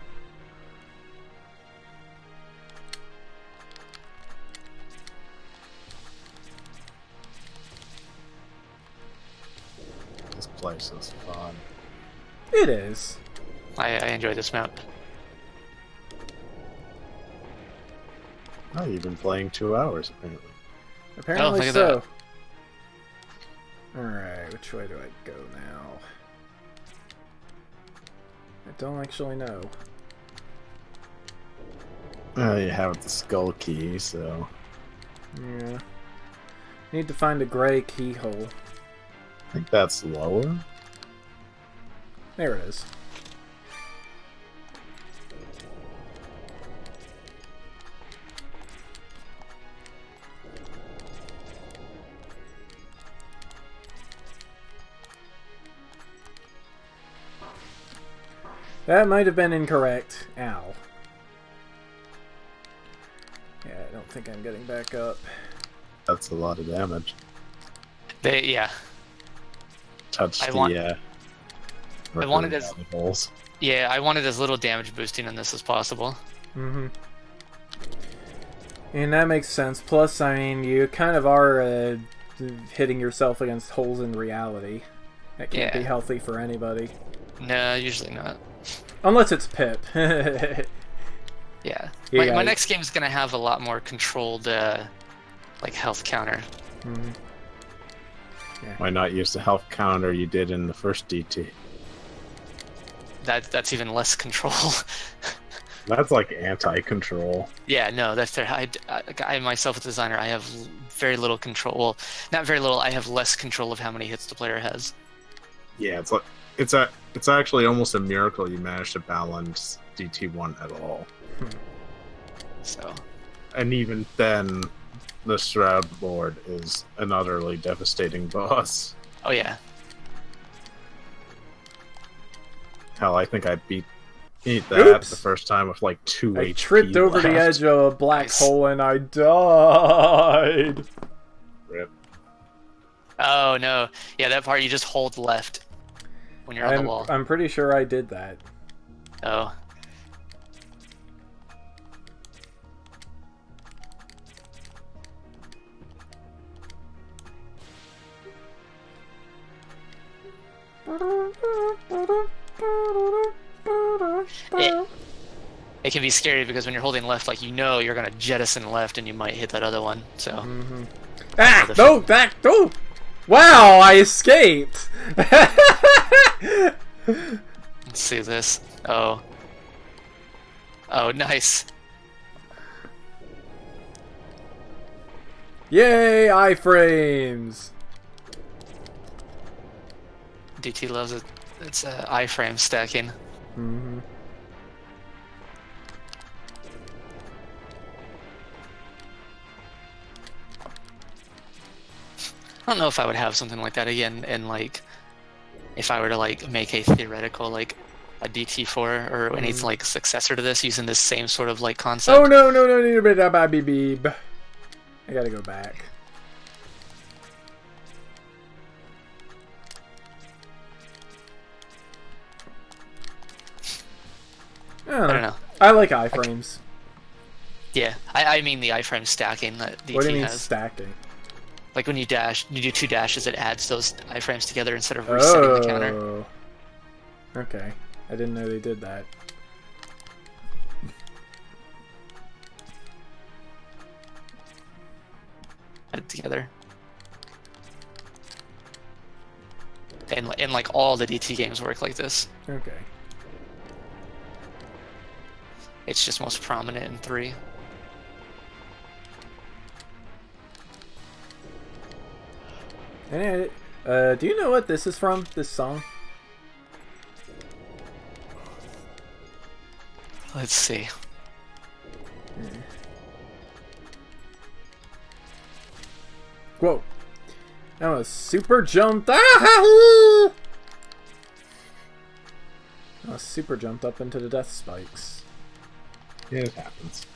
This place is fun. It is. I enjoy this map. Oh, you've been playing 2 hours, apparently. Apparently look at so. Alright, which way do I go now? I don't actually know. You have the skull key, so... Yeah. Need to find a gray keyhole. I think that's lower? There it is. That might have been incorrect. Ow. Yeah, I don't think I'm getting back up. That's a lot of damage. Yeah. Touch I the, wanted as holes. Yeah, I wanted as little damage boosting in this as possible. Mm-hmm. And that makes sense. Plus, I mean, you kind of are hitting yourself against holes in reality. That can't be healthy for anybody. No, usually not. Unless it's Pip. Yeah. My next game is going to have a lot more controlled, like, health counter. Mm-hmm. Yeah. Why not use the health counter you did in the first DT? That's even less control. That's like anti-control. Yeah, no, that's there. I myself, as a designer, I have very little control. Well, not very little. I have less control of how many hits the player has. Yeah, it's like it's actually almost a miracle you managed to balance DT1 at all. So. And even then, the Shroud Lord is an utterly devastating boss. Oh yeah. Hell, I think I beat that Oops. the first time with like 2 I HP tripped over the left. edge of a black Nice. hole and I died. Rip. Oh no. Yeah, that part you just hold left when you're on the wall. I'm pretty sure I did that. Oh. It can be scary because when you're holding left, like you know you're gonna jettison left and you might hit that other one. So Ah! the No! That! Oh! Wow! I escaped! let's see this. Oh. Oh, nice. Yay! Iframes! DT loves it. It's iframe stacking. Mm-hmm. I don't know if I would have something like that again, and like, if I were to like make a theoretical like a DT4 or any like successor to this using this same sort of like concept. Oh no! No! No! No! No! Beep. I gotta go back. I don't know. I like iframes. Yeah, I mean the iframe stacking that DT What do you mean has. stacking? Like when you dash, you do 2 dashes, it adds those iframes together instead of resetting the counter. Oh. Okay. I didn't know they did that. Add it together. And like all the DT games work like this. Okay. It's just most prominent in 3. And do you know what this is from? This song? Let's see. Whoa. That was super jumped. I was super jumped up into the death spikes. Yeah, it happens.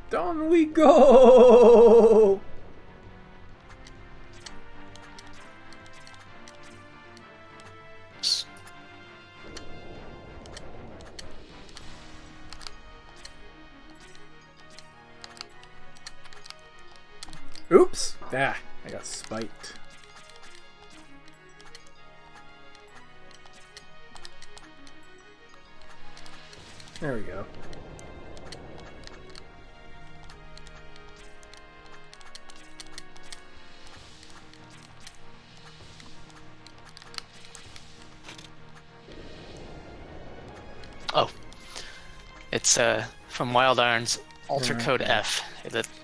Down we go! Oops! Ah, I got spiked. There we go. Oh, it's from Wild Iron's Alter Code F.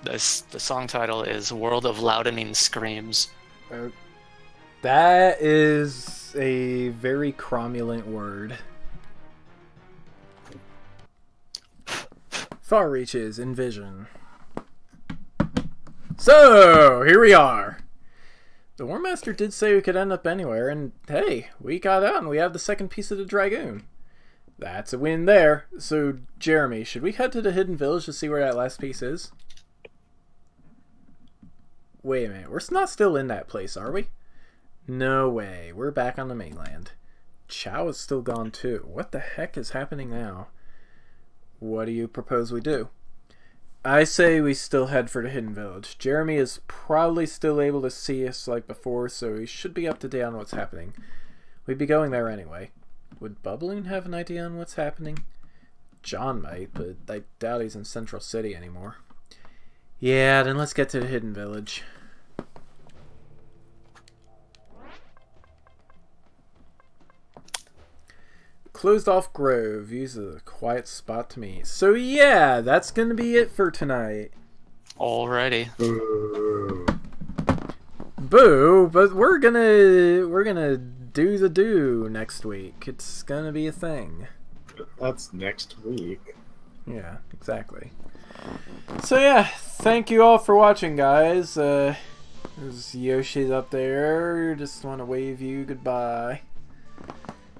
The song title is "World of Loudening Screams." That is a very cromulent word. Far reaches in vision. So, here we are. The War Master did say we could end up anywhere, and hey, we got out and we have the second piece of the Dragoon. That's a win there. So, Jeremy, should we head to the Hidden Village to see where that last piece is? Wait a minute, we're not still in that place, are we? No way, we're back on the mainland. Chow is still gone too. What the heck is happening now? What do you propose we do? I say we still head for the Hidden Village. Jeremy is probably still able to see us like before, so he should be up to date on what's happening. We'd be going there anyway. Would Bubbling have an idea on what's happening? John might, but I doubt he's in Central City anymore. Yeah, then let's get to the Hidden Village. Closed off grove. Use a quiet spot to meet. So yeah, that's gonna be it for tonight. Alrighty. boo, but we're gonna do the do next week. It's gonna be a thing. That's next week. Yeah, exactly. So yeah, thank you all for watching, guys. There's Yoshi's up there. Just want to wave you goodbye.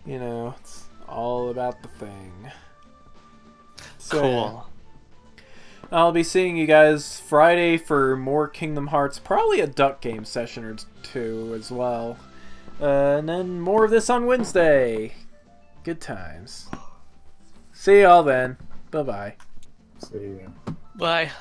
You know, it's all about the thing. So, Cool. I'll be seeing you guys Friday for more Kingdom Hearts. Probably a Duck Game session or two as well. And then more of this on Wednesday. Good times. See y'all then. Bye-bye. See ya. Bye.